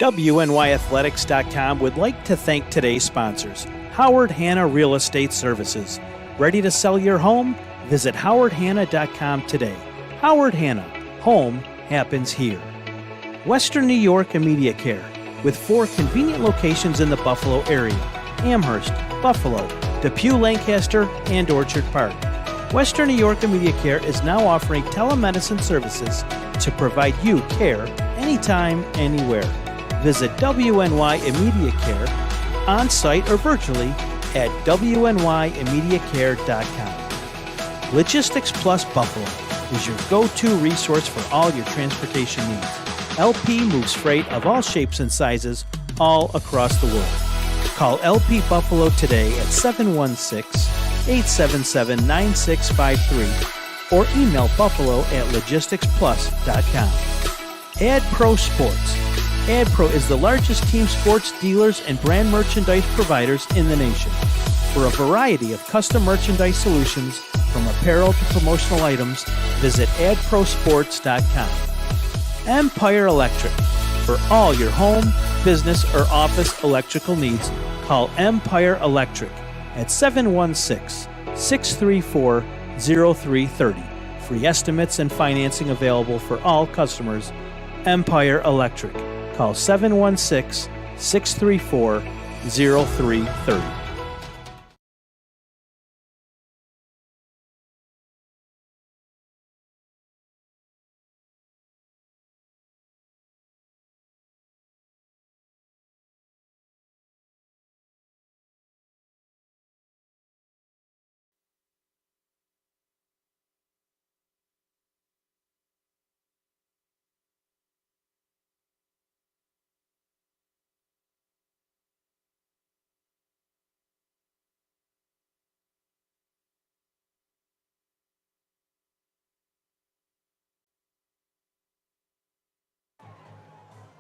WNYathletics.com would like to thank today's sponsors. Howard Hanna Real Estate Services. Ready to sell your home? Visit howardhanna.com today. Howard Hanna. Home happens here. Western New York Immediate Care, with 4 convenient locations in the Buffalo area: Amherst, Buffalo, Depew, Lancaster, and Orchard Park. Western New York Immediate Care is now offering telemedicine services to provide you care anytime, anywhere. Visit WNY Immediate Care on-site or virtually at WNYimmediatecare.com. Logistics Plus Buffalo is your go-to resource for all your transportation needs. LP moves freight of all shapes and sizes all across the world. Call LP Buffalo today at 716-877-9653 or email buffalo@logisticsplus.com. AdPro Sports. AdPro is the largest team sports dealers and brand merchandise providers in the nation. For a variety of custom merchandise solutions, from apparel to promotional items, visit adprosports.com. Empire Electric. For all your home, business, or office electrical needs, call Empire Electric at 716-634-0330. Free estimates and financing available for all customers. Empire Electric. Call 716-634-0330.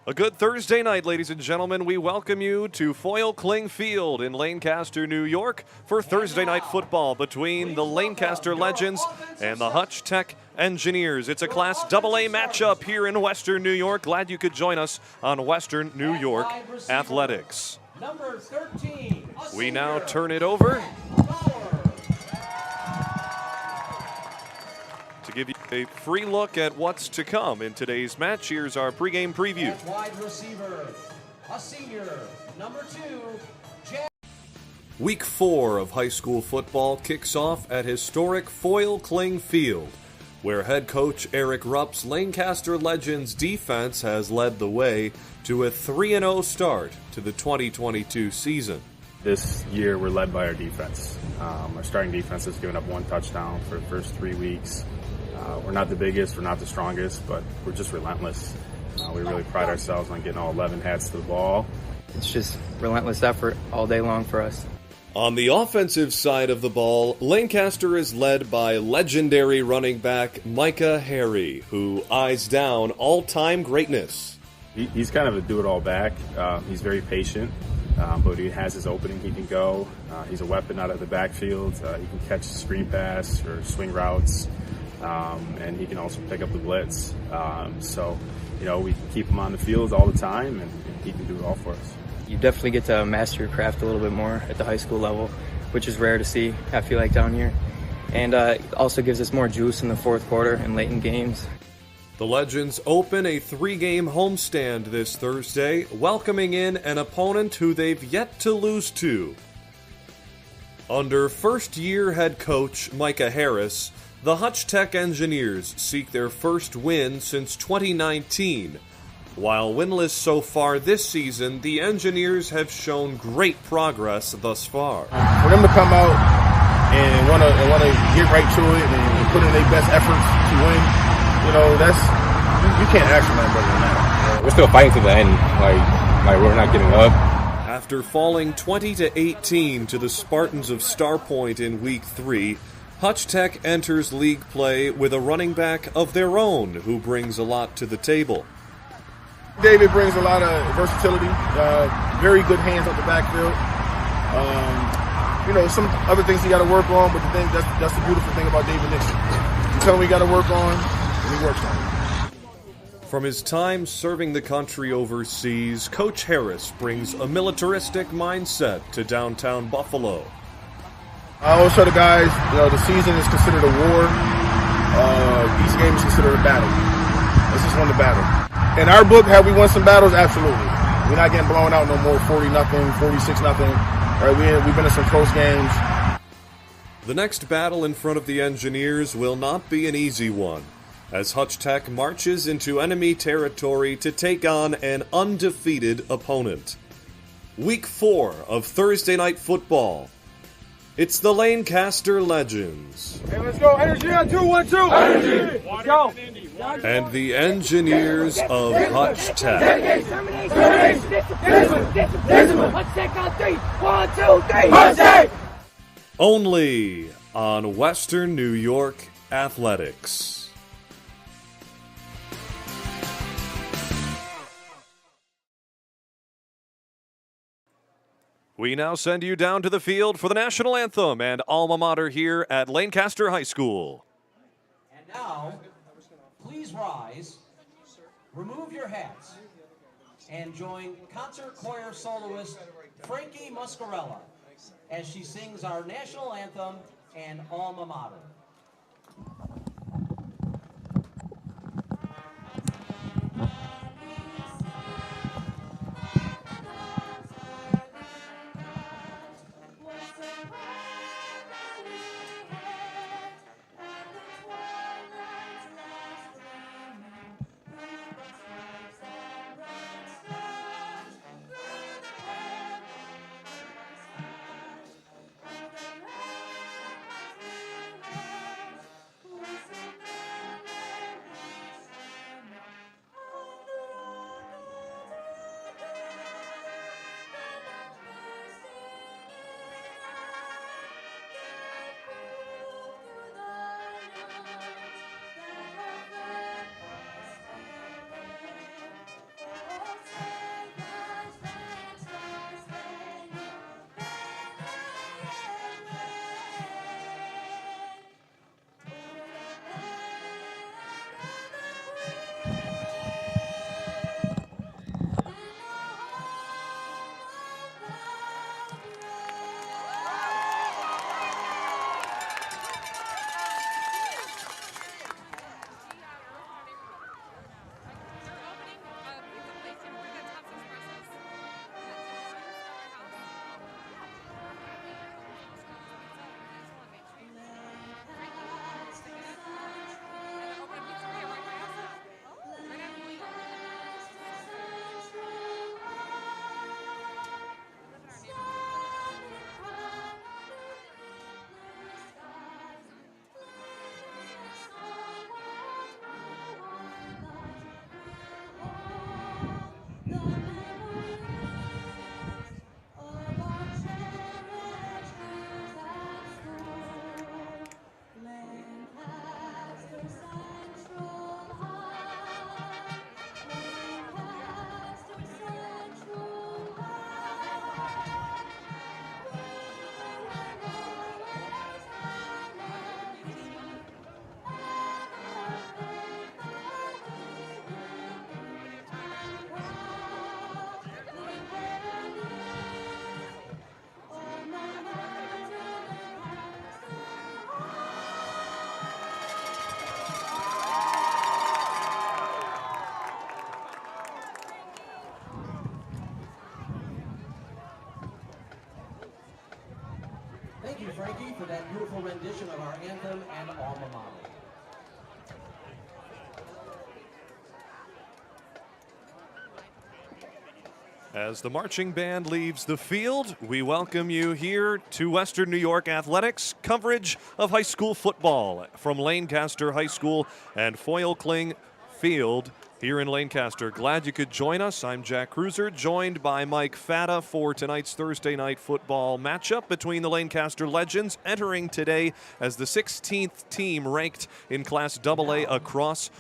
A good Thursday night, ladies and gentlemen. We welcome you to Foyle Kling Field in Lancaster, New York for Thursday night football between the Lancaster Legends and the Hutch Tech Engineers. It's a Class AA matchup here in Western New York. Glad you could join us on Western New York Athletics. Number 13, we now turn it over to give you a free look at what's to come in today's match. Here's our pregame preview. At wide receiver, a senior, number 2, Week 4 of high school football kicks off at historic Foyle Kling Field, where head coach Eric Rupp's Lancaster Legends defense has led the way to a 3-0 start to the 2022 season. This year we're led by our defense. Our starting defense has given up 1 touchdown for the first 3 weeks. We're not the biggest, we're not the strongest, but we're just relentless. We really pride ourselves on getting all 11 hats to the ball. It's just relentless effort all day long for us. On the offensive side of the ball, Lancaster is led by legendary running back Micah Harry, who eyes down all-time greatness. He's kind of a do-it-all back. He's very patient, but he has his opening. He can go. He's a weapon out of the backfield. He can catch a screen pass or swing routes. And he can also pick up the blitz. So, we can keep him on the field all the time, and he can do it all for us. You definitely get to master your craft a little bit more at the high school level, which is rare to see, I feel like, down here. And it also gives us more juice in the fourth quarter and late in games. The Legends open a 3-game homestand this Thursday, welcoming in an opponent who they've yet to lose to. Under first-year head coach Micah Harris, the Hutch Tech Engineers seek their first win since 2019. While winless so far this season, the Engineers have shown great progress thus far. For them to come out and want to get right to it and put in their best efforts to win, you can't ask for nothing better than that. We're still fighting to the end. Like we're not giving up. After falling 20-18 to the Spartans of Starpoint in Week 3, Hutch Tech enters league play with a running back of their own who brings a lot to the table. David brings a lot of versatility, very good hands up the backfield. Some other things he got to work on, but that's the beautiful thing about David Nixon. You tell him he got to work on, and he works on it. From his time serving the country overseas, Coach Harris brings a militaristic mindset to downtown Buffalo. I always tell the guys, the season is considered a war. Each game is considered a battle. This is one the battle. In our book, have we won some battles? Absolutely. We're not getting blown out no more, 40-0, 46-0. Right, we've been in some close games. The next battle in front of the Engineers will not be an easy one, as Hutch Tech marches into enemy territory to take on an undefeated opponent. Week 4 of Thursday Night Football. It's the Lancaster Legends. Hey, let's go. Energy on 2, 1, 2. Energy. Let's go. And the Engineers of Hutch Tech. Let's take on 3. 1, 2, 3. Let's take. Only on Western New York Athletics. We now send you down to the field for the national anthem and alma mater here at Lancaster High School. And now, please rise, remove your hats, and join concert choir soloist Frankie Muscarella as she sings our national anthem and alma mater. Thank you, Frankie, for that beautiful rendition of our anthem and alma mater. As the marching band leaves the field, we welcome you here to Western New York Athletics, coverage of high school football from Lancaster High School and Foyle-Kling Field here in Lancaster. Glad you could join us. I'm Jack Cruiser, joined by Mike Fatta for tonight's Thursday night football matchup between the Lancaster Legends, entering today as the 16th team ranked in Class AA across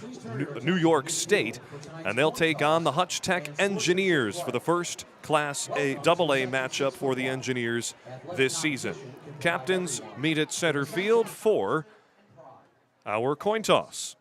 New York State, and they'll take on the Hutch Tech Engineers for the first Class AA matchup for the Engineers this season. Captains meet at center field for our coin toss.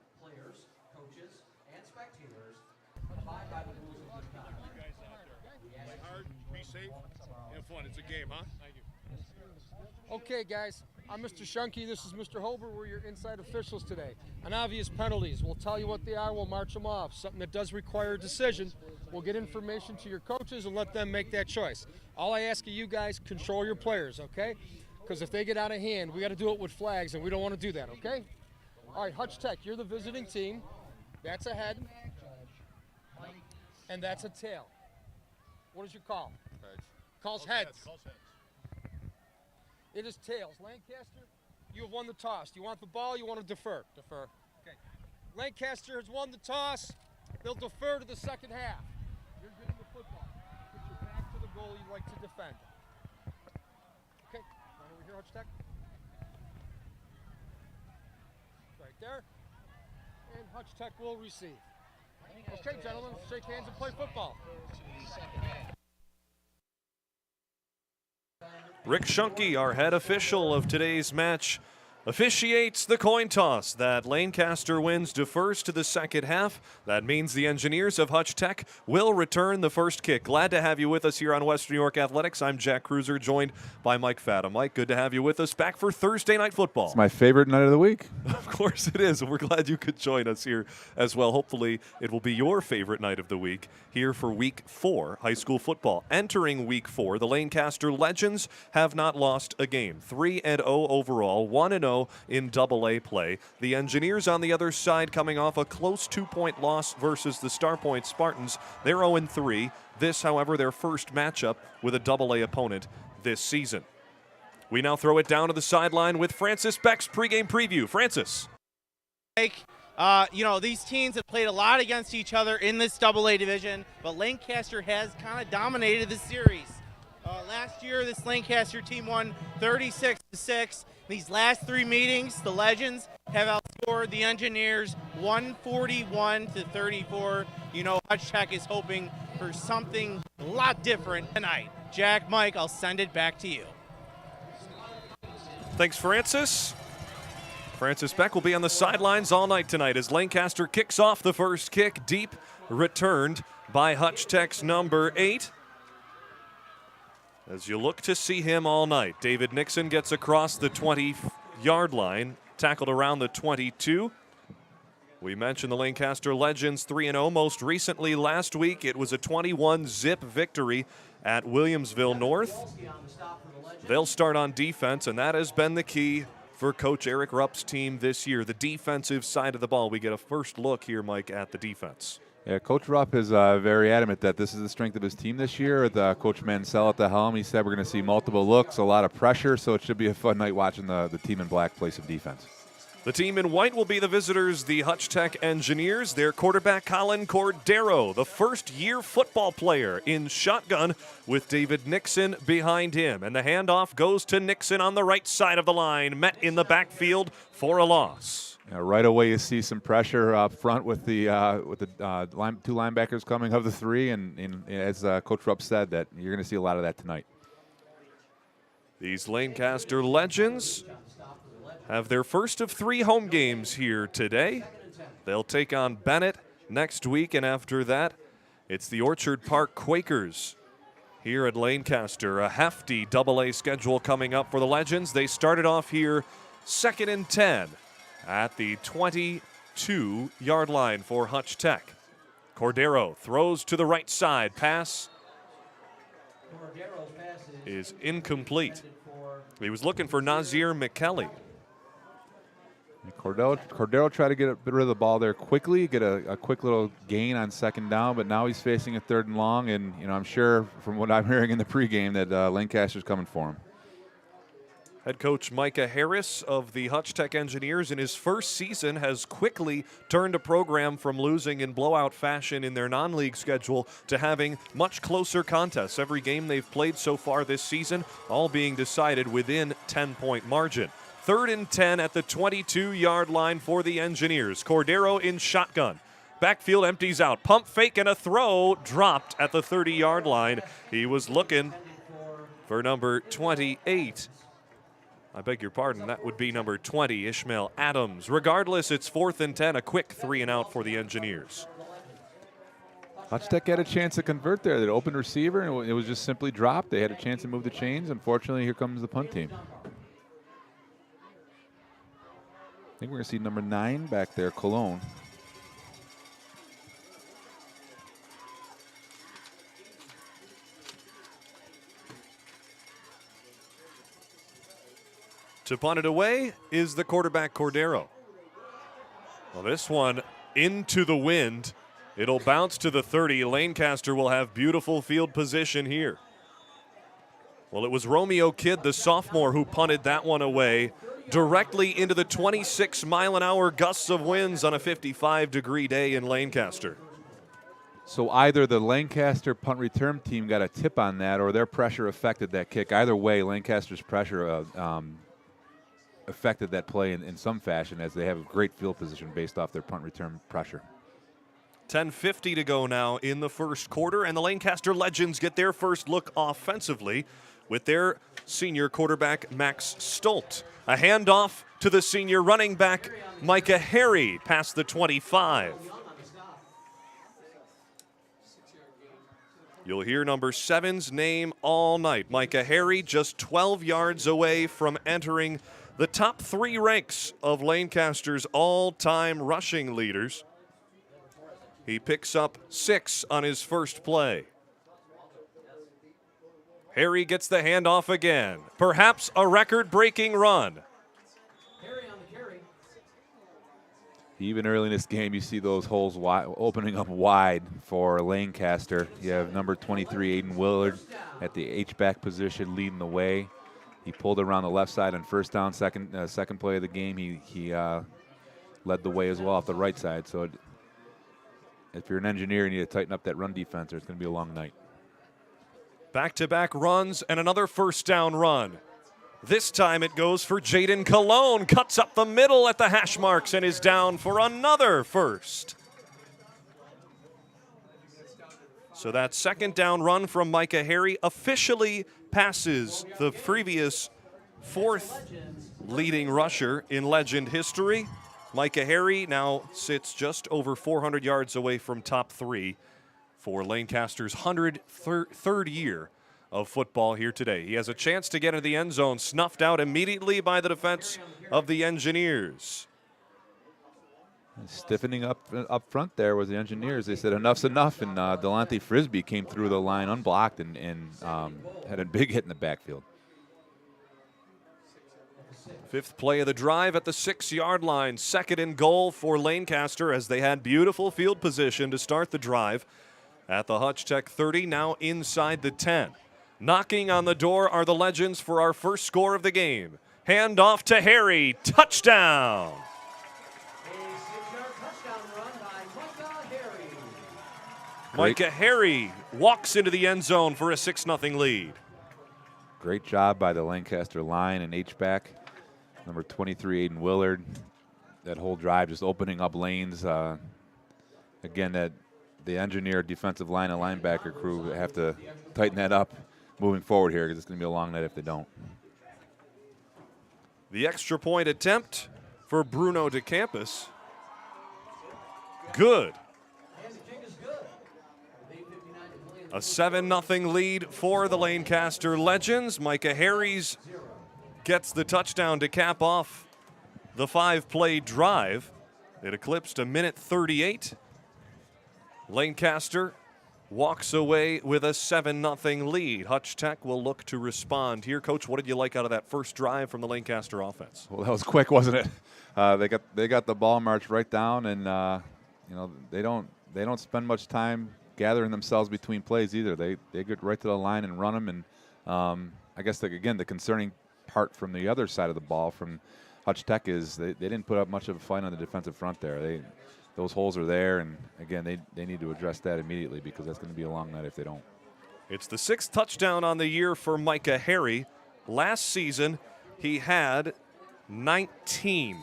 Okay, guys, I'm Mr. Shunky. This is Mr. Hober. We're your inside officials today. On obvious penalties, we'll tell you what they are. We'll march them off. Something that does require a decision, we'll get information to your coaches and let them make that choice. All I ask of you guys, control your players, okay? Because if they get out of hand, we got to do it with flags, and we don't want to do that, okay? All right, Hutch Tech, you're the visiting team. That's a head, and that's a tail. What is your call? Heads. Calls heads. It is tails. Lancaster, you have won the toss. Do you want the ball? You want to defer? Defer. Okay. Lancaster has won the toss. They'll defer to the second half. You're getting the football. Put your back to the goal you'd like to defend. Okay. Right over here, Hutch Tech. Right there. And Hutch Tech will receive. Okay, gentlemen, shake hands and play football. Rick Shunky, our head official of today's match, officiates the coin toss that Lancaster wins, defers to the second half. That means the Engineers of Hutch Tech will return the first kick. Glad to have you with us here on Western New York Athletics. I'm Jack Cruiser, joined by Mike Fata. Mike, good to have you with us back for Thursday Night Football. It's my favorite night of the week. Of course it is, and we're glad you could join us here as well. Hopefully it will be your favorite night of the week here for Week 4 high school football. Entering Week 4, the Lancaster Legends have not lost a game. 3-0 overall, 1-0 in AA play. The Engineers on the other side coming off a close 2-point loss versus the Star Point Spartans. They're 0-3. This, however, their first matchup with a AA opponent this season. We now throw it down to the sideline with Francis Beck's pregame preview. Francis. These teams have played a lot against each other in this AA division, but Lancaster has kind of dominated the series. Last year, this Lancaster team won 36-6. These last 3 meetings, the Legends have outscored the Engineers 141-34. Hutch Tech is hoping for something a lot different tonight. Jack, Mike, I'll send it back to you. Thanks, Francis. Francis Beck will be on the sidelines all night tonight as Lancaster kicks off the first kick, deep, returned by Hutch Tech's number 8. As you look to see him all night, David Nixon gets across the 20-yard line, tackled around the 22. We mentioned the Lancaster Legends 3-0. Most recently last week, it was a 21-zip victory at Williamsville North. They'll start on defense, and that has been the key for Coach Eric Rupp's team this year, the defensive side of the ball. We get a first look here, Mike, at the defense. Yeah, Coach Rupp is very adamant that this is the strength of his team this year. With Coach Mansell at the helm, he said we're going to see multiple looks, a lot of pressure, so it should be a fun night watching the team in black play some defense. The team in white will be the visitors, the Hutch Tech Engineers. Their quarterback, Colin Cordero, the first-year football player in shotgun with David Nixon behind him. And the handoff goes to Nixon on the right side of the line, met in the backfield for a loss. Right away, you see some pressure up front with the 2 linebackers coming of the 3, and as Coach Rupp said, that you're going to see a lot of that tonight. These Lancaster Legends have their first of 3 home games here today. They'll take on Bennett next week, and after that, it's the Orchard Park Quakers here at Lancaster. A hefty AA schedule coming up for the Legends. They started off here 2nd and 10 at the 22-yard line for Hutch Tech. Cordero throws to the right side. Pass is incomplete. He was looking for Nazir McKelly. Cordero tried to get rid of the ball there quickly, get a quick little gain on 2nd down, but now he's facing a 3rd and long, and I'm sure from what I'm hearing in the pregame that Lancaster's coming for him. Head coach Micah Harris of the Hutch Tech Engineers in his first season has quickly turned a program from losing in blowout fashion in their non-league schedule to having much closer contests. Every game they've played so far this season, all being decided within 10-point margin. 3rd and 10 at the 22-yard line for the Engineers. Cordero in shotgun. Backfield empties out. Pump fake and a throw dropped at the 30-yard line. He was looking for number 28. I beg your pardon, that would be number 20, Ishmael Adams. Regardless, it's 4th and 10, a quick 3 and out for the Engineers. Hutch Tech had a chance to convert there. The open receiver, and it was just simply dropped. They had a chance to move the chains. Unfortunately, here comes the punt team. think we're going to see number 9 back there, Cologne. To punt it away is the quarterback, Cordero. Well, this one into the wind. It'll bounce to the 30. Lancaster will have beautiful field position here. Well, it was Romeo Kidd, the sophomore, who punted that one away directly into the 26-mile-an-hour gusts of winds on a 55-degree day in Lancaster. So either the Lancaster punt return team got a tip on that or their pressure affected that kick. Either way, Lancaster's pressure affected that play in some fashion, as they have a great field position based off their punt return pressure. 10:50 to go now in the first quarter, and the Lancaster Legends get their first look offensively with their senior quarterback, Max Stolt. A handoff to the senior running back, Micah Harry, past the 25. You'll hear number 7's name all night. Micah Harry, just 12 yards away from entering the top 3 ranks of Lancaster's all-time rushing leaders. He picks up 6 on his first play. Harry gets the handoff again. Perhaps a record-breaking run. Even early in this game, you see those holes opening up wide for Lancaster. You have number 23, Aiden Willard, at the H-back position leading the way. He pulled around the left side on first down, second play of the game. He led the way as well off the right side. So if you're an engineer, you need to tighten up that run defense, or it's going to be a long night. Back-to-back runs and another first down run. This time it goes for Jaden Cologne. Cuts up the middle at the hash marks and is down for another first. So that second down run from Micah Harry officially passes the previous 4th leading rusher in Legend history. Micah Harry now sits just over 400 yards away from top 3 for Lancaster's 103rd year of football here today. He has a chance to get into the end zone, snuffed out immediately by the defense of the Engineers. Stiffening up front there was the Engineers. They said enough's enough, and Delonte Frisbee came through the line unblocked and had a big hit in the backfield. 5th play of the drive at the 6-yard line. 2nd and goal for Lancaster, as they had beautiful field position to start the drive at the Hutch Tech 30, now inside the 10. Knocking on the door are the Legends for our first score of the game. Hand off to Harry. Touchdown! Micah Harry walks into the end zone for a 6-0 lead. Great job by the Lancaster line and H-back. Number 23, Aiden Willard. That whole drive just opening up lanes. Again, the Engineer defensive line and linebacker crew have to tighten that up moving forward here, because it's going to be a long night if they don't. The extra point attempt for Bruno DeCampus. Good. A 7-0 lead for the Lancaster Legends. Micah Harries gets the touchdown to cap off the 5-play drive. It eclipsed a minute 38. Lancaster walks away with a 7-0 lead. Hutch Tech will look to respond here. Coach, what did you like out of that first drive from the Lancaster offense? Well, that was quick, wasn't it? They got the ball marched right down, and they don't spend much time gathering themselves between plays either. They get right to the line and run them. And I guess again, the concerning part from the other side of the ball from Hutch Tech is they didn't put up much of a fight on the defensive front there. Those holes are there, and again, they need to address that immediately, because that's going to be a long night if they don't. It's the 6th touchdown on the year for Micah Harry. Last season, he had 19.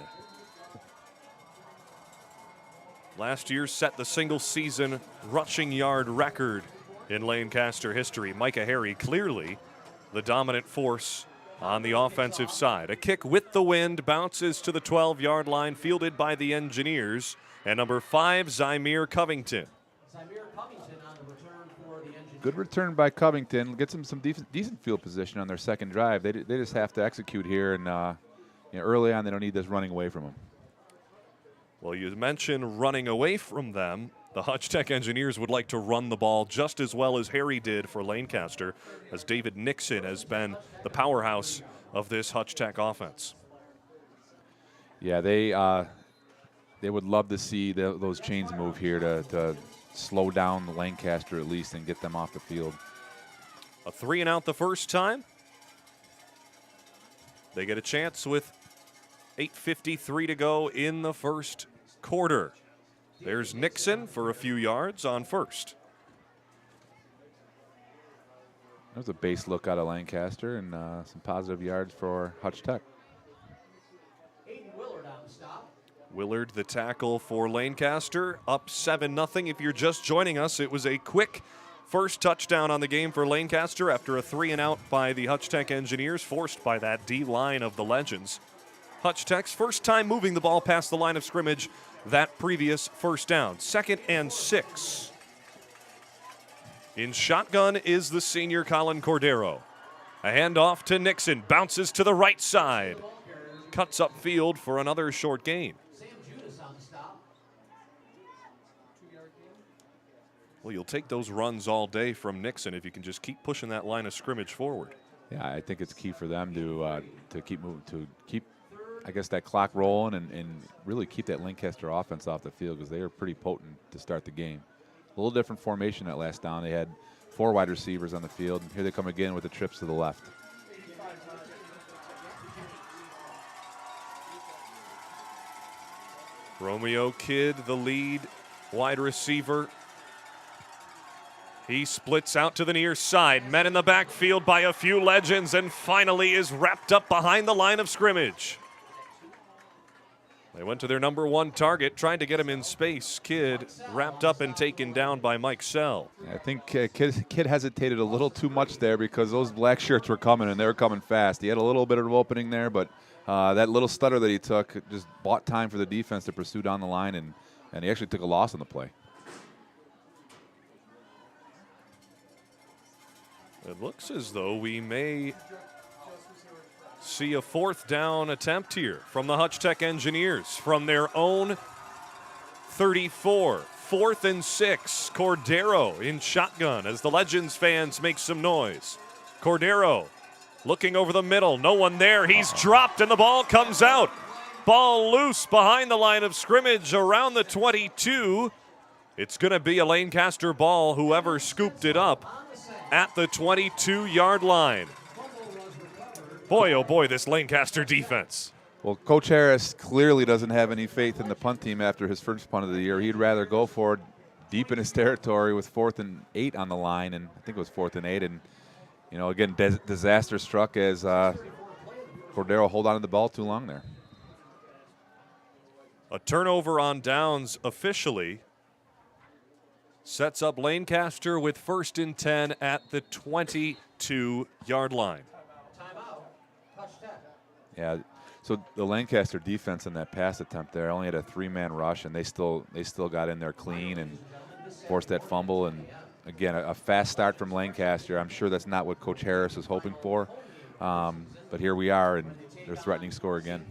Last year set the single-season rushing yard record in Lancaster history. Micah Harry clearly the dominant force on the offensive side. A kick with the wind bounces to the 12-yard line, fielded by the Engineers. And number 5, Zymir Covington. Good return by Covington. Gets them some decent field position on their second drive. They just have to execute here, and early on they don't need this running away from them. Well, you mentioned running away from them. The Hutch Tech Engineers would like to run the ball just as well as Harry did for Lancaster, as David Nixon has been the powerhouse of this Hutch Tech offense. Yeah, they would love to see those chains move here to slow down the Lancaster at least and get them off the field. A 3-and-out the first time. They get a chance with 8:53 to go in the first quarter. There's Nixon for a few yards on first. That was a base look out of Lancaster and some positive yards for Hutch Tech. Willard, the tackle for Lancaster, up 7-0. If you're just joining us, it was a quick first touchdown on the game for Lancaster after a 3-and-out by the Hutch Tech Engineers, forced by that D-line of the Legends. Hutch Tech's first time moving the ball past the line of scrimmage that previous first down. 2nd and 6. In shotgun is the senior Colin Cordero. A handoff to Nixon, bounces to the right side. Cuts upfield for another short gain. Well, you'll take those runs all day from Nixon if you can just keep pushing that line of scrimmage forward. Yeah, I think it's key for them to keep moving, to keep, I guess, that clock rolling and really keep that Lancaster offense off the field, because they were pretty potent to start the game. A little different formation that last down. They had 4 wide receivers on the field, and here they come again with the trips to the left. Romeo Kidd, the lead wide receiver. He splits out to the near side, met in the backfield by a few Legends, and finally is wrapped up behind the line of scrimmage. They went to their number 1 target, trying to get him in space. Kidd wrapped up and taken down by Mike Sell. I think Kidd hesitated a little too much there because those black shirts were coming, and they were coming fast. He had a little bit of an opening there, but that little stutter that he took just bought time for the defense to pursue down the line, and he actually took a loss on the play. It looks as though we may see a 4th down attempt here from the Hutch Tech Engineers from their own 34. 4th and 6. Cordero in shotgun as the Legends fans make some noise. Cordero looking over the middle. No one there. He's dropped and the ball comes out. Ball loose behind the line of scrimmage around the 22. It's going to be a Lancaster ball, whoever scooped it up, at the 22-yard line. Boy, oh boy, this Lancaster defense. Well, Coach Harris clearly doesn't have any faith in the punt team after his first punt of the year. He'd rather go for it deep in his territory with 4th and 8 on the line, and I think it was 4th and 8. And, you know, again, disaster struck as Cordero hold on to the ball too long there. A turnover on downs officially sets up Lancaster with 1st and 10 at the 22-yard line. Yeah, so the Lancaster defense in that pass attempt there only had a 3-man rush, and they still got in there clean and forced that fumble. And again, a fast start from Lancaster. I'm sure that's not what Coach Harris was hoping for, but here we are, and they're threatening to score again.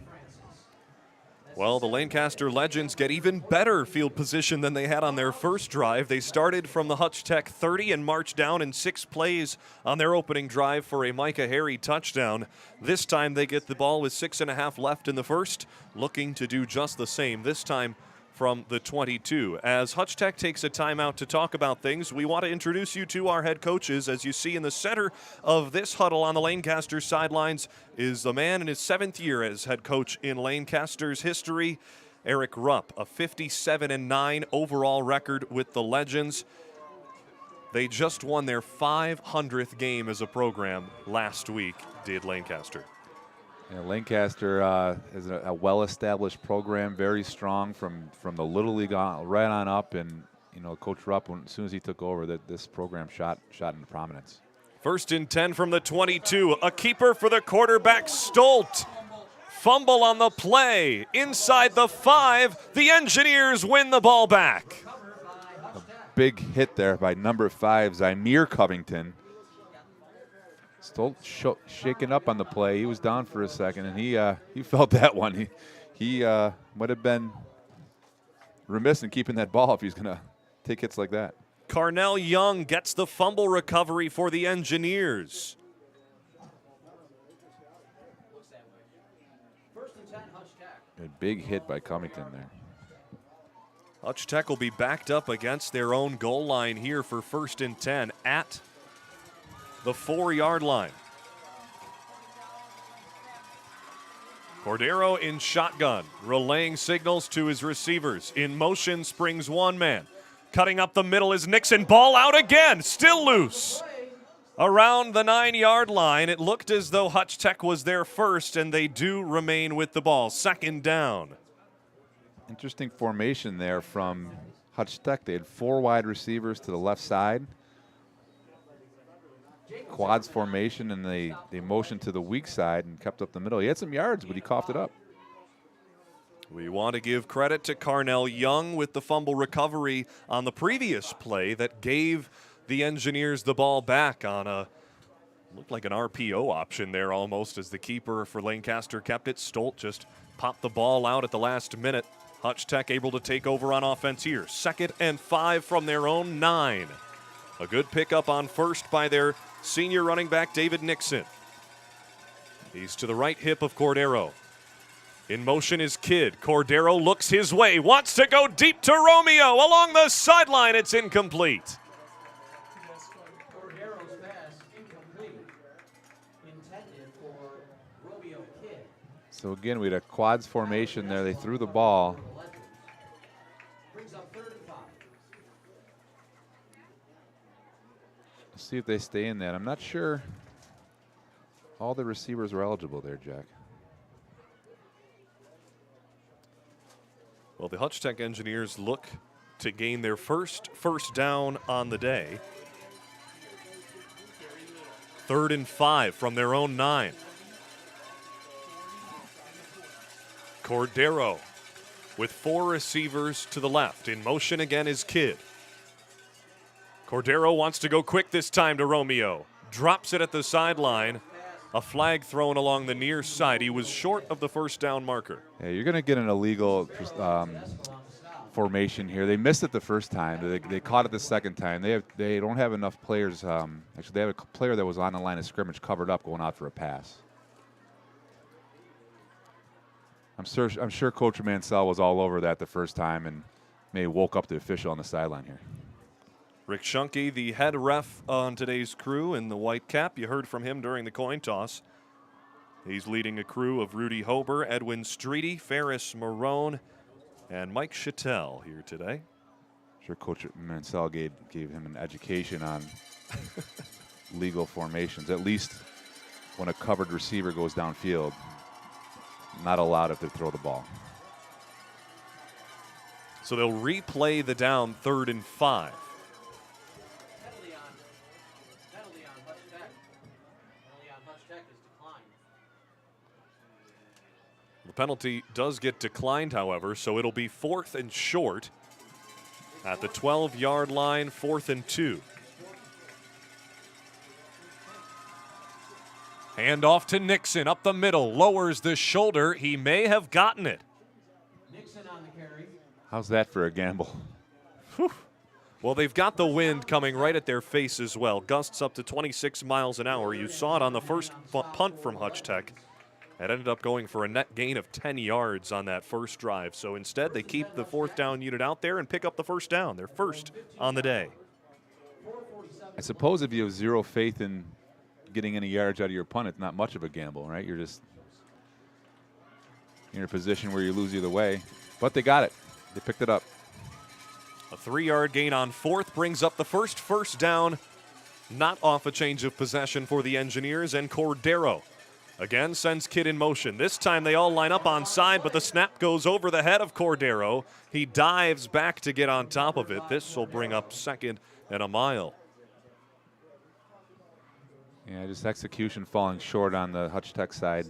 Well, the Lancaster Legends get even better field position than they had on their first drive. They started from the Hutch Tech 30 and marched down in 6 plays on their opening drive for a Micah Harry touchdown. This time they get the ball with 6.5 left in the first, looking to do just the same, this time from the 22. As Hutch Tech takes a timeout to talk about things, we want to introduce you to our head coaches. As you see in the center of this huddle on the Lancaster sidelines is the man in his 7th year as head coach in Lancaster's history, Eric Rupp, a 57-9 overall record with the Legends. They just won their 500th game as a program last week, did Lancaster. Yeah, Lancaster is a well-established program, very strong from the Little League right on up, and you know, Coach Rupp, as soon as he took over, this program shot into prominence. 1st and 10 from the 22. A keeper for the quarterback, Stolt. Fumble on the play. Inside the 5, the Engineers win the ball back. A big hit there by number 5, Zymir Covington. Stolt shaken up on the play. He was down for a second, and he felt that one. He might have been remiss in keeping that ball if he's going to take hits like that. Carnell Young gets the fumble recovery for the Engineers. A big hit by Covington there. Hutch Tech will be backed up against their own goal line here for 1st and 10 at the 4-yard line. Cordero in shotgun, relaying signals to his receivers. In motion springs one man. Cutting up the middle is Nixon. Ball out again, still loose. Around the 9-yard line, it looked as though Hutch Tech was there first, and they do remain with the ball. 2nd down. Interesting formation there from Hutch Tech. They had 4 wide receivers to the left side. Quads formation, and they motioned to the weak side and kept up the middle. He had some yards, but he coughed it up. We want to give credit to Carnell Young with the fumble recovery on the previous play that gave the Engineers the ball back on looked like an RPO option there almost, as the keeper for Lancaster kept it. Stolt just popped the ball out at the last minute. Hutch Tech able to take over on offense here. 2nd and 5 from their own 9. A good pickup on first by their senior running back, David Nixon. He's to the right hip of Cordero. In motion is Kidd. Cordero looks his way, wants to go deep to Romeo. Along the sideline, it's incomplete. Cordero's pass incomplete. Intended for Romeo Kidd. So again, we had a quads formation there. They threw the ball. Brings up 3rd and 5. Let's see if they stay in that. I'm not sure all the receivers were eligible there, Jack. Well, the Hutch Tech Engineers look to gain their first down on the day. 3rd and 5 from their own 9. Cordero with 4 receivers to the left. In motion again is Kidd. Cordero wants to go quick this time to Romeo. Drops it at the sideline. A flag thrown along the near side. He was short of the 1st down marker. Yeah, you're going to get an illegal formation here. They missed it the first time. They caught it the second time. They don't have enough players. Actually, they have a player that was on the line of scrimmage covered up going out for a pass. I'm sure Coach Mansell was all over that the first time and maybe woke up the official on the sideline here. Rick Schunke, the head ref on today's crew in the white cap. You heard from him during the coin toss. He's leading a crew of Rudy Hober, Edwin Streety, Ferris Marone, and Mike Chattel here today. I'm sure Coach Mansell gave him an education on legal formations, at least when a covered receiver goes downfield. Not allowed if they throw the ball. So they'll replay the down 3rd and 5. Penalty on Hutch Tech. Penalty on Hutch Tech is declined. The penalty does get declined, however, so it'll be 4th and short at the 12-yard line, 4th and 2. Hand off to Nixon, up the middle, lowers the shoulder. He may have gotten it. Nixon on the carry. How's that for a gamble? Whew. Well, they've got the wind coming right at their face as well. Gusts up to 26 miles an hour. You saw it on the first punt from Hutch Tech. It ended up going for a net gain of 10 yards on that first drive. So instead, they keep the 4th down unit out there and pick up the 1st down. They're first on the day. I suppose if you have zero faith in getting any yards out of your punt, it's not much of a gamble, right? You're just in a position where you lose either way. But they got it. They picked it up. A 3-yard gain on 4th brings up the first down, not off a change of possession for the Engineers, and Cordero again sends Kidd in motion. This time they all line up on side, but the snap goes over the head of Cordero. He dives back to get on top of it. This will bring up 2nd and a mile. Yeah, just execution falling short on the Hutch Tech side.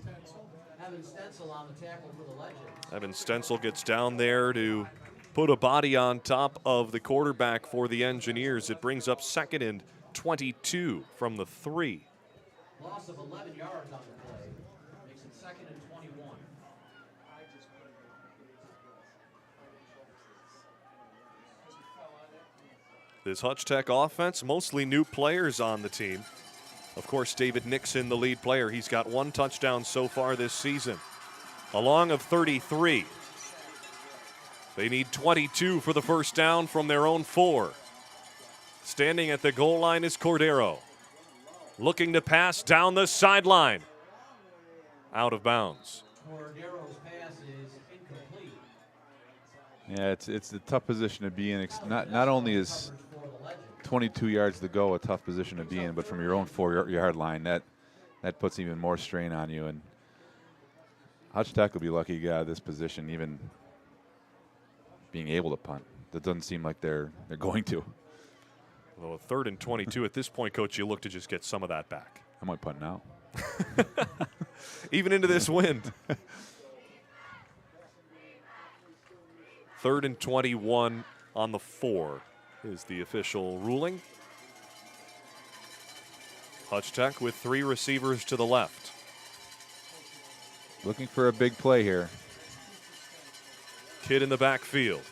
Evan Stencil on the tackle for the Legends. Evan Stencil gets down there to put a body on top of the quarterback for the Engineers. It brings up 2nd and 22 from the 3. Loss of 11 yards on the play. Makes it 2nd and 21. This Hutch Tech offense, mostly new players on the team. Of course, David Nixon, the lead player. He's got 1 touchdown so far this season, a long of 33. They need 22 for the first down from their own 4. Standing at the goal line is Cordero, looking to pass down the sideline. Out of bounds. Cordero's pass is incomplete. Yeah, it's a tough position to be in. Not only is 22 yards to go a tough position to be in, but from your own 4-yard line, that puts even more strain on you. And Hutch Tech will be lucky to get out of this position, even being able to punt. That doesn't seem like they're going to. Well, a 3rd and 22 at this point, Coach, you look to just get some of that back. I might punt now. Even into this wind. 3rd and 21 on the 4 is the official ruling. Hutch Tech with 3 receivers to the left. Looking for a big play here. Kidd in the backfield.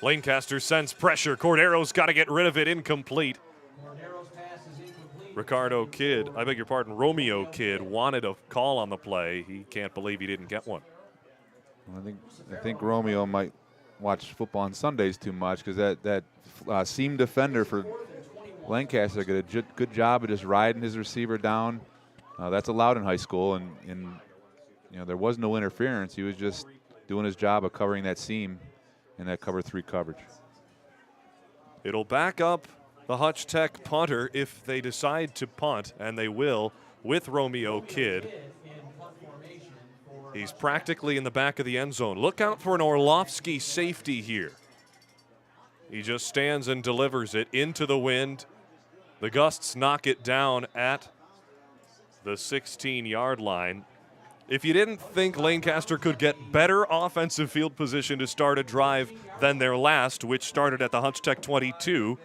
Lancaster sends pressure. Cordero's got to get rid of it. Incomplete. Cordero's pass is incomplete. Ricardo Kidd, I beg your pardon, Romeo Kidd wanted a call on the play. He can't believe he didn't get one. I think Romeo might watch football on Sundays too much, because that seam defender for Lancaster did a good job of just riding his receiver down. That's allowed in high school, and you know, there was no interference. He was just doing his job of covering that seam in that cover 3 coverage. It'll back up the Hutch Tech punter if they decide to punt, and they will, with Romeo Kidd. He's practically in the back of the end zone. Look out for an Orlovsky safety here. He just stands and delivers it into the wind. The gusts knock it down at the 16-yard line. If you didn't think Lancaster could get better offensive field position to start a drive than their last, which started at the Hutch Tech 22,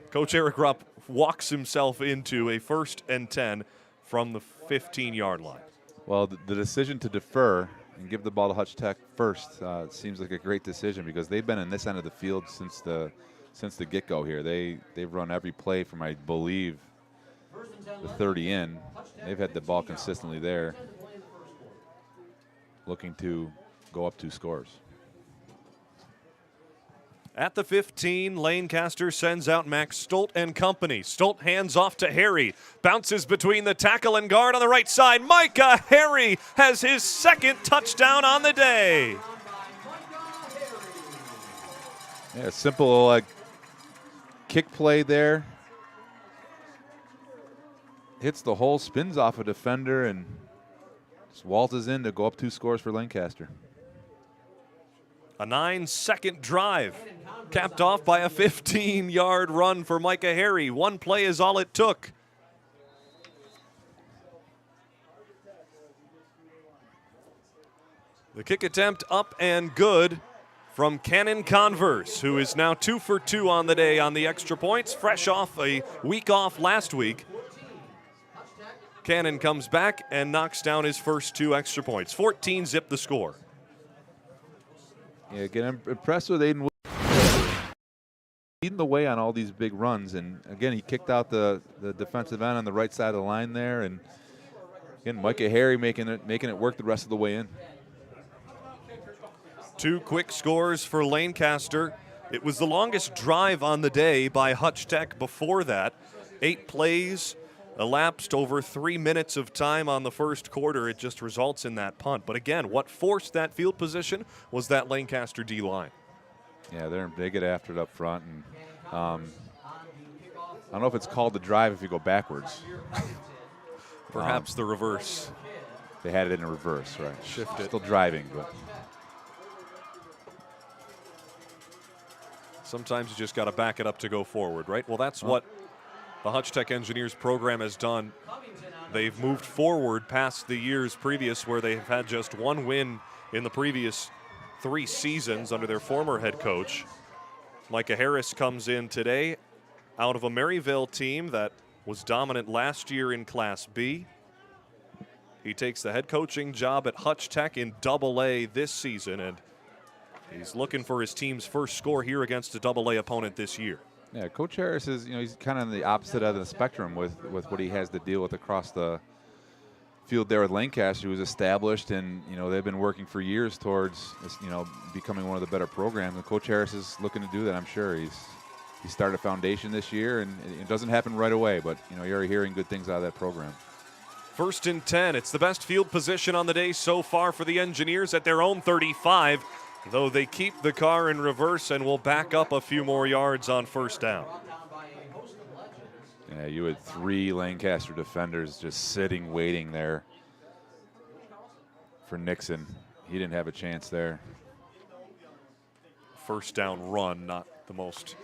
Coach Eric Rupp walks himself into a 1st and 10 from the 15-yard line. Well, the decision to defer and give the ball to Hutch Tech first seems like a great decision, because they've been in this end of the field since the get-go here. They've run every play from, I believe, the 30 in. They've had the ball consistently there, looking to go up 2 scores. At the 15, Lancaster sends out Max Stolt and company. Stolt hands off to Harry. Bounces between the tackle and guard on the right side. Micah Harry has his 2nd touchdown on the day. Yeah, simple kick play there. Hits the hole, spins off a defender, and just waltzes in to go up 2 scores for Lancaster. A 9-second drive, capped off by a 15-yard run for Micah Harry. 1 play is all it took. The kick attempt up and good from Cannon Converse, who is now 2 for 2 on the day on the extra points, fresh off a week off last week. Cannon comes back and knocks down his first 2 extra points. 14 zip the score. Yeah, again, I'm impressed with Aiden leading the way on all these big runs. And again, he kicked out the defensive end on the right side of the line there. And again, Micah Harry making it work the rest of the way in. 2 quick scores for Lancaster. It was the longest drive on the day by Hutch Tech before that. 8 plays, elapsed over 3 minutes of time on the first quarter. It just results in that punt. But again, what forced that field position was that Lancaster D-line. Yeah, they get after it up front. And I don't know if it's called the drive if you go backwards. Perhaps the reverse. They had it in reverse, right? Shift it. Still driving, but sometimes you just got to back it up to go forward, right? Well, that's what the Hutch Tech Engineers program has done. They've moved forward past the years previous where they've had just 1 win in the previous 3 seasons under their former head coach. Micah Harris comes in today out of a Maryville team that was dominant last year in Class B. He takes the head coaching job at Hutch Tech in AA this season, and he's looking for his team's first score here against a AA opponent this year. Yeah, Coach Harris is, he's kind of on the opposite end of the spectrum with what he has to deal with across the field there with Lancaster, who's established, and they've been working for years towards this, becoming one of the better programs. And Coach Harris is looking to do that. I'm sure he started a foundation this year, and it doesn't happen right away, but you're already hearing good things out of that program. 1st and 10. It's the best field position on the day so far for the Engineers at their own 35, though they keep the car in reverse and will back up a few more yards on 1st down. Yeah, you had 3 Lancaster defenders just sitting, waiting there for Nixon. He didn't have a chance there. 1st down run, not the most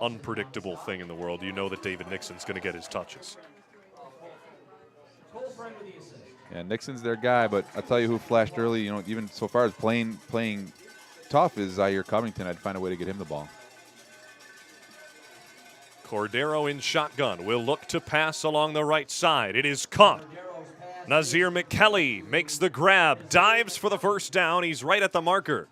unpredictable thing in the world. You know that David Nixon's going to get his touches. Yeah, Nixon's their guy, but I'll tell you who flashed early, even so far as playing tough is Zaire Covington. I'd find a way to get him the ball. Cordero in shotgun will look to pass along the right side. It is caught. Nazir McKelly makes the grab, dives for the 1st down. He's right at the marker.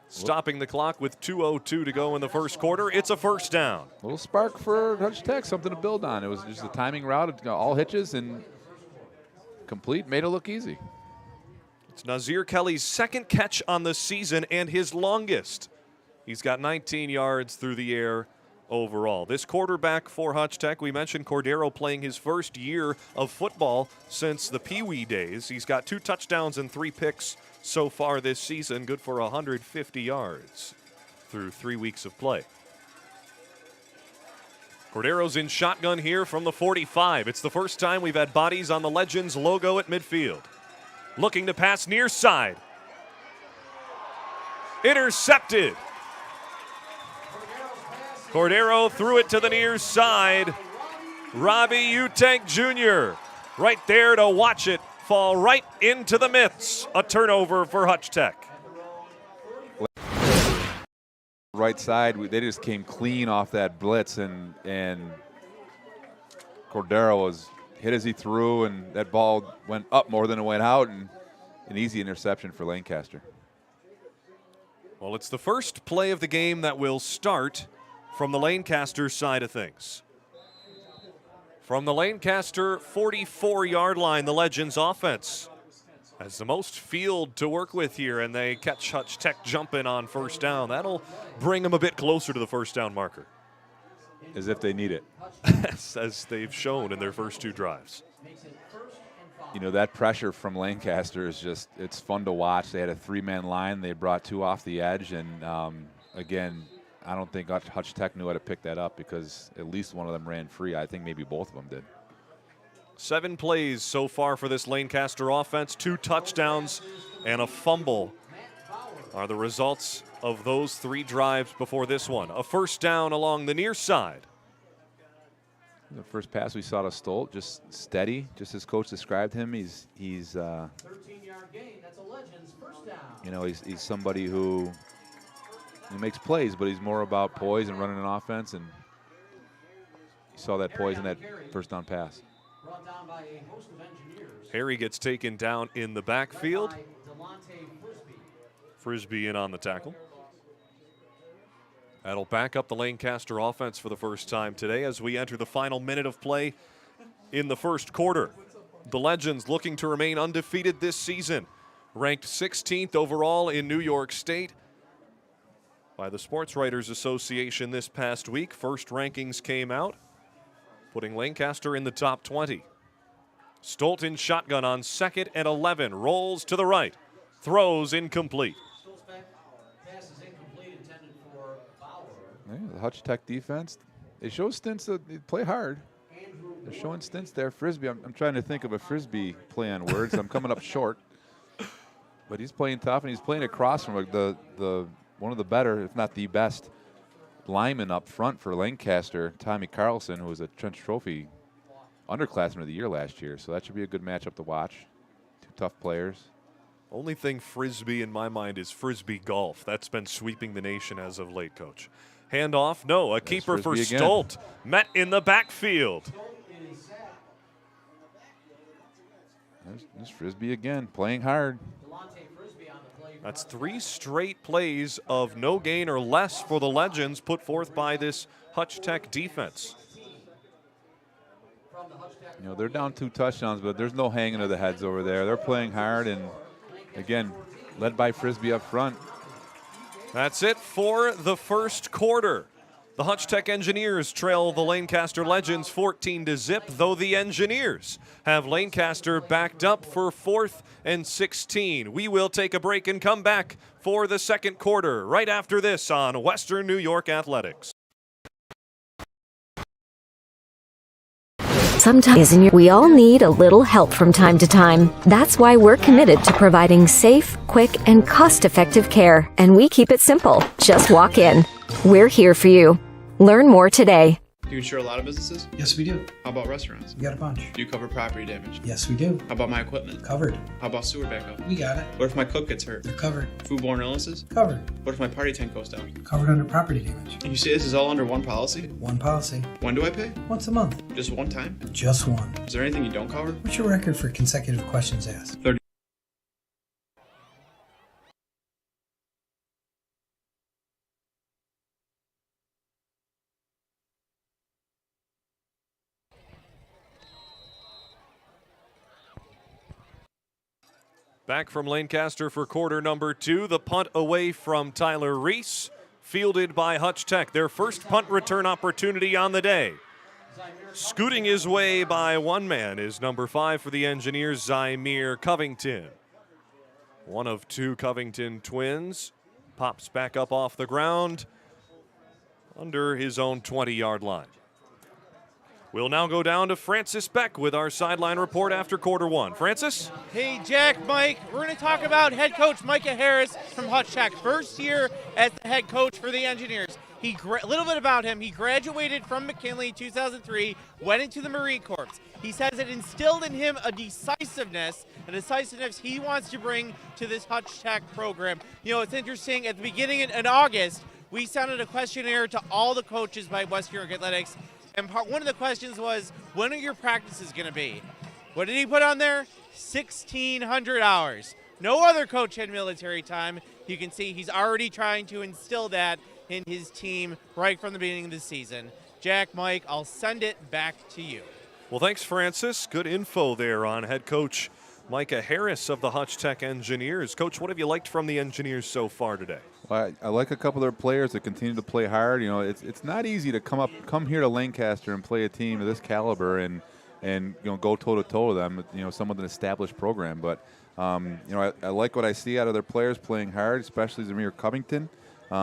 Stopping the clock with 2:02 to go in the 1st quarter. It's a 1st down. A little spark for Hutch Tech, something to build on. It was just a timing route, all hitches and complete, made it look easy. It's Nazir Kelly's 2nd catch on the season and his longest. He's got 19 yards through the air overall. This quarterback for Hutch Tech, we mentioned Cordero playing his 1st year of football since the Pee Wee days. He's got 2 touchdowns and 3 picks so far this season, good for 150 yards through 3 weeks of play. Cordero's in shotgun here from the 45. It's the first time we've had bodies on the Legends logo at midfield. Looking to pass near side. Intercepted. Cordero threw it to the near side. Robbie Utank Jr. right there to watch it fall right into the mitts. A turnover for Hutch Tech. Right side, they just came clean off that blitz, and Cordero was hit as he threw, and that ball went up more than it went out, and an easy interception for Lancaster. Well, it's the first play of the game that will start from the Lancaster side of things. From the Lancaster 44-yard line, the Legends offense has the most field to work with here, and they catch Hutch Tech jumping on 1st down. That'll bring them a bit closer to the 1st down marker. As if they need it. As they've shown in their first 2 drives. That pressure from Lancaster is just, it's fun to watch. They had a 3-man line. They brought 2 off the edge, and again, I don't think Hutch Tech knew how to pick that up because at least one of them ran free. I think maybe both of them did. 7 plays so far for this Lancaster offense. 2 touchdowns and a fumble are the results of those 3 drives before this one. A 1st down along the near side. The first pass we saw to Stolt, just steady, just as coach described him. He's 13-yard gain. That's a Legends 1st down. He's somebody who makes plays, but he's more about poise and running an offense, and you saw that poise in that 1st down pass. Harry gets taken down in the backfield. Frisbee in on the tackle. That'll back up the Lancaster offense for the first time today as we enter the final minute of play in the 1st quarter. The Legends looking to remain undefeated this season, ranked 16th overall in New York State by the Sports Writers Association this past week. First rankings came out, putting Lancaster in the top 20. Stolt in shotgun on 2nd and 11, rolls to the right, throws incomplete. Yeah, the Hutch Tech defense, they show stints that they play hard. They're showing stints there. Frisbee, I'm trying to think of a Frisbee play on words. I'm coming up short. But he's playing tough, and he's playing across from the one of the better, if not the best, lineman up front for Lancaster, Tommy Carlson, who was a Trench Trophy underclassman of the year last year. So that should be a good matchup to watch. 2 tough players. Only thing Frisbee in my mind is Frisbee golf. That's been sweeping the nation as of late, Coach. Handoff, no, a keeper for Stolt. Met in the backfield. There's Frisbee again, playing hard. That's 3 straight plays of no gain or less for the Legends put forth by this Hutch Tech defense. You know, they're down 2 touchdowns, but there's no hanging of the heads over there. They're playing hard, and again, led by Frisbee up front. That's it for the first quarter. The Hutch Tech Engineers trail the Lancaster Legends 14-0, though the Engineers have Lancaster backed up for 4th and 16. We will take a break and come back for the second quarter right after this on Western New York Athletics. Sometimes we all need a little help from time to time. That's why we're committed to providing safe, quick, and cost-effective care. And we keep it simple. Just walk in. We're here for you. Learn more today. Do you insure a lot of businesses? Yes, we do. How about restaurants? We got a bunch. Do you cover property damage? Yes, we do. How about my equipment? Covered. How about sewer backup? We got it. What if my cook gets hurt? They're covered. Foodborne illnesses? Covered. What if my party tent goes down? Covered under property damage. And you say this is all under one policy? One policy. When do I pay? Once a month. Just one time? Just one. Is there anything you don't cover? What's your record for consecutive questions asked? 30. Back from Lancaster for quarter number 2. The punt away from Tyler Reese, fielded by Hutch Tech. Their first punt return opportunity on the day. Scooting his way by one man is number 5 for the Engineers, Zymir Covington. One of 2 Covington twins pops back up off the ground under his own 20-yard line. We'll now go down to Francis Beck with our sideline report after quarter 1. Francis? Hey, Jack, Mike. We're going to talk about head coach Micah Harris from Hutch Tech. First year as the head coach for the Engineers. A little bit about him. He graduated from McKinley in 2003, went into the Marine Corps. He says it instilled in him a decisiveness he wants to bring to this Hutch Tech program. You know, it's interesting. At the beginning in August, we sent out a questionnaire to all the coaches by West New York Athletics. And one of the questions was, when are your practices going to be? What did he put on there? 1,600 hours. No other coach had military time. You can see he's already trying to instill that in his team right from the beginning of the season. Jack, Mike, I'll send it back to you. Well, thanks, Francis. Good info there on head coach Micah Harris of the Hutch Tech Engineers. Coach, what have you liked from the Engineers so far today? Well, I like a couple of their players that continue to play hard. You know, it's not easy to come here to Lancaster and play a team of this caliber and you know, go toe-to-toe with them, you know, some with an established program. But, you know, I like what I see out of their players playing hard, especially Zymir Covington. You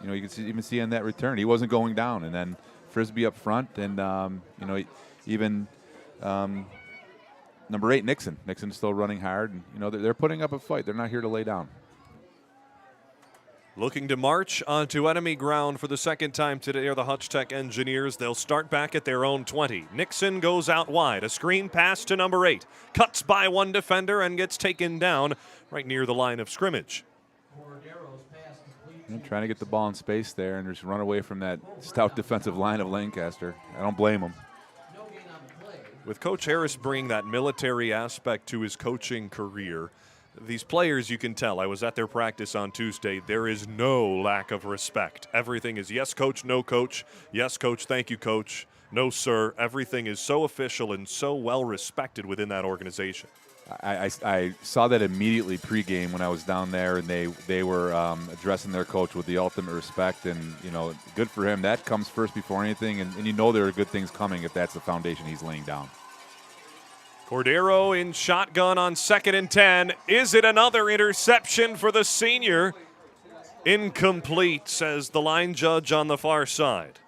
know, you can even see in that return, he wasn't going down. And then Frisbee up front and, you know, even number 8, Nixon. Nixon's still running hard. And, you know, they're putting up a fight. They're not here to lay down. Looking to march onto enemy ground for the second time today are the Hutch Tech Engineers. They'll start back at their own 20. Nixon goes out wide. A screen pass to number 8. Cuts by one defender and gets taken down right near the line of scrimmage. Trying to get the ball in space there and just run away from that stout defensive line of Lancaster. I don't blame them. With Coach Harris bringing that military aspect to his coaching career, these players, you can tell, I was at their practice on Tuesday, there is no lack of respect. Everything is yes, coach, no, coach. Yes, coach, thank you, coach. No, sir. Everything is so official and so well respected within that organization. I saw that immediately pregame when I was down there, and they were addressing their coach with the ultimate respect, and, you know, good for him. That comes first before anything, and you know there are good things coming if that's the foundation he's laying down. Cordero in shotgun on 2nd and 10. Is it another interception for the senior? Incomplete, says the line judge on the far side.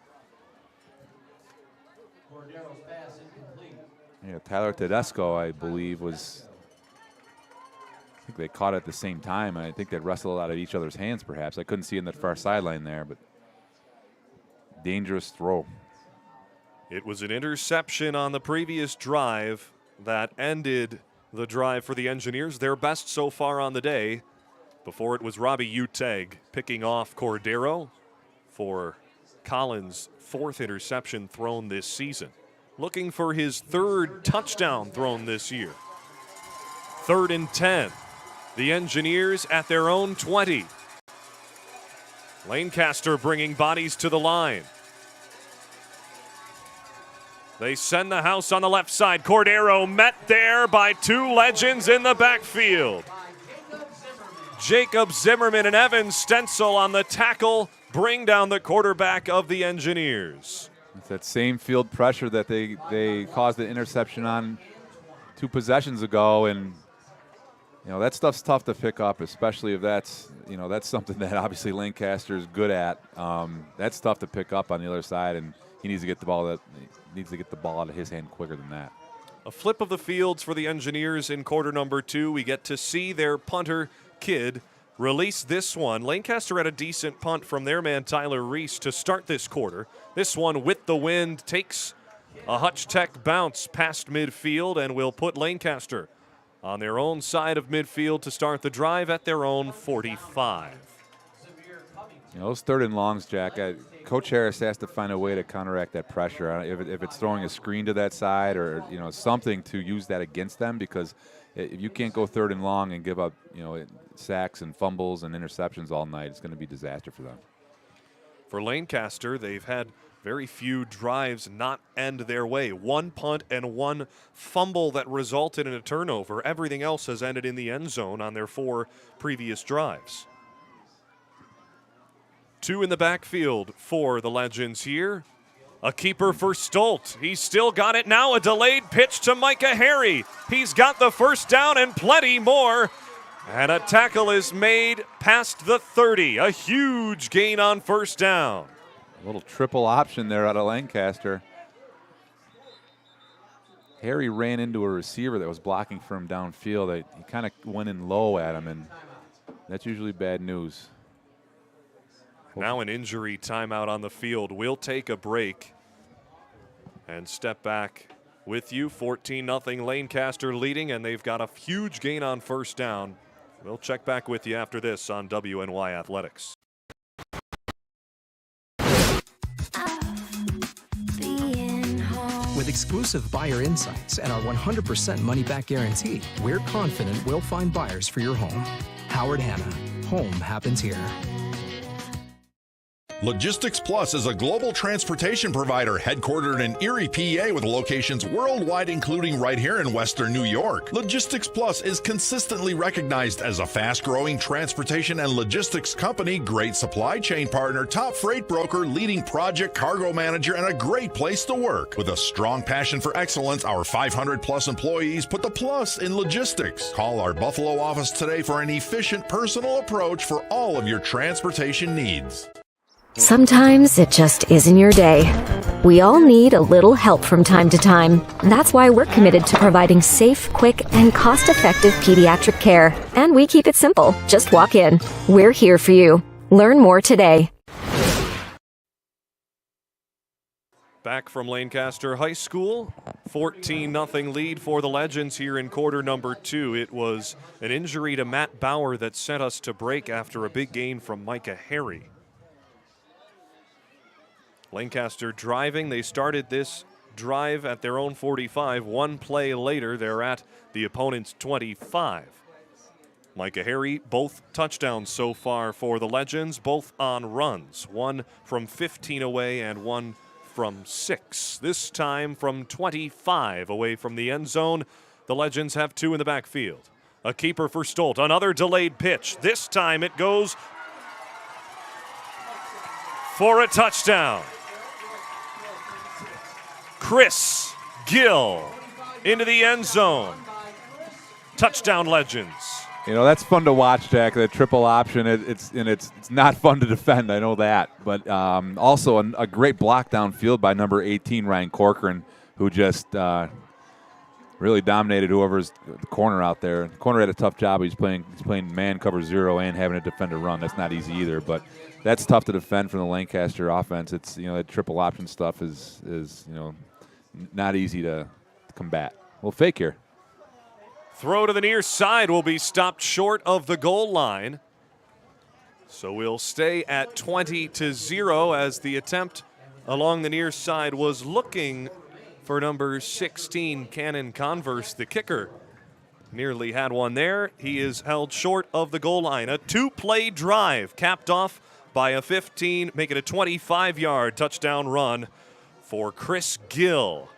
Yeah, Tyler Tedesco, I believe, was. I think they caught it at the same time, and I think they wrestled out of each other's hands, perhaps. I couldn't see in that far sideline there, but dangerous throw. It was an interception on the previous drive that ended the drive for the Engineers, their best so far on the day. Before it was Robbie Uteg picking off Cordero for Collins' 4th interception thrown this season. Looking for his 3rd touchdown thrown this year. 3rd and 10. The Engineers at their own 20. Lancaster bringing bodies to the line. They send the house on the left side. Cordero met there by two legends in the backfield. Jacob Zimmerman and Evan Stencil on the tackle bring down the quarterback of the Engineers. It's that same field pressure that they caused the interception on 2 possessions ago, and that stuff's tough to pick up, especially if that's something that obviously Lancaster is good at. That's tough to pick up on the other side, and he needs to get the ball out of his hand quicker than that. A flip of the fields for the Engineers in quarter number 2. We get to see their punter, Kidd, release this one. Lancaster had a decent punt from their man Tyler Reese to start this quarter. This one with the wind takes a Hutch Tech bounce past midfield and will put Lancaster on their own side of midfield to start the drive at their own 45. Those 3rd and longs, Jack, Coach Harris has to find a way to counteract that pressure. If it's throwing a screen to that side or something to use that against them, because if you can't go 3rd and long and give up sacks and fumbles and interceptions all night, it's going to be a disaster for them. For Lancaster, they've had very few drives not end their way. 1 punt and 1 fumble that resulted in a turnover. Everything else has ended in the end zone on their 4 previous drives. 2 in the backfield for the Legends here. A keeper for Stolt. He's still got it now. A delayed pitch to Micah Harry. He's got the first down and plenty more. And a tackle is made past the 30. A huge gain on first down. A little triple option there out of Lancaster. Harry ran into a receiver that was blocking for him downfield. He kind of went in low at him, and that's usually bad news. Now an injury timeout on the field. We'll take a break and step back with you. 14-0 Lancaster leading, and they've got a huge gain on first down. We'll check back with you after this on WNY Athletics. With exclusive buyer insights and our 100% money-back guarantee, we're confident we'll find buyers for your home. Howard Hanna. Home happens here. Logistics Plus is a global transportation provider headquartered in Erie, PA, with locations worldwide, including right here in Western New York. Logistics Plus is consistently recognized as a fast-growing transportation and logistics company, great supply chain partner, top freight broker, leading project cargo manager, and a great place to work. With a strong passion for excellence, our 500-plus employees put the plus in logistics. Call our Buffalo office today for an efficient, personal approach for all of your transportation needs. Sometimes it just isn't your day. We all need a little help from time to time. That's why we're committed to providing safe, quick, and cost-effective pediatric care. And we keep it simple. Just walk in. We're here for you. Learn more today. Back from Lancaster High School, 14-0 lead for the Legends here in quarter number 2. It was an injury to Matt Bauer that sent us to break after a big gain from Micah Harry. Lancaster driving. They started this drive at their own 45. 1 play later, they're at the opponent's 25. Micah Harry, both touchdowns so far for the Legends, both on runs. 1 from 15 away and 1 from 6. This time from 25 away from the end zone. The Legends have 2 in the backfield. A keeper for Stolt. Another delayed pitch. This time it goes for a touchdown. Chris Gill into the end zone. Touchdown, Legends. That's fun to watch, Jack. That triple option. It's not fun to defend. I know that, but also a great block downfield by number 18, Ryan Corcoran, who just really dominated whoever's the corner out there. The corner had a tough job. He's playing man cover 0 and having to defend a run. That's not easy either, but that's tough to defend from the Lancaster offense. It's that triple option stuff is not easy to combat. We'll fake here. Throw to the near side will be stopped short of the goal line. So we'll stay at 20-0 as the attempt along the near side was looking for number 16, Cannon Converse, the kicker. Nearly had one there. He is held short of the goal line. A two-play drive capped off by a 15, make it a 25-yard touchdown run for Chris Gill.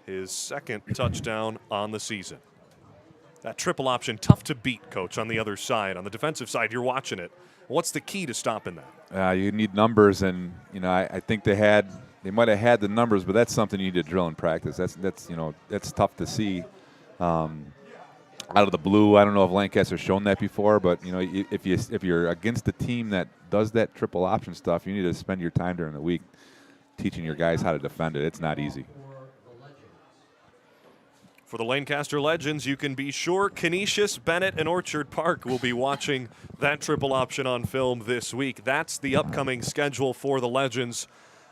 His second touchdown on the season. That triple option, tough to beat, Coach, on the other side. On the defensive side, you're watching it. What's the key to stopping that? You need numbers, and I think they might have had the numbers, but that's something you need to drill in practice. That's tough to see. Out of the blue, I don't know if Lancaster's shown that before, but if you're against a team that does that triple option stuff, you need to spend your time during the week teaching your guys how to defend it. It's not easy. For the Lancaster Legends, you can be sure Canisius, Bennett, and Orchard Park will be watching that triple option on film this week. That's the upcoming schedule for the Legends.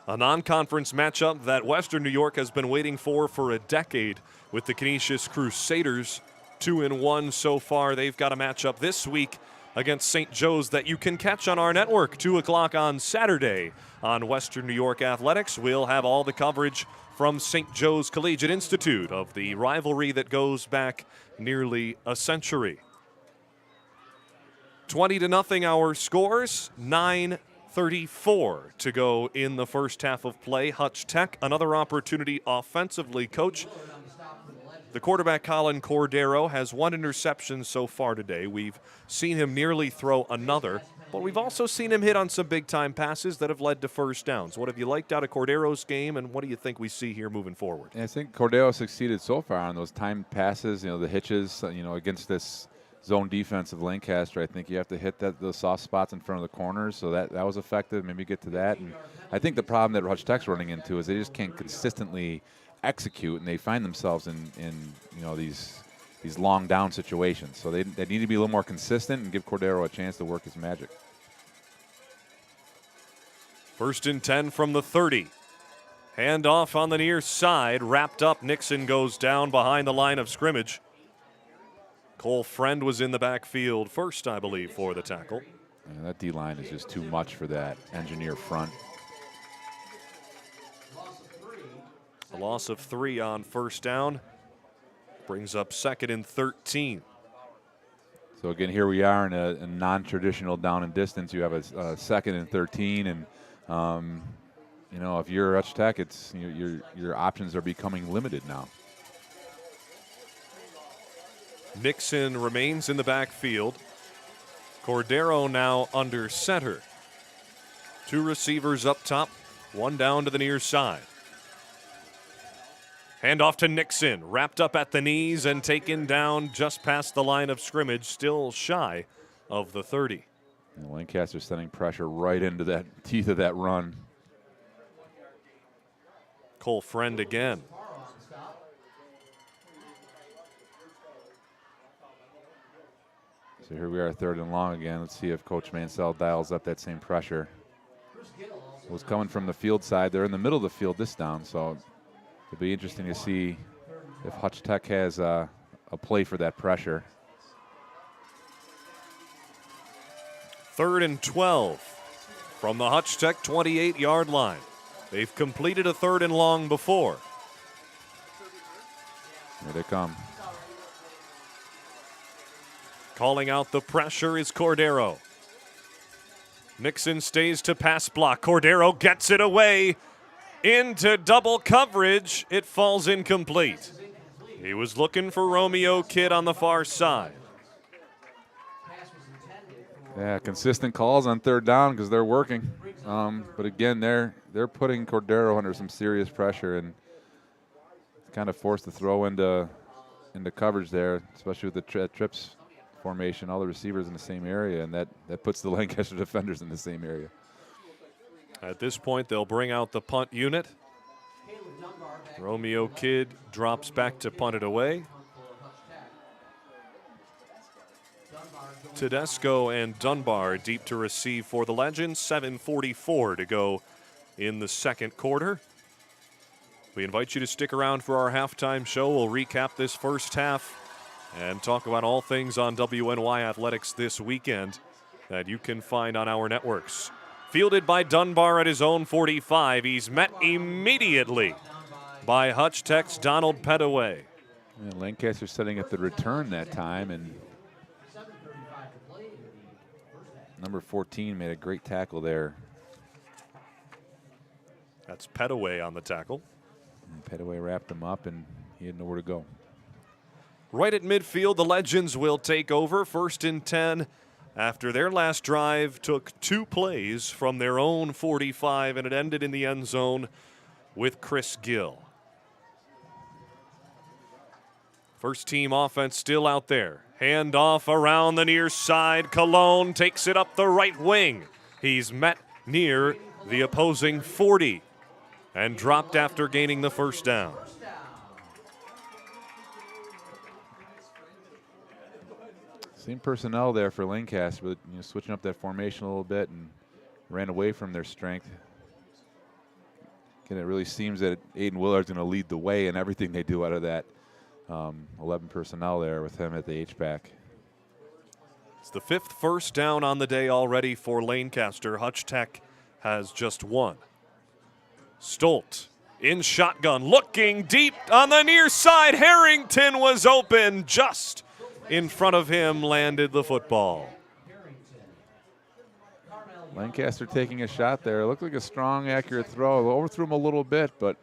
A non-conference matchup that Western New York has been waiting for a decade with the Canisius Crusaders. 2-1 so far. They've got a matchup this week against St. Joe's that you can catch on our network, 2 o'clock on Saturday on Western New York Athletics. We'll have all the coverage from St. Joe's Collegiate Institute of the rivalry that goes back nearly a century. 20-0 our scores, 9:34 to go in the first half of play. Hutch Tech, another opportunity offensively, Coach. The quarterback, Colin Cordero, has 1 interception so far today. We've seen him nearly throw another, but we've also seen him hit on some big-time passes that have led to first downs. What have you liked out of Cordero's game, and what do you think we see here moving forward? I think Cordero succeeded so far on those timed passes, the hitches, against this zone defense of Lancaster. I think you have to hit those soft spots in front of the corners, so that was effective. Maybe get to that. And I think the problem that Hutch Tech's running into is they just can't consistently execute, and they find themselves in these long down situations. So they need to be a little more consistent and give Cordero a chance to work his magic. 1st and 10 from the 30. Handoff on the near side, wrapped up. Nixon goes down behind the line of scrimmage. Cole Friend was in the backfield first, I believe, for the tackle. Yeah, that D-line is just too much for that engineer front. A loss of 3 on first down. Brings up 2nd and 13. So again, here we are in a non-traditional down and distance. You have a 2nd and 13, and if you're Hutch Tech, it's your options are becoming limited now. Nixon remains in the backfield. Cordero now under center. 2 receivers up top, 1 down to the near side. Handoff to Nixon, wrapped up at the knees and taken down just past the line of scrimmage, still shy of the 30. And Lancaster sending pressure right into that teeth of that run. Cole Friend again. So here we are, 3rd and long again. Let's see if Coach Mansell dials up that same pressure. It was coming from the field side. They're in the middle of the field this down, so it'll be interesting to see if Hutch Tech has a play for that pressure. 3rd and 12 from the Hutch Tech 28-yard line. They've completed a 3rd and long before. Here they come. Calling out the pressure is Cordero. Nixon stays to pass block. Cordero gets it away into double coverage. It falls incomplete. He was looking for Romeo Kidd on the far side. Yeah, consistent calls on 3rd down because they're working. But again, they're putting Cordero under some serious pressure, and kind of forced to throw into coverage there, especially with the trips formation, all the receivers in the same area, and that puts the Lancaster defenders in the same area. At this point, they'll bring out the punt unit. Romeo Kidd drops back to punt it away. Tedesco and Dunbar deep to receive for the Legends. 7:44 to go in the 2nd quarter. We invite you to stick around for our halftime show. We'll recap this first half and talk about all things on WNY Athletics this weekend that you can find on our networks. Fielded by Dunbar at his own 45. He's met immediately by Hutch Tech's Donald Pettaway. And Lancaster setting up the return that time, and number 14 made a great tackle there. That's Petaway on the tackle. And Petaway wrapped him up, and he had nowhere to go. Right at midfield, the Legends will take over. 1st and 10 after their last drive took 2 plays from their own 45, and it ended in the end zone with Chris Gill. First team offense still out there. Handoff around the near side. Cologne takes it up the right wing. He's met near the opposing 40 and dropped after gaining the first down. Same personnel there for Lancaster, but switching up that formation a little bit and ran away from their strength. And it really seems that Aiden Willard's going to lead the way in everything they do out of that 11 personnel there with him at the H-back. It's the 5th first down on the day already for Lancaster. Hutch Tech has just 1. Stolt in shotgun, looking deep on the near side. Harrington was open, just in front of him, landed the football. Lancaster taking a shot there. It looked like a strong, accurate throw. Overthrew him a little bit, but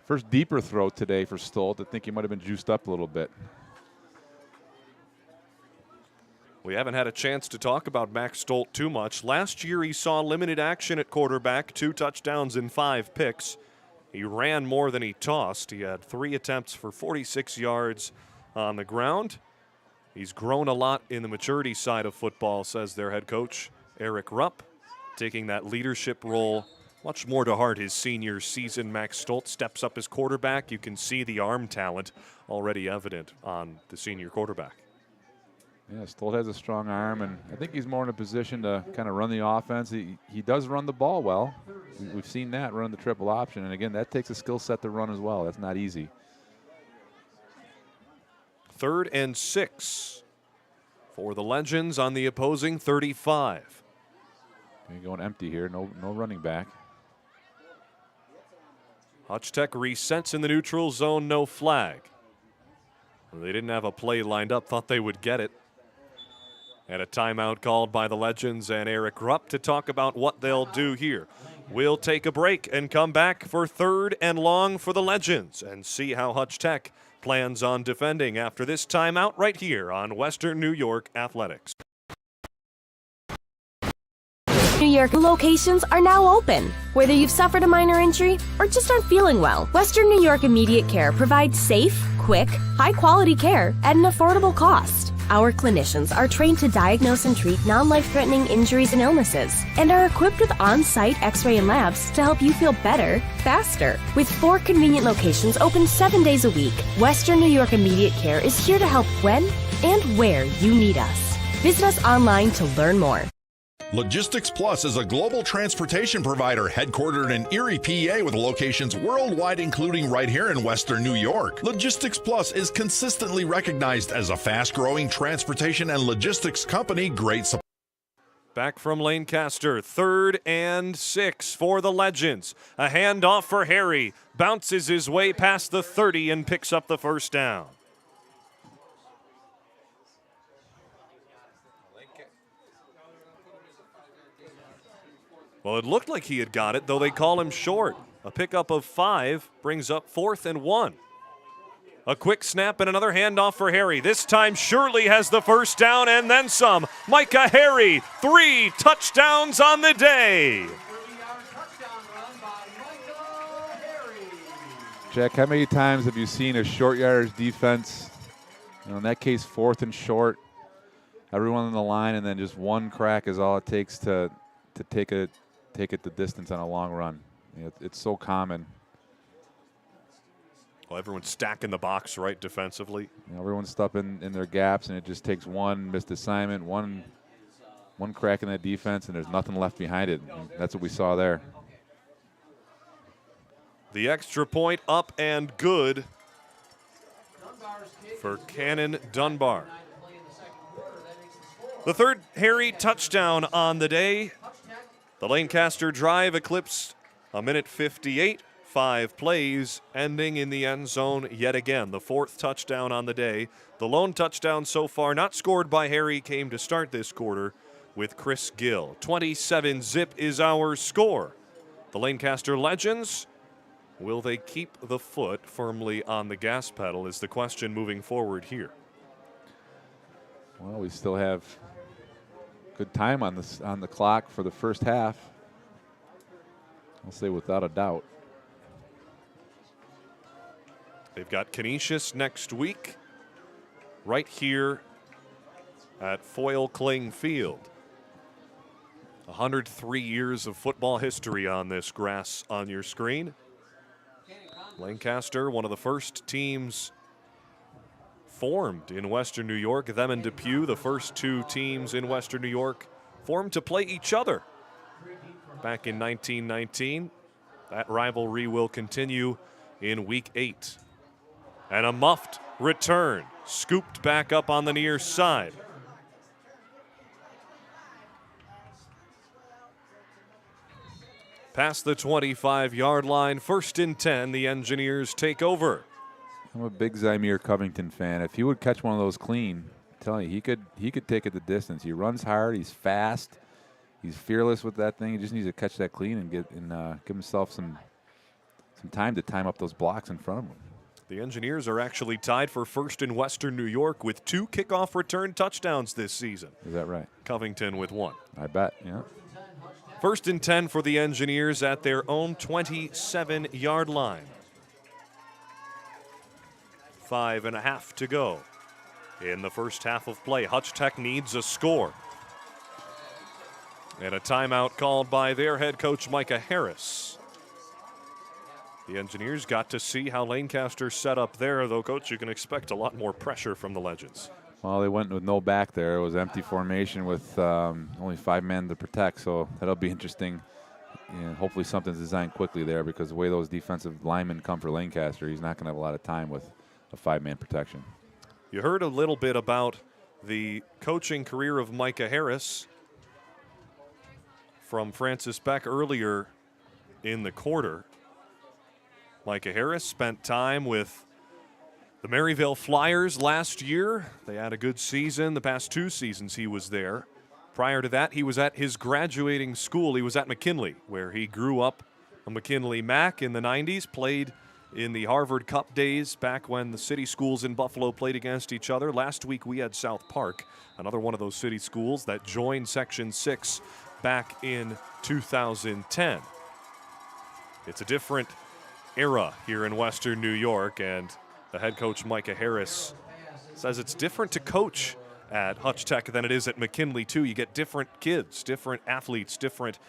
first deeper throw today for Stolt. I think he might have been juiced up a little bit. We haven't had a chance to talk about Max Stolt too much. Last year he saw limited action at quarterback, 2 touchdowns and 5 picks. He ran more than he tossed. He had 3 attempts for 46 yards on the ground. He's grown a lot in the maturity side of football, says their head coach, Eric Rupp, taking that leadership role much more to heart his senior season. Max Stolt steps up as quarterback. You can see the arm talent already evident on the senior quarterback. Yeah, Stolt has a strong arm, and I think he's more in a position to kind of run the offense. He does run the ball well. We've seen that, run the triple option, and again, that takes a skill set to run as well. That's not easy. 3rd and 6 for the Legends on the opposing 35. You're going empty here, no running back. Hutch Tech resets in the neutral zone, no flag. They didn't have a play lined up, thought they would get it. And a timeout called by the Legends and Eric Rupp to talk about what they'll do here. We'll take a break and come back for 3rd and long for the Legends and see how Hutch Tech plans on defending after this timeout right here on Western New York Athletics. New York locations are now open. Whether you've suffered a minor injury or just aren't feeling well, Western New York Immediate Care provides safe, quick, high-quality care at an affordable cost. Our clinicians are trained to diagnose and treat non-life-threatening injuries and illnesses and are equipped with on-site x-ray and labs to help you feel better, faster. With 4 convenient locations open 7 days a week, Western New York Immediate Care is here to help when and where you need us. Visit us online to learn more. Logistics Plus is a global transportation provider headquartered in Erie, PA with locations worldwide, including right here in Western New York. Logistics Plus is consistently recognized as a fast-growing transportation and logistics company. Great support. Back from Lancaster, 3rd and 6 for the Legends. A handoff for Harry. Bounces his way past the 30 and picks up the first down. Well, it looked like he had got it, though they call him short. A pickup of 5 brings up 4th and 1. A quick snap and another handoff for Harry. This time Shirley has the first down and then some. Micah Harry, 3 touchdowns on the day. Jack, how many times have you seen a short yardage defense? In that case, 4th and short. Everyone on the line, and then just one crack is all it takes to take it the distance on a long run. It's so common. Well, everyone's stacking the box right defensively. Everyone's stuffing in their gaps, and it just takes one missed assignment, one crack in that defense, and there's nothing left behind it. And that's what we saw there. The extra point up and good for Cannon Dunbar. The 3rd Harry touchdown on the day. The Lancaster drive eclipsed a minute 58. 5 plays, ending in the end zone yet again. The 4th touchdown on the day. The lone touchdown so far, not scored by Harry, came to start this quarter with Chris Gill. 27-zip is our score. The Lancaster Legends, will they keep the foot firmly on the gas pedal is the question moving forward here. Well, we still have good time on the clock for the first half. I'll say without a doubt. They've got Canisius next week right here at Foyle Kling Field. 103 years of football history on this grass on your screen. Lancaster, one of the first teams formed in Western New York. Them and Depew, the first 2 teams in Western New York, formed to play each other back in 1919. That rivalry will continue in week 8. And a muffed return, scooped back up on the near side. Past the 25-yard line, 1st and 10, the Engineers take over. I'm a big Zymir Covington fan. If he would catch one of those clean, I'm telling you, he could take it the distance. He runs hard, he's fast, he's fearless with that thing. He just needs to catch that clean and give himself some time to time up those blocks in front of him. The Engineers are actually tied for first in Western New York with 2 kickoff return touchdowns this season. Is that right? Covington with 1. I bet, yeah. 1st and 10 for the Engineers at their own 27-yard line. 5.5 to go in the first half of play. Hutch Tech needs a score. And a timeout called by their head coach, Micah Harris. The Engineers got to see how Lancaster set up there, though, Coach, you can expect a lot more pressure from the Legends. Well, they went with no back there. It was empty formation with only 5 men to protect, so that'll be interesting. And hopefully something's designed quickly there, because the way those defensive linemen come for Lancaster, he's not going to have a lot of time with a 5-man protection. You heard a little bit about the coaching career of Micah Harris from Francis Beck earlier in the quarter. Micah Harris spent time with the Maryville Flyers last year. They had a good season. The past 2 seasons he was there. Prior to that, he was at his graduating school. He was at McKinley, where he grew up a McKinley Mac in the 90s, played in the Harvard Cup days back when the city schools in Buffalo played against each other. Last week we had South Park, another one of those city schools that joined Section 6 back in 2010. It's a different era here in Western New York, and the head coach, Micah Harris, says it's different to coach at Hutch Tech than it is at McKinley, too. You get different kids, different athletes, different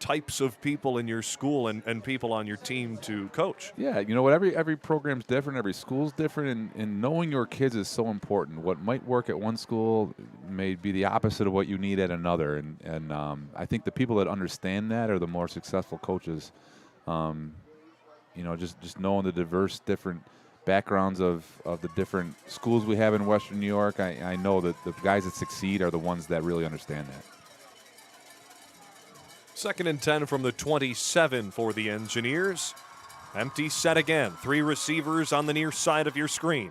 types of people in your school and people on your team to coach. Yeah, you know what? Every program's different. Every school's different, and knowing your kids is so important. What might work at one school may be the opposite of what you need at another, and I think the people that understand that are the more successful coaches. Just knowing the diverse, different backgrounds of the different schools we have in Western New York, I know that the guys that succeed are the ones that really understand that. 2nd and 10 from the 27 for the Engineers. Empty set again. 3 receivers on the near side of your screen.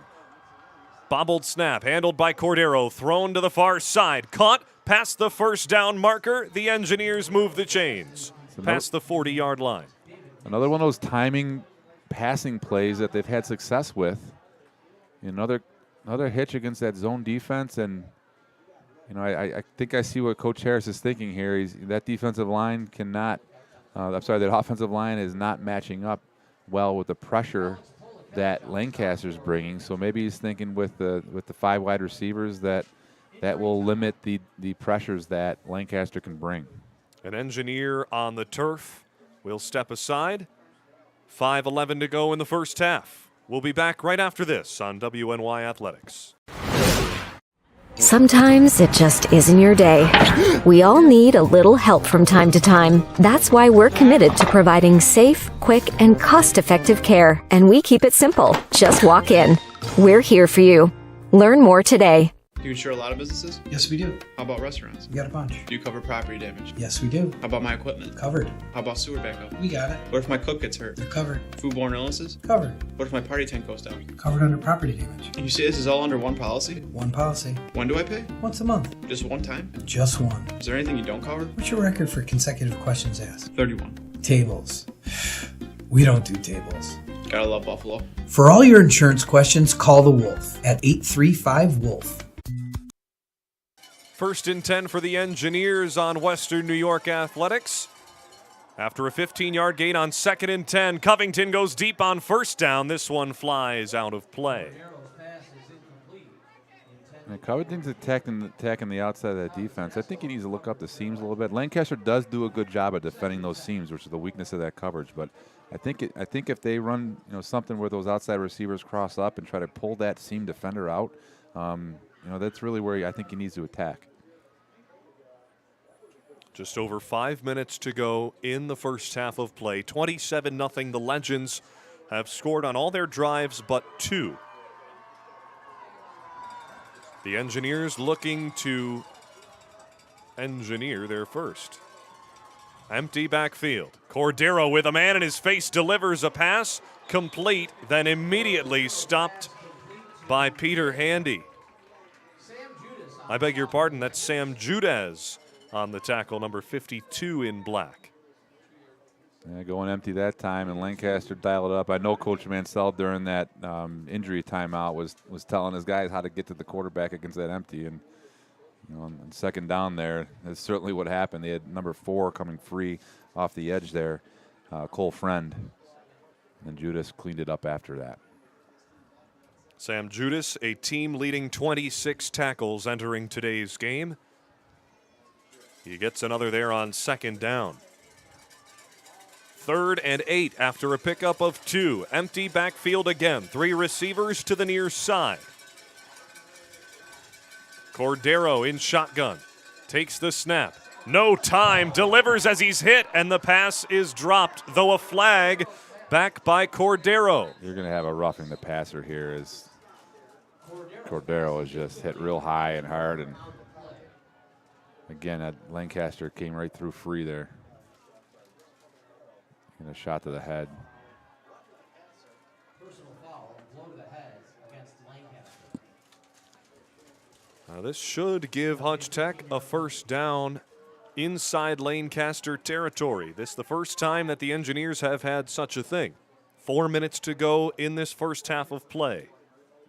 Bobbled snap, handled by Cordero, thrown to the far side. Caught past the first down marker. The Engineers move the chains past the 40-yard line. Another one of those timing passing plays that they've had success with. Another hitch against that zone defense, and I think I see what Coach Harris is thinking here. That defensive line cannot. That offensive line is not matching up well with the pressure that Lancaster's bringing. So maybe he's thinking with the 5 wide receivers that will limit the pressures that Lancaster can bring. An Engineer on the turf will step aside. 5:11 to go in the first half. We'll be back right after this on WNY Athletics. Sometimes it just isn't your day. We all need a little help from time to time. That's why we're committed to providing safe, quick, and cost-effective care. And we keep it simple. Just walk in. We're here for you. Learn more today. Do you insure a lot of businesses? Yes, we do. How about restaurants? We got a bunch. Do you cover property damage? Yes, we do. How about my equipment? Covered. How about sewer backup? We got it. What if my cook gets hurt? They're covered. Foodborne illnesses? Covered. What if my party tent goes down? Covered under property damage. And you say this is all under one policy? One policy. When do I pay? Once a month. Just one time? Just one. Is there anything you don't cover? What's your record for consecutive questions asked? 31. Tables. We don't do tables. Gotta love Buffalo. For all your insurance questions, call the Wolf at 835-WOLF. 1st and 10 for the Engineers on Western New York Athletics. After a 15-yard gain on 2nd and 10, Covington goes deep on 1st down. This one flies out of play. And Covington's attacking the outside of that defense. I think he needs to look up the seams a little bit. Lancaster does do a good job at defending those seams, which is the weakness of that coverage. But I think if they run something where those outside receivers cross up and try to pull that seam defender out, that's really where I think he needs to attack. Just over 5 minutes to go in the first half of play. 27-0. The Legends have scored on all their drives but 2. The Engineers looking to engineer their first. Empty backfield. Cordero with a man in his face delivers a pass. Complete, then immediately stopped by Peter Handy. I beg your pardon, that's Sam Judas on the tackle, number 52 in black. Yeah, going empty that time, and Lancaster dialed it up. I know Coach Mansell during that injury timeout was telling his guys how to get to the quarterback against that empty, and on 2nd down there, that's certainly what happened. They had number 4 coming free off the edge there, Cole Friend, and Judas cleaned it up after that. Sam Judas, a team-leading 26 tackles entering today's game. He gets another there on 2nd down. 3rd and 8 after a pickup of 2. Empty backfield again. 3 receivers to the near side. Cordero in shotgun. Takes the snap. No time. Delivers as he's hit, and the pass is dropped, though a flag back by Cordero. You're going to have a roughing the passer here as Cordero is just hit real high and hard, and again, that Lancaster came right through free there. And a shot to the head. Personal foul, blow to the head against Lancaster. Now this should give Hutch Tech a 1st down inside Lancaster territory. This is the first time that the Engineers have had such a thing. 4 minutes to go in this first half of play.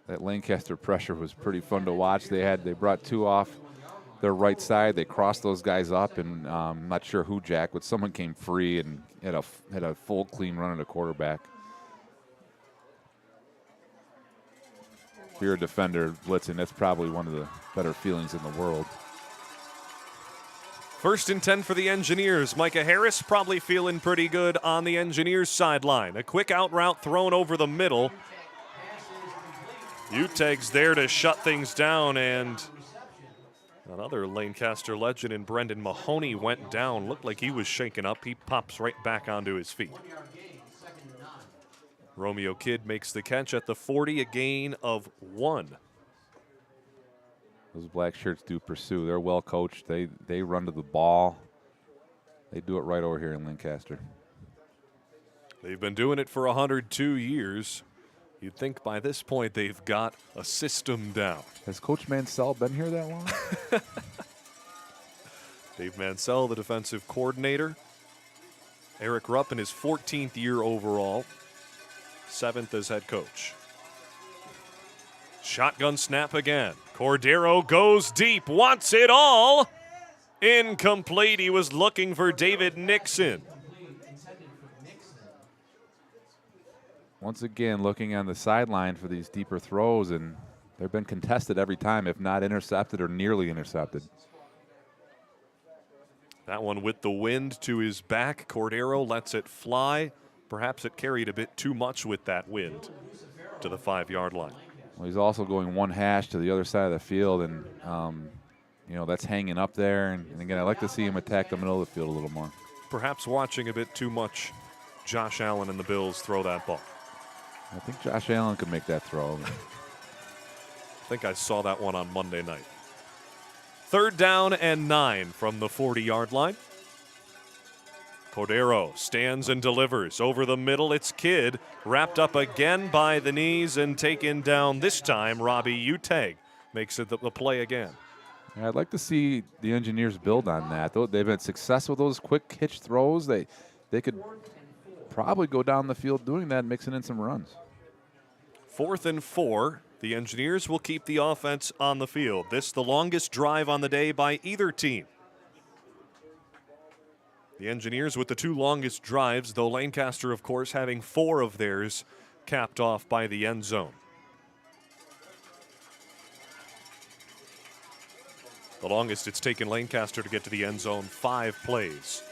That Lancaster pressure was pretty fun to watch. They brought 2 off their right side. They crossed those guys up, and I'm not sure who jacked, but someone came free and had a full clean run at a quarterback. If you're a defender blitzing, that's probably one of the better feelings in the world. 1st and 10 for the Engineers. Micah Harris probably feeling pretty good on the Engineers sideline. A quick out route thrown over the middle. Uteg's there to shut things down, and another Lancaster legend in Brendan Mahoney went down. Looked like he was shaken up. He pops right back onto his feet. Romeo Kidd makes the catch at the 40, a gain of 1. Those black shirts do pursue. They're well coached. They run to the ball. They do it right over here in Lancaster. They've been doing it for 102 years. You'd think by this point they've got a system down. Has Coach Mansell been here that long? Dave Mansell, the defensive coordinator. Eric Rupp in his 14th year overall. 7th as head coach. Shotgun snap again. Cordero goes deep, wants it all. Incomplete. He was looking for David Nixon. Once again, looking on the sideline for these deeper throws, and they've been contested every time, if not intercepted or nearly intercepted. That one with the wind to his back. Cordero lets it fly. Perhaps it carried a bit too much with that wind to the 5-yard line. Well, he's also going one hash to the other side of the field, and that's hanging up there. And again, I like to see him attack the middle of the field a little more. Perhaps watching a bit too much Josh Allen and the Bills throw that ball. I think Josh Allen could make that throw. think I saw that one on Monday night. 3rd down and 9 from the 40-yard line. Cordero stands and delivers. Over the middle, it's Kidd, wrapped up again by the knees and taken down this time. Robbie Uteg makes it the play again. Yeah, I'd like to see the Engineers build on that. They've had success with those quick hitch throws. They could probably go down the field doing that, mixing in some runs. 4th and 4. The Engineers will keep the offense on the field. This the longest drive on the day by either team. The Engineers with the 2 longest drives, though Lancaster, of course, having 4 of theirs capped off by the end zone. The longest it's taken Lancaster to get to the end zone, 5 plays.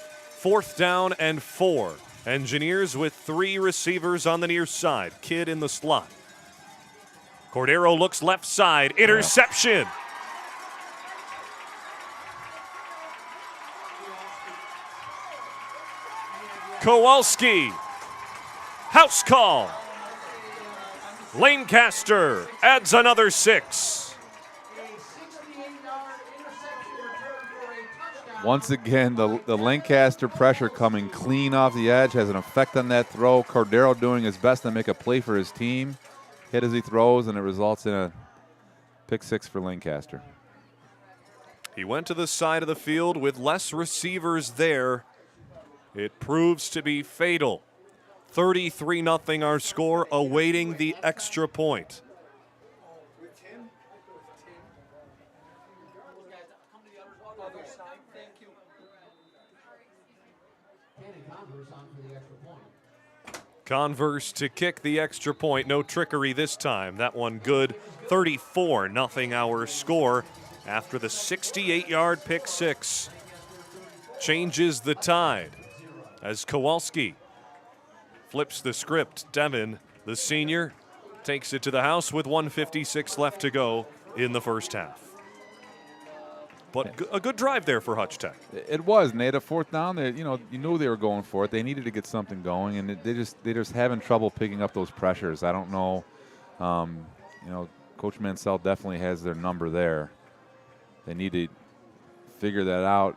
4th down and 4. Engineers with 3 receivers on the near side. Kidd in the slot. Cordero looks left side. Interception. Kowalski. House call. Lancaster adds another 6. Once again, the Lancaster pressure coming clean off the edge has an effect on that throw. Cordero doing his best to make a play for his team. Hit as he throws, and it results in a pick 6 for Lancaster. He went to the side of the field with less receivers there. It proves to be fatal. 33-0 our score, awaiting the extra point. Converse to kick the extra point. No trickery this time. That one good. 34-0 our score after the 68-yard pick 6. Changes the tide as Kowalski flips the script. Devin, the senior, takes it to the house with 1:56 left to go in the first half. But a good drive there for Hutch Tech. It was, and they had a 4th down. You knew they were going for it. They needed to get something going, and they just having trouble picking up those pressures. I don't know. Coach Mansell definitely has their number there. They need to figure that out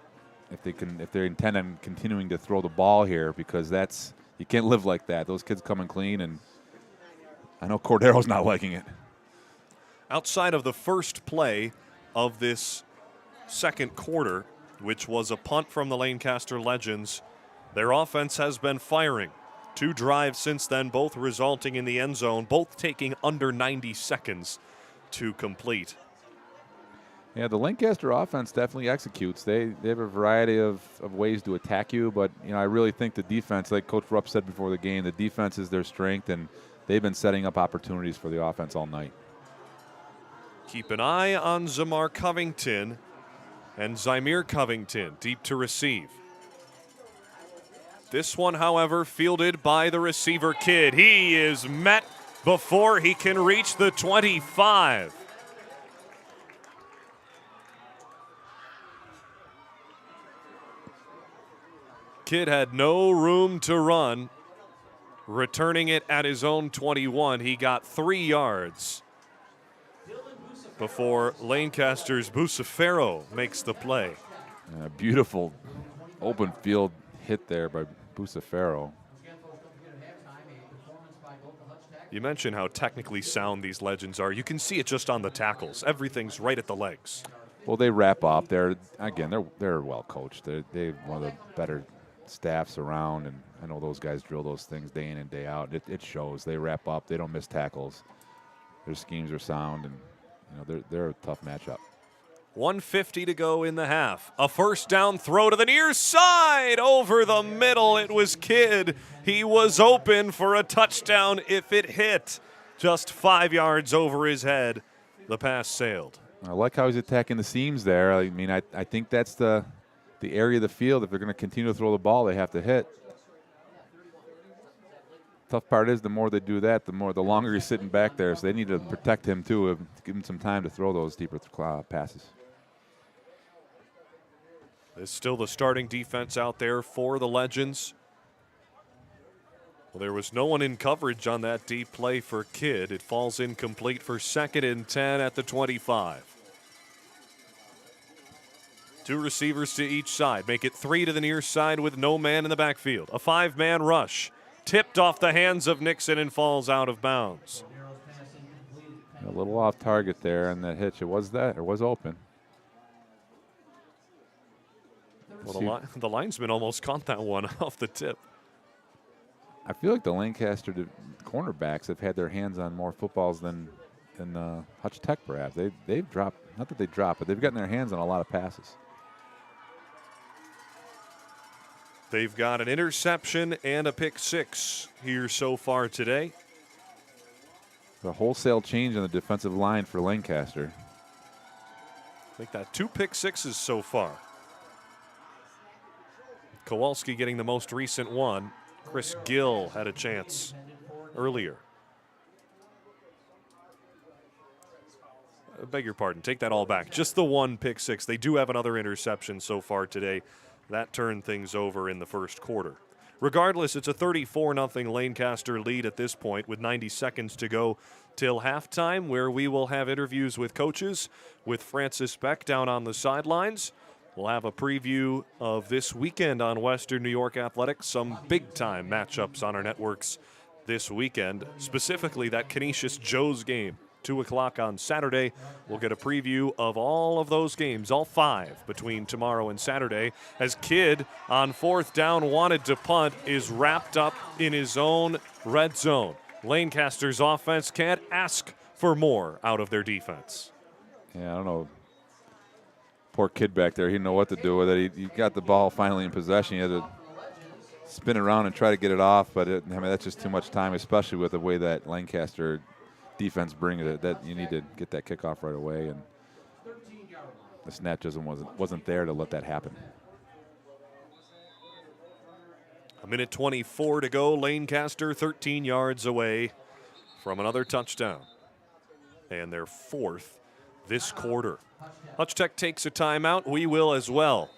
if they intend on continuing to throw the ball here, because you can't live like that. Those kids coming clean, and I know Cordero's not liking it. Outside of the first play of this second quarter, which was a punt from the Lancaster Legends, their offense has been firing. 2 drives since then, both resulting in the end zone, both taking under 90 seconds to complete. Yeah, the Lancaster offense definitely executes. They have a variety of ways to attack you, but I really think the defense, like Coach Rupp said before the game, the defense is their strength, and they've been setting up opportunities for the offense all night. Keep an eye on Zamar Covington and Zymir Covington deep to receive. This one, however, fielded by the receiver Kidd. He is met before he can reach the 25. Kidd had no room to run. Returning it at his own 21, he got 3 yards before Lancaster's Bucefaro makes the play. Beautiful open field hit there by Bucefaro. You mentioned how technically sound these Legends are. You can see it just on the tackles. Everything's right at the legs. Well, they wrap up. They're well coached. They're one of the better staffs around, and I know those guys drill those things day in and day out. It shows. They wrap up. They don't miss tackles. Their schemes are sound, and they're a tough matchup. 1:50 to go in the half. A first down throw to the near side. Over the middle, it was Kidd. He was open for a touchdown if it hit. Just 5 yards over his head. The pass sailed. I like how he's attacking the seams there. I mean, I think that's the area of the field. If they're going to continue to throw the ball, they have to hit. Tough part is the more they do that, the longer he's sitting back there. So they need to protect him too, give him some time to throw those deeper passes. There's still the starting defense out there for the Legends. Well, there was no one in coverage on that deep play for Kidd. It falls incomplete for 2nd and 10 at the 25. 2 receivers to each side. Make it 3 to the near side with no man in the backfield. A 5-man rush. Tipped off the hands of Nixon and falls out of bounds. A little off target there on that hitch. It was open. Well, the linesman almost caught that one off the tip. I feel like the Lancaster cornerbacks have had their hands on more footballs than Hutch Tech perhaps. They've dropped, not that they dropped, but they've gotten their hands on a lot of passes. They've got an interception and a pick 6 here so far today. A wholesale change on the defensive line for Lancaster. I think that 2 pick 6s so far. Kowalski getting the most recent one. Chris Gill had a chance earlier. I beg your pardon, take that all back. Just the 1 pick 6. They do have another interception so far today. That turned things over in the first quarter. Regardless, it's a 34-0 Lancaster lead at this point with 90 seconds to go till halftime, where we will have interviews with coaches, with Francis Beck down on the sidelines. We'll have a preview of this weekend on Western New York Athletics, some big-time matchups on our networks this weekend, specifically that Canisius Joe's game, 2 o'clock on Saturday. We'll get a preview of all of those games, all 5 between tomorrow and Saturday, as Kidd on 4th down wanted to punt, is wrapped up in his own red zone. Lancaster's offense can't ask for more out of their defense. Yeah, I don't know. Poor kid back there. He didn't know what to do with it. He got the ball finally in possession. He had to spin around and try to get it off, but that's just too much time, especially with the way that Lancaster defense brings it. That you need to get that kickoff right away, and the snap just wasn't there to let that happen. A minute 24 to go. Lancaster 13 yards away from another touchdown, and their 4th this quarter. Hutch Tech takes a timeout. We will as well.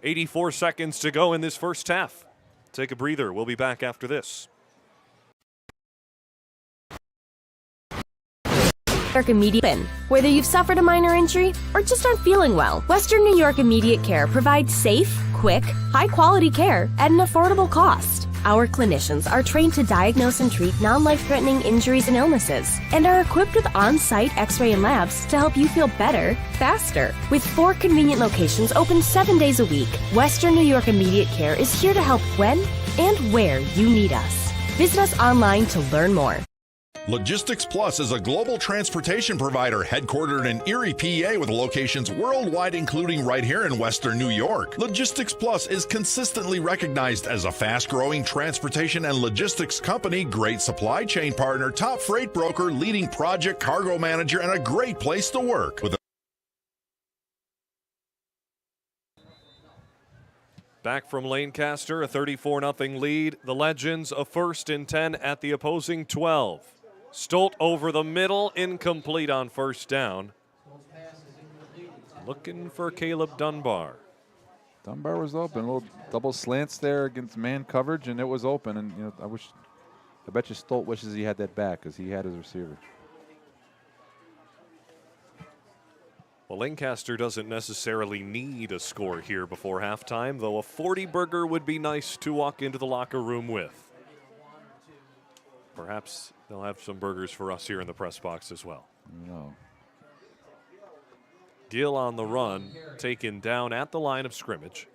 84 seconds to go in this first half. Take a breather. We'll be back after this. Immediate. Whether you've suffered a minor injury or just aren't feeling well, Western New York Immediate Care provides safe, quick, high-quality care at an affordable cost. Our clinicians are trained to diagnose and treat non-life-threatening injuries and illnesses and are equipped with on-site x-ray and labs to help you feel better, faster. With 4 convenient locations open 7 days a week, Western New York Immediate Care is here to help when and where you need us. Visit us online to learn more. Logistics Plus is a global transportation provider headquartered in Erie, PA, with locations worldwide, including right here in Western New York. Logistics Plus is consistently recognized as a fast-growing transportation and logistics company, great supply chain partner, top freight broker, leading project cargo manager, and a great place to work. Back from Lancaster, a 34-0 lead. The Legends, a 1st and 10 at the opposing 12. Stolt over the middle, incomplete on 1st down. Looking for Caleb Dunbar. Dunbar was open, a little double slants there against man coverage, and it was open. And I bet you Stolt wishes he had that back because he had his receiver. Well, Lancaster doesn't necessarily need a score here before halftime, though a 40-burger would be nice to walk into the locker room with. Perhaps they'll have some burgers for us here in the press box as well. No. Gill on the run, taken down at the line of scrimmage.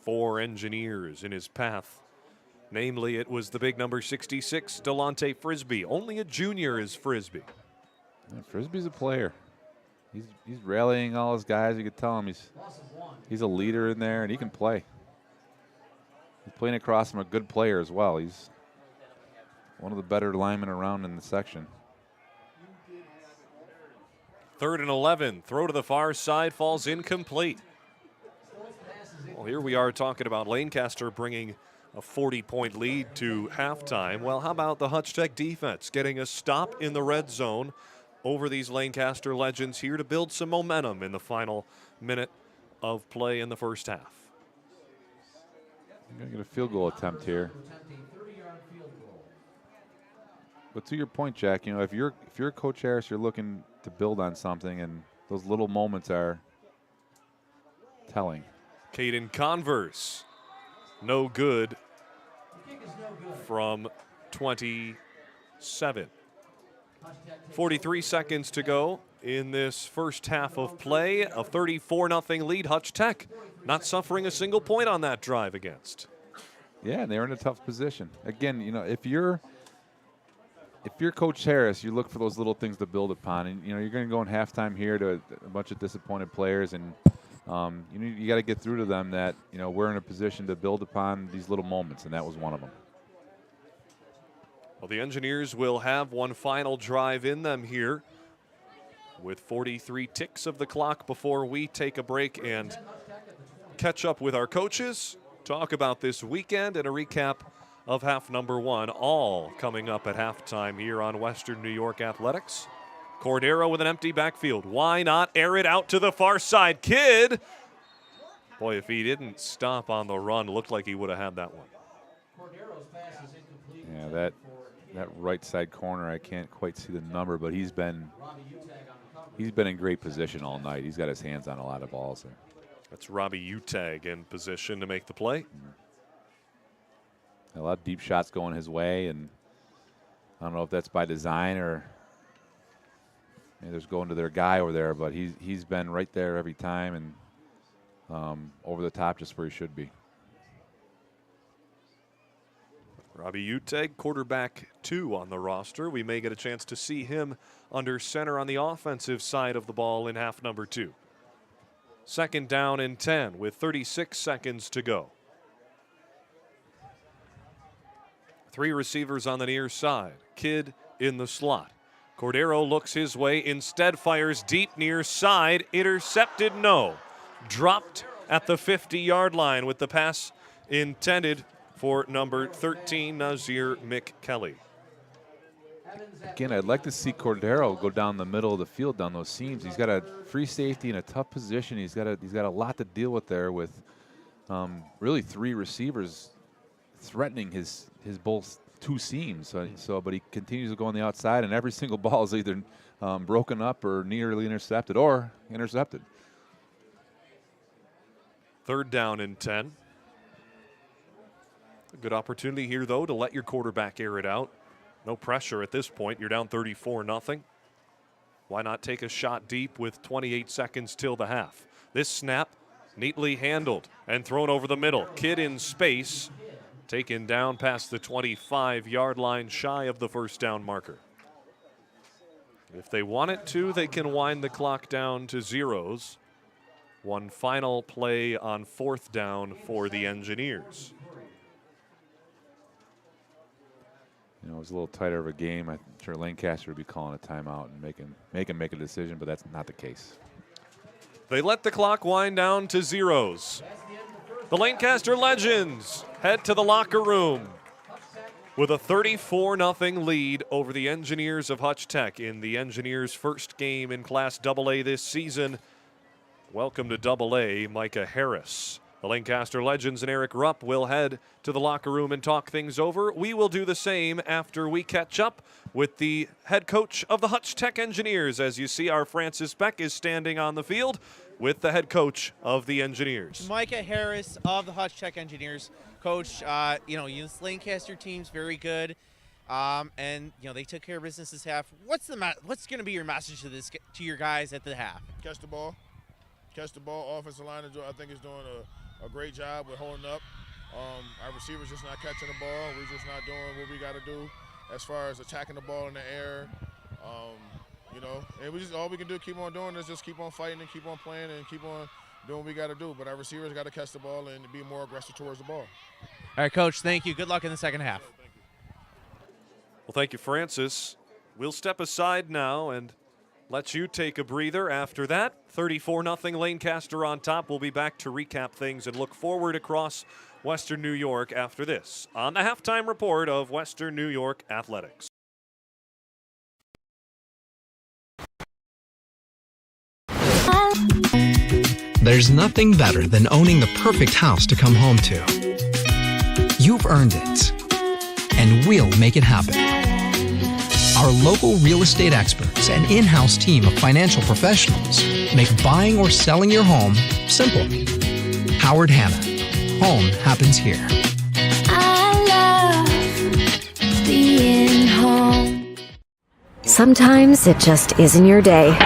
4 Engineers in his path. Namely, it was the big number 66, Delonte Frisbee. Only a junior is Frisbee. Yeah, Frisbee's a player. He's rallying all his guys. You could tell him he's a leader in there, and he can play. He's playing across from a good player as well. He's one of the better linemen around in the section. 3rd and 11. Throw to the far side, falls incomplete. Well, here we are talking about Lancaster bringing a 40-point lead to halftime. Well, how about the Hutch Tech defense getting a stop in the red zone over these Lancaster Legends here to build some momentum in the final minute of play in the first half? going to get a field goal attempt here. But to your point, Jack, if you're Coach Harris, you're looking to build on something, and those little moments are telling. Caden Converse, no good from 27. 43 seconds to go in this first half of play. A 34-0 lead. Hutch Tech not suffering a single point on that drive against. Yeah, and they're in a tough position. Again, if you're Coach Harris, you look for those little things to build upon. And, you're going to go in halftime here to a bunch of disappointed players, and you got to get through to them that, we're in a position to build upon these little moments, and that was one of them. Well, the Engineers will have one final drive in them here with 43 ticks of the clock before we take a break and catch up with our coaches, talk about this weekend, and a recap of half number one, all coming up at halftime here on Western New York Athletics. Cordero with an empty backfield. Why not air it out to the far side? Kidd, boy, if he didn't stop on the run, looked like he would have had that one. Yeah, that right side corner, I can't quite see the number, but he's been in great position all night. He's got his hands on a lot of balls there. That's Robbie Utag in position to make the play. A lot of deep shots going his way, and I don't know if that's by design or maybe there's going to their guy over there, but he's been right there every time and over the top just where he should be. Robbie Utag, quarterback 2 on the roster. We may get a chance to see him under center on the offensive side of the ball in half number 2. Second down and 10 with 36 seconds to go. 3 receivers on the near side. Kidd in the slot. Cordero looks his way, instead fires deep near side. Intercepted, no. Dropped at the 50-yard line with the pass intended for number 13, Nazir McKelly. Again, I'd like to see Cordero go down the middle of the field, down those seams. He's got a free safety in a tough position. He's got a lot to deal with there with really 3 receivers threatening his both 2 seams. But he continues to go on the outside, and every single ball is either broken up or nearly intercepted or intercepted. Third down and 10. A good opportunity here, though, to let your quarterback air it out. No pressure at this point. You're down 34-0. Why not take a shot deep with 28 seconds till the half? This snap neatly handled and thrown over the middle. Kidd in space, taken down past the 25-yard line, shy of the first down marker. If they want it to, they can wind the clock down to zeros. One final play on 4th down for the Engineers. It was a little tighter of a game. I'm sure Lancaster would be calling a timeout and make him make a decision, but that's not the case. They let the clock wind down to zeros. The Lancaster Legends head to the locker room with a 34-0 lead over the Engineers of Hutch Tech in the Engineers' first game in Class AA this season. Welcome to AA, Micah Harris. The Lancaster Legends and Eric Rupp will head to the locker room and talk things over. We will do the same after we catch up with the head coach of the Hutch Tech Engineers. As you see, our Francis Beck is standing on the field with the head coach of the Engineers. Micah Harris of the Hutch Tech Engineers. Coach, this Lancaster team's very good, and they took care of business this half. What's going to be your message to your guys at the half? Catch the ball. Offensive line, I think, is doing a great job with holding up. Our receivers just not catching the ball. We're just not doing what we got to do as far as attacking the ball in the air. And all we can do, keep on doing is just keep on fighting and keep on playing and keep on doing what we got to do. But our receivers got to catch the ball and be more aggressive towards the ball. All right, Coach, thank you. Good luck in the second half. Well, thank you, Francis. We'll step aside now and let you take a breather after that. 34-0 Lancaster on top. We'll be back to recap things and look forward across Western New York after this on the halftime report of Western New York Athletics. There's nothing better than owning the perfect house to come home to. You've earned it, and we'll make it happen. Our local real estate experts and in-house team of financial professionals make buying or selling your home simple. Howard Hanna. Home happens here. I love being home. Sometimes it just isn't your day.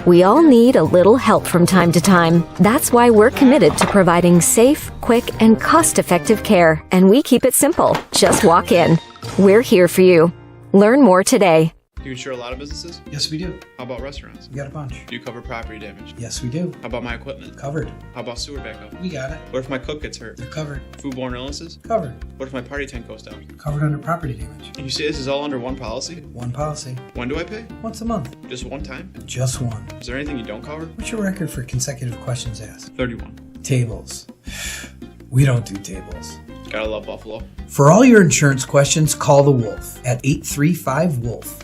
We all need a little help from time to time. That's why we're committed to providing safe, quick, and cost-effective care. And we keep it simple. Just walk in. We're here for you. Learn more today. Do you insure a lot of businesses? Yes, we do. How about restaurants? We got a bunch. Do you cover property damage? Yes, we do. How about my equipment? Covered. How about sewer backup? We got it. What if my cook gets hurt? You're covered. Foodborne illnesses? Covered. What if my party tent goes down? Covered under property damage. And you say this is all under one policy? One policy. When do I pay? Once a month. Just one time? Just one. Is there anything you don't cover? What's your record for consecutive questions asked? 31. Tables. We don't do tables. Gotta love Buffalo. For all your insurance questions, call the Wolf at 835-WOLF.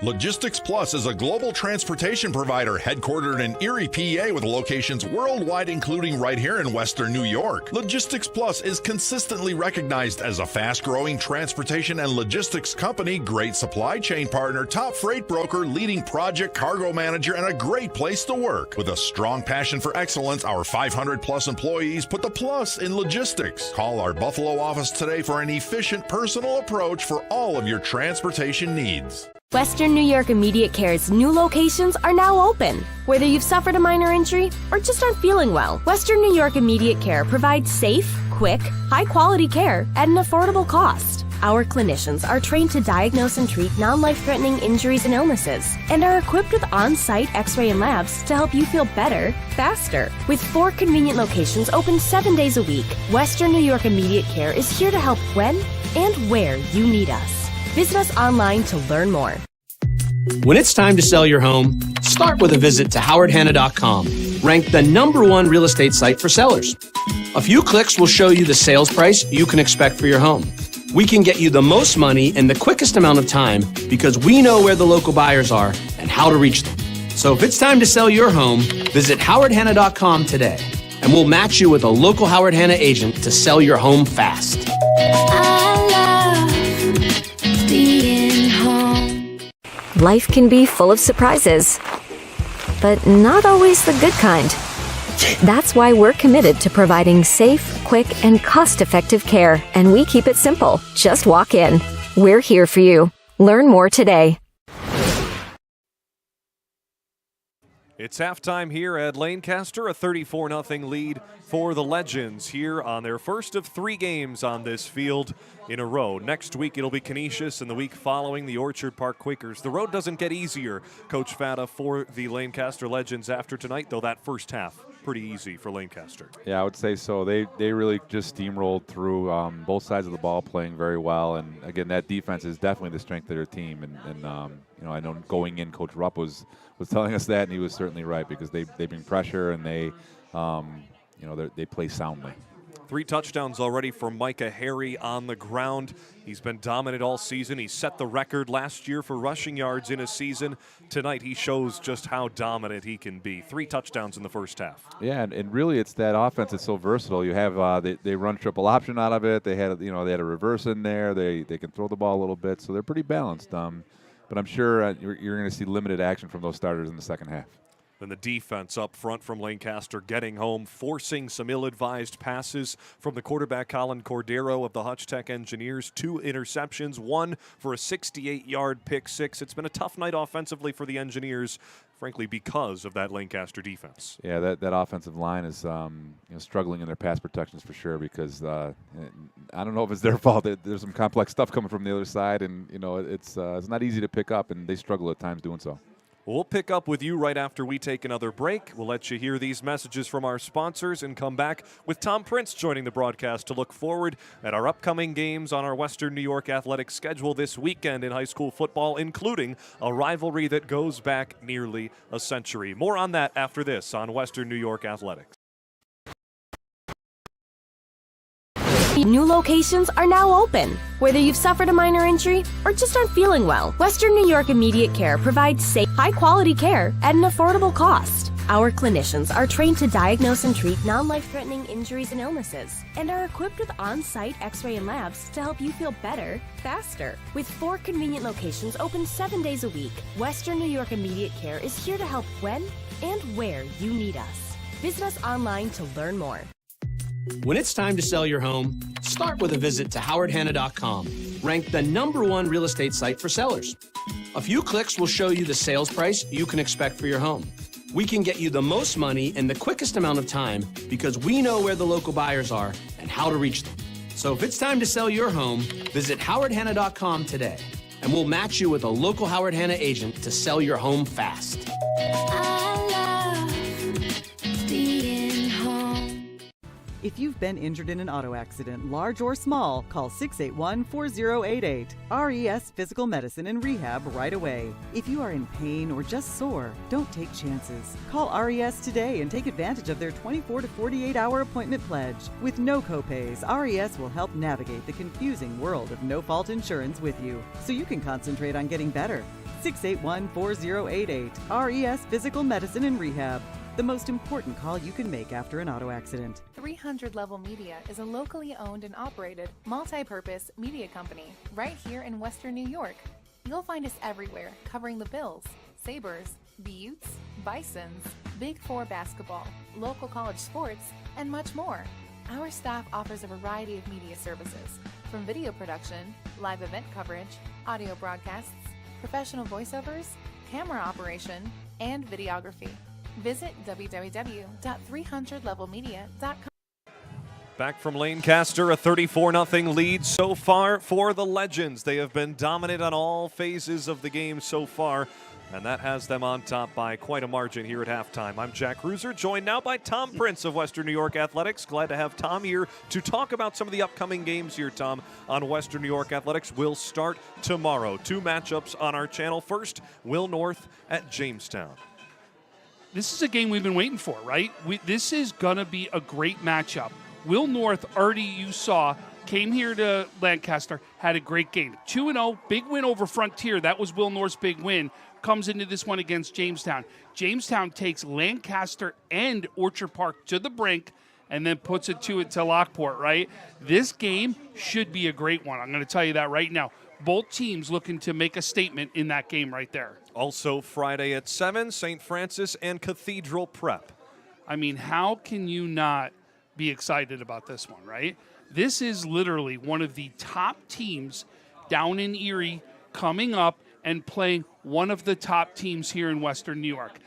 Logistics Plus is a global transportation provider headquartered in Erie, PA with locations worldwide, including right here in Western New York. Logistics Plus is consistently recognized as a fast-growing transportation and logistics company, great supply chain partner, top freight broker, leading project cargo manager, and a great place to work. With a strong passion for excellence, our 500-plus employees put the plus in logistics. Call our Buffalo office today for an efficient, personal approach for all of your transportation needs. Western New York Immediate Care's new locations are now open. Whether you've suffered a minor injury or just aren't feeling well, Western New York Immediate Care provides safe, quick, high-quality care at an affordable cost. Our clinicians are trained to diagnose and treat non-life-threatening injuries and illnesses and are equipped with on-site x-ray and labs to help you feel better, faster. With 4 convenient locations open 7 days a week, Western New York Immediate Care is here to help when and where you need us. Visit us online to learn more. When it's time to sell your home, start with a visit to howardhanna.com, ranked the #1 real estate site for sellers. A few clicks will show you the sales price you can expect for your home. We can get you the most money in the quickest amount of time because we know where the local buyers are and how to reach them. So if it's time to sell your home, visit howardhanna.com today, and we'll match you with a local Howard Hanna agent to sell your home fast. Being home. Life can be full of surprises, but not always the good kind. That's why we're committed to providing safe, quick, and cost-effective care, and we keep it simple. Just walk in. We're here for you. Learn more today. It's halftime here at Lancaster, a 34-0 lead for the Legends here on their first of 3 games on this field in a row. Next week it'll be Canisius, and the week following the Orchard Park Quakers. The road doesn't get easier, Coach Fata, for the Lancaster Legends after tonight, though that first half pretty easy for Lancaster. Yeah, I would say so. They really just steamrolled through both sides of the ball, playing very well. And again, that defense is definitely the strength of their team. And you know, I know going in, Coach Rupp was telling us that, and he was certainly right, because they bring pressure and they play soundly. 3 touchdowns already for Micah Harry on the ground. He's been dominant all season. He set the record last year for rushing yards in a season. Tonight he shows just how dominant he can be. 3 touchdowns in the first half. Yeah, and really it's that offense that's so versatile. You have they run triple option out of it. They had a reverse in there. They can throw the ball a little bit, so they're pretty balanced. But I'm sure you're going to see limited action from those starters in the second half. Then the defense up front from Lancaster getting home, forcing some ill-advised passes from the quarterback Colin Cordero of the Hutch Tech Engineers. 2 interceptions, 1 for a 68-yard pick six. It's been a tough night offensively for the Engineers, frankly, because of that Lancaster defense. Yeah, that offensive line is struggling in their pass protections for sure, because I don't know if it's their fault. There's some complex stuff coming from the other side, and it's not easy to pick up, and they struggle at times doing so. We'll pick up with you right after we take another break. We'll let you hear these messages from our sponsors and come back with Tom Prince joining the broadcast to look forward at our upcoming games on our Western New York athletic schedule this weekend in high school football, including a rivalry that goes back nearly a century. More on that after this on Western New York Athletics. New locations are now open. Whether you've suffered a minor injury or just aren't feeling well, Western New York Immediate Care provides safe, high-quality care at an affordable cost. Our clinicians are trained to diagnose and treat non-life-threatening injuries and illnesses and are equipped with on-site x-ray and labs to help you feel better, faster. With 4 convenient locations open 7 days a week, Western New York Immediate Care is here to help when and where you need us. Visit us online to learn more. When it's time to sell your home, start with a visit to howardhanna.com, ranked the #1 real estate site for sellers. A few clicks will show you the sales price you can expect for your home. We can get you the most money in the quickest amount of time because we know where the local buyers are and how to reach them. So if it's time to sell your home, visit howardhanna.com today, and we'll match you with a local Howard Hanna agent to sell your home fast. If you've been injured in an auto accident, large or small, call 681-4088. RES Physical Medicine and Rehab right away. If you are in pain or just sore, don't take chances. Call RES today and take advantage of their 24 to 48-hour appointment pledge. With no copays, RES will help navigate the confusing world of no-fault insurance with you, so you can concentrate on getting better. 681-4088. RES Physical Medicine and Rehab. The most important call you can make after an auto accident. 300 Level Media is a locally owned and operated multi-purpose media company right here in Western New York. You'll find us everywhere covering the Bills, Sabres, Buttes, Bisons, Big Four basketball, local college sports, and much more. Our staff offers a variety of media services, from video production, live event coverage, audio broadcasts, professional voiceovers, camera operation, and videography. Visit www.300levelmedia.com. Back from Lancaster, a 34-0 lead so far for the Legends. They have been dominant on all phases of the game so far, and that has them on top by quite a margin here at halftime. I'm Jack Cruiser, joined now by Tom Prince of Western New York Athletics. Glad to have Tom here to talk about some of the upcoming games here, Tom, on Western New York Athletics. Will start tomorrow. 2 matchups on our channel. First, Will North at Jamestown. This is a game we've been waiting for, right? This is going to be a great matchup. Will North, already you saw, came here to Lancaster, had a great game. 2-0, big win over Frontier. That was Will North's big win. Comes into this one against Jamestown. Jamestown takes Lancaster and Orchard Park to the brink and then puts it to Lockport, right? This game should be a great one. I'm going to tell you that right now. Both teams looking to make a statement in that game right there. Also Friday at 7, St. Francis and Cathedral Prep. I mean, how can you not be excited about this one, right? This is literally one of the top teams down in Erie coming up and playing one of the top teams here in Western New York.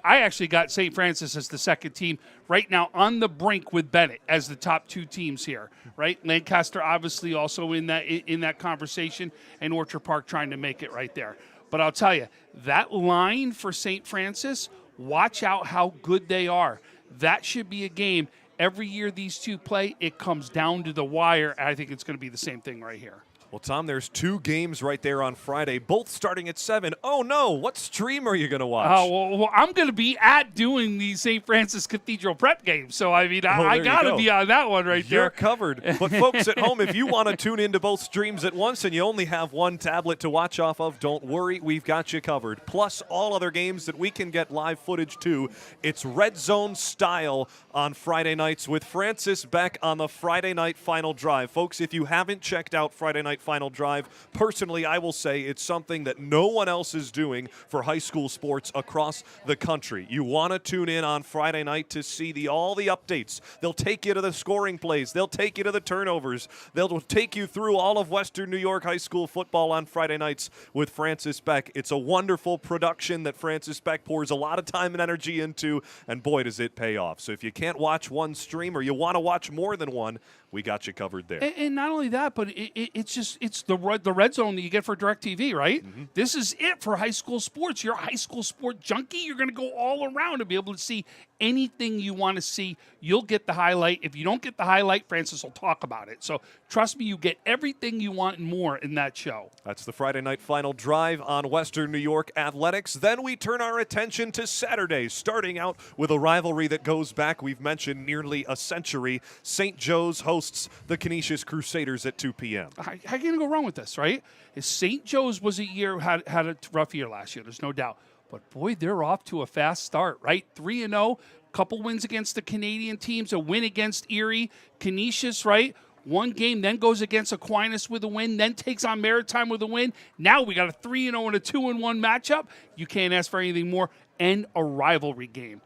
I actually got St. Francis as the second team right now on the brink with Bennett as the top 2 teams here, right? Lancaster obviously also in that conversation, and Orchard Park trying to make it right there. But I'll tell you, that line for St. Francis, watch out how good they are. That should be a game. Every year these two play, it comes down to the wire, and I think it's going to be the same thing right here. Well, Tom, there's 2 games right there on Friday, both starting at 7. Oh, no. What stream are you going to watch? Oh, well, I'm going to be doing the St. Francis Cathedral Prep game. So, I mean, I got to be on that one right there. You're covered. But, folks at home, if you want to tune into both streams at once and you only have one tablet to watch off of, don't worry. We've got you covered. Plus, all other games that we can get live footage to. It's Red Zone style on Friday nights with Francis Beck on the Friday night final drive. Folks, if you haven't checked out Friday night final drive, personally, I will say it's something that no one else is doing for high school sports across the country. You want to tune in on Friday night to see all the updates. They'll take you to the scoring plays. They'll take you to the turnovers. They'll take you through all of Western New York high school football on Friday nights with Francis Beck. It's a wonderful production that Francis Beck pours a lot of time and energy into, and boy, does it pay off. So if you can't watch one stream or you want to watch more than one, we got you covered there. And not only that, but it's the red zone that you get for DirecTV, right? Mm-hmm. This is it for high school sports. You're a high school sport junkie. You're going to go all around to be able to see anything you want to see. You'll get the highlight. If you don't get the highlight, Francis will talk about it. So trust me, you get everything you want and more in that show. That's the Friday night final drive on Western New York Athletics. Then we turn our attention to Saturday, starting out with a rivalry that goes back, we've mentioned, nearly a century. St. Joe's hosts the Canisius Crusaders at 2 p.m. How are you going to go wrong with this, right? St. Joe's was had a rough year last year, there's no doubt. But, boy, they're off to a fast start, right? 3-0, couple wins against the Canadian teams, a win against Erie. Canisius, right? One game, then goes against Aquinas with a win, then takes on Maritime with a win. Now we got a 3-0 and a 2-1 matchup. You can't ask for anything more. And a rivalry game.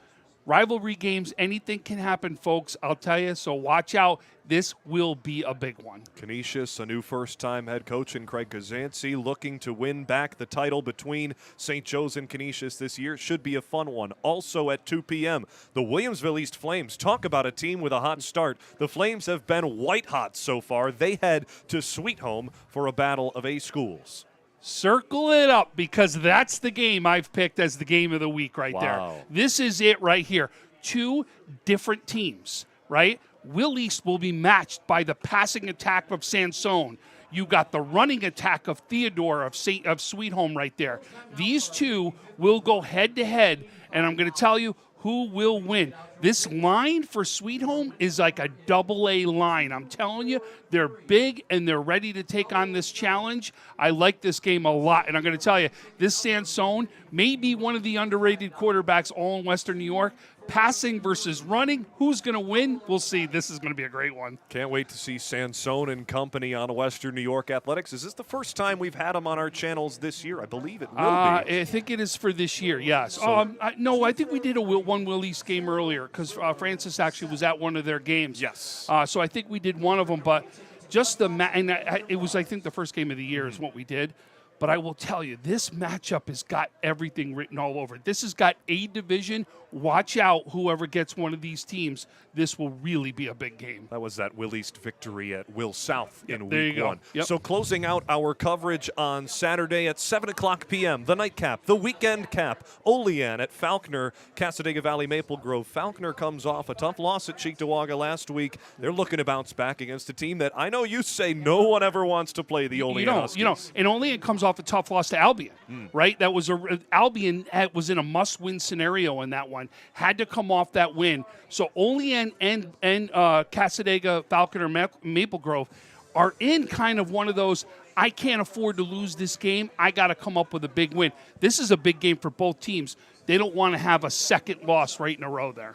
Rivalry games, anything can happen, folks, I'll tell you. So watch out. This will be a big one. Canisius, a new first-time head coach in Craig Kazantzy, looking to win back the title between St. Joe's and Canisius this year. Should be a fun one. Also at 2 p.m., the Williamsville East Flames. Talk about a team with a hot start. The Flames have been white hot so far. They head to Sweet Home for a battle of A schools. Circle it up, because that's the game I've picked as the game of the week right there. This is it right here. Two different teams, right? Will East will be matched by the passing attack of Sansone. You got the running attack of Theodore of Sweet Home right there. These two will go head-to-head, and I'm going to tell you who will win. This line for Sweet Home is like a AA line. I'm telling you, they're big and they're ready to take on this challenge. I like this game a lot, and I'm going to tell you, this Sansone may be one of the underrated quarterbacks all in Western New York. Passing versus running, who's going to win? We'll see. This is going to be a great one. Can't wait to see Sansone and company on Western New York Athletics. Is this the first time we've had them on our channels this year? I believe it will be. I think it is for this year, yes. So, no, I think we did one Will East game earlier because Francis actually was at one of their games. Yes. So I think we did one of them, but just it was, I think, the first game of the year is what we did. But I will tell you, this matchup has got everything written all over it. This has got a division. Watch out, whoever gets one of these teams. This will really be a big game. That was that Will East victory at Will South in there you week go. one. Yep. So closing out our coverage on Saturday at 7 o'clock p.m., the nightcap, the weekend cap, Olean at Falconer, Casadega Valley Maple Grove. Falconer comes off a tough loss at Cheektowaga last week. They're looking to bounce back against a team that I know you say no one ever wants to play the Olean Huskies. And Olean comes off a tough loss to Albion, right? That was Albion was in a must-win scenario in that one. Had to come off that win. So Olean and Casadega, Falconer, Maple Grove are in kind of one of those, I can't afford to lose this game. I got to come up with a big win. This is a big game for both teams. They don't want to have a second loss right in a row there.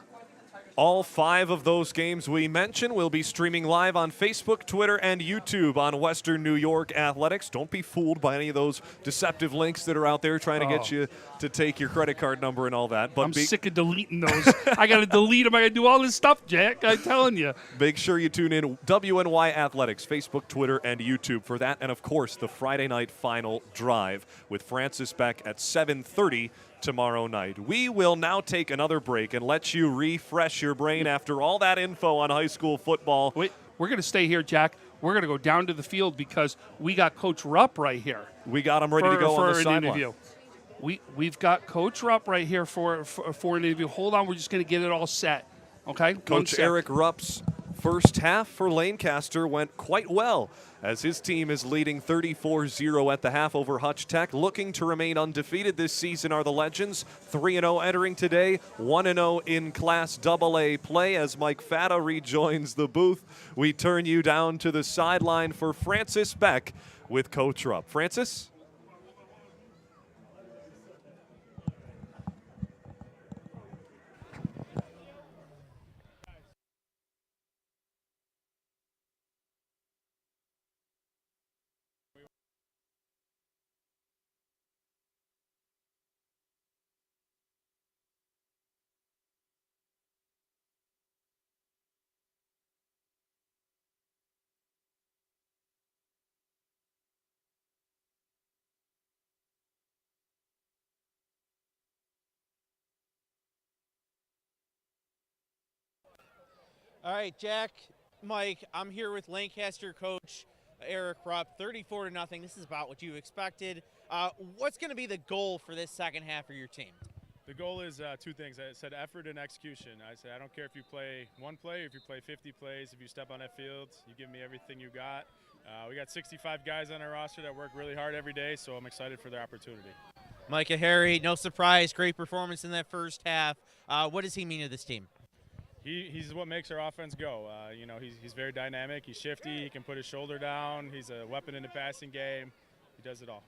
All 5 of those games we mentioned will be streaming live on Facebook, Twitter, and YouTube on Western New York Athletics. Don't be fooled by any of those deceptive links that are out there trying to get you to take your credit card number and all that. But I'm sick of deleting those. I got to delete them. I got to do all this stuff, Jack. I'm telling you. Make sure you tune in WNY Athletics, Facebook, Twitter, and YouTube for that. And, of course, the Friday night final drive with Francis Beck at 7:30 tomorrow night. We will now take another break and let you refresh your brain after all that info on high school football. Wait, we're going to stay here, Jack. We're going to go down to the field because we got Coach Rupp right here. We got him ready to go on the sideline. We've got Coach Rupp right here for an interview. Hold on, we're just going to get it all set. Okay? Coach Eric Rupp's first half for Lancaster went quite well as his team is leading 34-0 at the half over Hutch Tech. Looking to remain undefeated this season are the Legends. 3-0 entering today, 1-0 in Class AA play. As Mike Fata rejoins the booth, we turn you down to the sideline for Francis Beck with Coach Rupp. Francis? All right, Jack, Mike, I'm here with Lancaster coach Eric Rupp, 34-0. This is about what you expected. What's going to be the goal for this second half of your team? The goal is 2 things. I said effort and execution. I said I don't care if you play 1 play or if you play 50 plays. If you step on that field, you give me everything you got. We got 65 guys on our roster that work really hard every day, so I'm excited for their opportunity. Micah Harry, no surprise, great performance in that first half. What does he mean to this team? He's what makes our offense go. He's very dynamic. He's shifty. He can put his shoulder down. He's a weapon in the passing game. He does it all.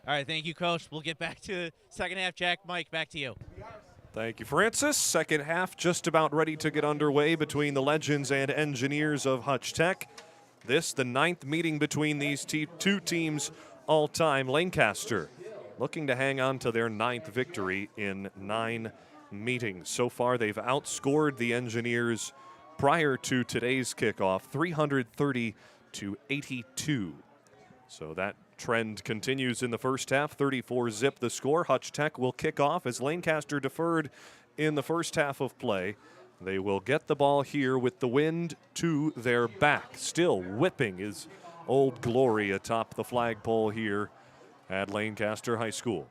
All right, thank you, Coach. We'll get back to the second half. Jack, Mike, back to you. Thank you, Francis. Second half just about ready to get underway between the Legends and Engineers of Hutch Tech. This, the 9th meeting between these two teams all time. Lancaster looking to hang on to their 9th victory in 9 meetings. So far, they've outscored the Engineers prior to today's kickoff, 330 to 82. So that trend continues in the first half, 34-zip the score. Hutch Tech will kick off as Lancaster deferred in the first half of play. They will get the ball here with the wind to their back. Still whipping his Old Glory atop the flagpole here at Lancaster High School.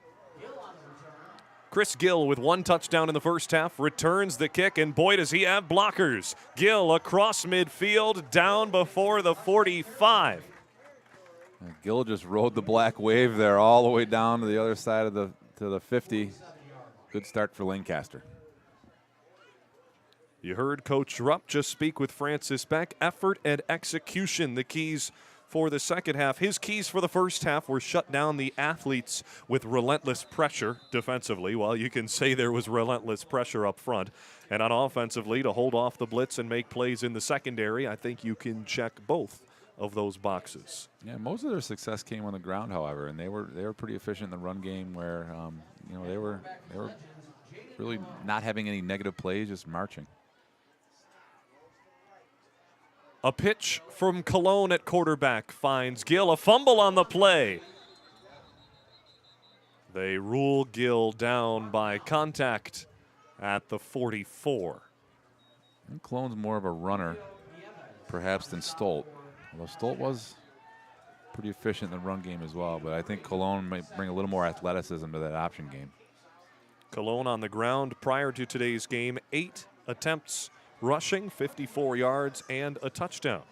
Chris Gill with 1 touchdown in the first half returns the kick, and boy does he have blockers. Gill across midfield, down before the 45. Gill just rode the black wave there all the way down to the other side of the 50. Good start for Lancaster. You heard Coach Rupp just speak with Francis Beck. Effort and execution, the keys for the second half. His keys for the first half were shut down the athletes with relentless pressure defensively. Well, you can say there was relentless pressure up front. And on offensively, to hold off the blitz and make plays in the secondary, I think you can check both of those boxes. Yeah, most of their success came on the ground, however, and they were pretty efficient in the run game where they were really not having any negative plays, just marching. A pitch from Cologne at quarterback finds Gill. A fumble on the play. They rule Gill down by contact at the 44. And Cologne's more of a runner, perhaps, than Stolt. Although Stolt was pretty efficient in the run game as well, but I think Cologne might bring a little more athleticism to that option game. Cologne on the ground prior to today's game, 8 attempts rushing, 54 yards, and a touchdown.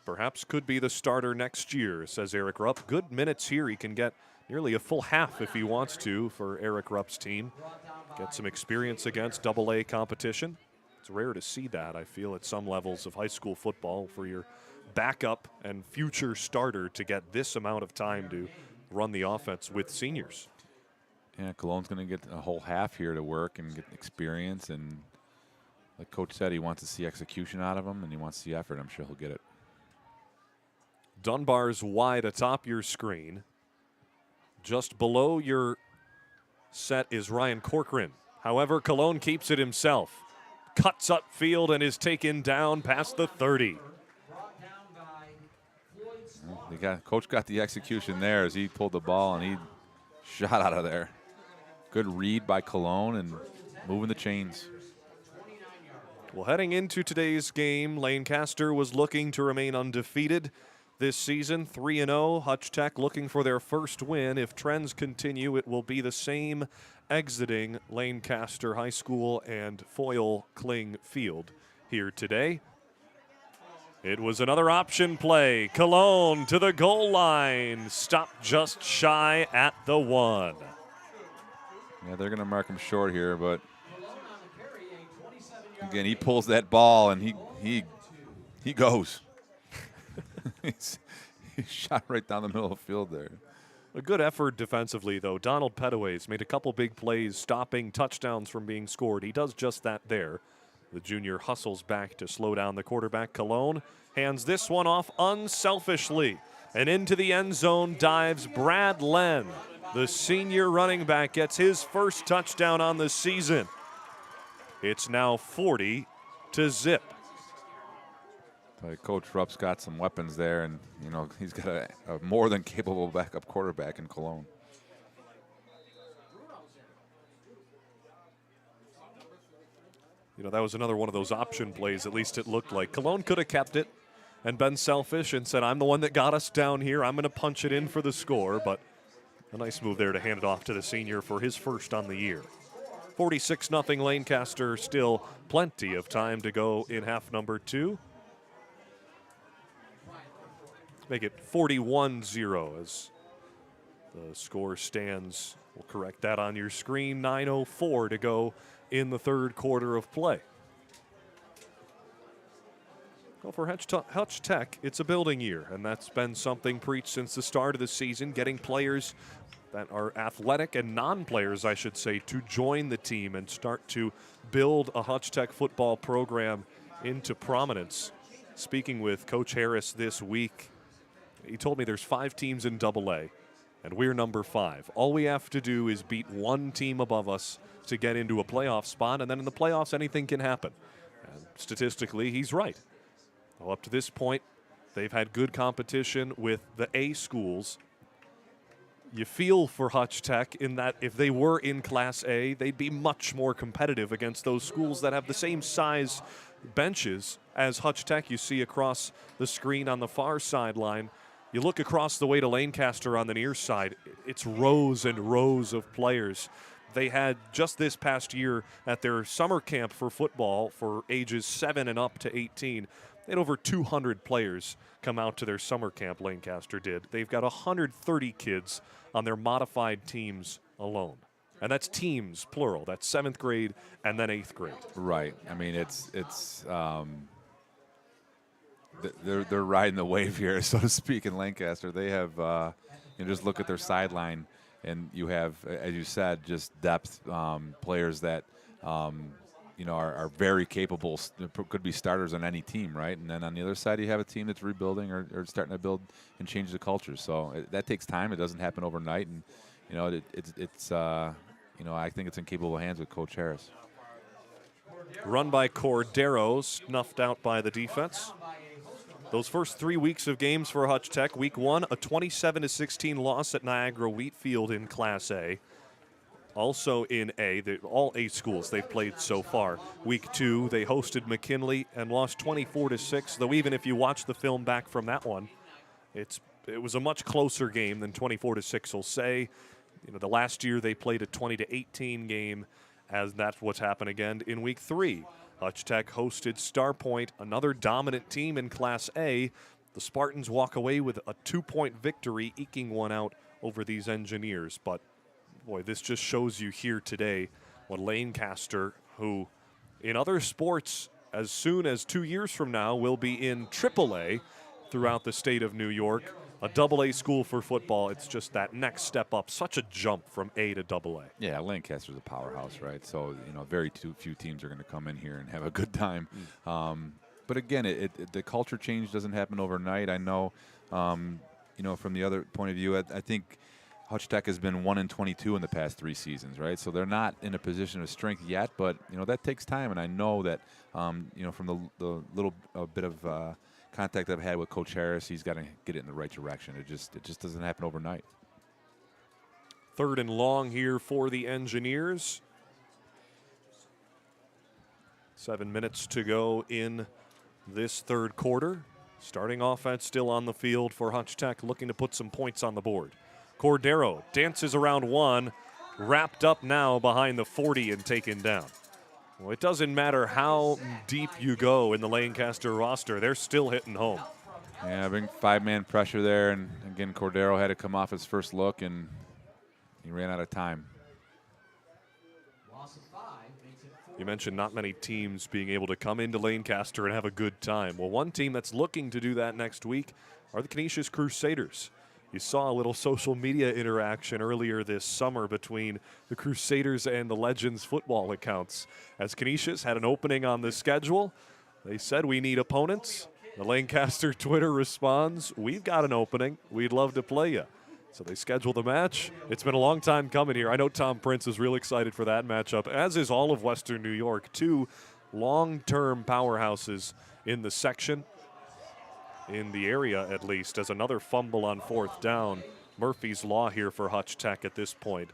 Perhaps could be the starter next year, says Eric Rupp. Good minutes here. He can get nearly a full half if he wants to for Eric Rupp's team. Get some experience against AA competition. It's rare to see that, I feel, at some levels of high school football for your backup and future starter to get this amount of time to run the offense with seniors. Yeah, Cologne's going to get a whole half here to work and get experience. And like Coach said, he wants to see execution out of him, and he wants to see effort. I'm sure he'll get it. Dunbar's wide atop your screen. Just below your set is Ryan Corcoran. However, Cologne keeps it himself. Cuts upfield and is taken down past the 30. Coach got the execution there as he pulled the ball and he shot out of there. Good read by Cologne and moving the chains. Well, heading into today's game, Lancaster was looking to remain undefeated this season, 3-0. Hutch Tech looking for their first win. If trends continue, it will be the same exiting Lancaster High School and Foyle Kling Field here today. It was another option play. Cologne to the goal line. Stopped just shy at the 1. Yeah, they're going to mark him short here, but again, he pulls that ball and he goes. He shot right down the middle of the field there. A good effort defensively, though. Donald Pettaways made a couple big plays, stopping touchdowns from being scored. He does just that there. The junior hustles back to slow down the quarterback. Cologne hands this one off unselfishly. And into the end zone dives Brad Len. The senior running back gets his first touchdown on the season. It's now 40-0. Coach Rupp's got some weapons there, and he's got a more than capable backup quarterback in Cologne. That was another one of those option plays, at least it looked like. Cologne could have kept it and been selfish and said, I'm the one that got us down here. I'm going to punch it in for the score, but a nice move there to hand it off to the senior for his first on the year. 46-0 Lancaster, still plenty of time to go in half number 2. Make it 41-0 as the score stands. We'll correct that on your screen. 9:04 to go in the third quarter of play. Well, for Hutch Tech, it's a building year, and that's been something preached since the start of the season, getting players that are athletic and non-players, I should say, to join the team and start to build a Hutch Tech football program into prominence. Speaking with Coach Harris this week, he told me there's 5 teams in AA, and we're number 5. All we have to do is beat one team above us to get into a playoff spot, and then in the playoffs, anything can happen. And statistically, he's right. Well, up to this point, they've had good competition with the A schools. You feel for Hutch Tech in that if they were in Class A, they'd be much more competitive against those schools that have the same size benches as Hutch Tech you see across the screen on the far sideline. You look across the way to Lancaster on the near side, it's rows and rows of players. They had just this past year at their summer camp for football for ages 7 and up to 18, they had over 200 players come out to their summer camp, Lancaster did. They've got 130 kids on their modified teams alone. And that's teams, plural. That's 7th grade and then 8th grade. Right. I mean, they're riding the wave here, so to speak, in Lancaster. They have, just look at their sideline, and you have, as you said, just depth players that, are very capable, could be starters on any team, right? And then on the other side, you have a team that's rebuilding or starting to build and change the culture. So that takes time. It doesn't happen overnight, and I think it's in capable hands with Coach Harris. Run by Cordero, snuffed out by the defense. Those first 3 weeks of games for Hutch Tech. Week 1, a 27-16 loss at Niagara Wheatfield in Class A. Also in A, all A schools they've played so far. Week 2, they hosted McKinley and lost 24-6, though even if you watch the film back from that one, it was a much closer game than 24-6 will say. The last year they played a 20-18 game, as that's what's happened again in Week 3. Hutch Tech hosted Starpoint, another dominant team in Class A. The Spartans walk away with a 2-point victory, eking one out over these Engineers. But, boy, this just shows you here today what Lancaster, who in other sports as soon as 2 years from now will be in AAA throughout the state of New York, a AA school for football, it's just that next step up, such a jump from A to AA. Yeah, Lancaster's a powerhouse, right? So, very few teams are going to come in here and have a good time. But again, the culture change doesn't happen overnight. I know, from the other point of view, I think Hutch Tech has been 1-22 in the past 3 seasons, right? So they're not in a position of strength yet, but, that takes time. And I know that, from the little bit of contact I've had with Coach Harris, he's got to get it in the right direction. It just doesn't happen overnight. 3rd and long here for the Engineers. 7 minutes to go in this third quarter. Starting offense still on the field for Hutch Tech, looking to put some points on the board. Cordero dances around one, wrapped up now behind the 40 and taken down. Well, it doesn't matter how deep you go in the Lancaster roster, they're still hitting home. Yeah, big 5-man pressure there, and again, Cordero had to come off his first look, and he ran out of time. You mentioned not many teams being able to come into Lancaster and have a good time. Well, one team that's looking to do that next week are the Canisius Crusaders. You saw a little social media interaction earlier this summer between the Crusaders and the Legends football accounts. As Canisius had an opening on the schedule, they said we need opponents. The Lancaster Twitter responds, we've got an opening. We'd love to play you. So they scheduled the match. It's been a long time coming here. I know Tom Prince is real excited for that matchup, as is all of Western New York. 2 long-term powerhouses in the section. In the area, at least, as another fumble on 4th down. Murphy's Law here for Hutch Tech at this point.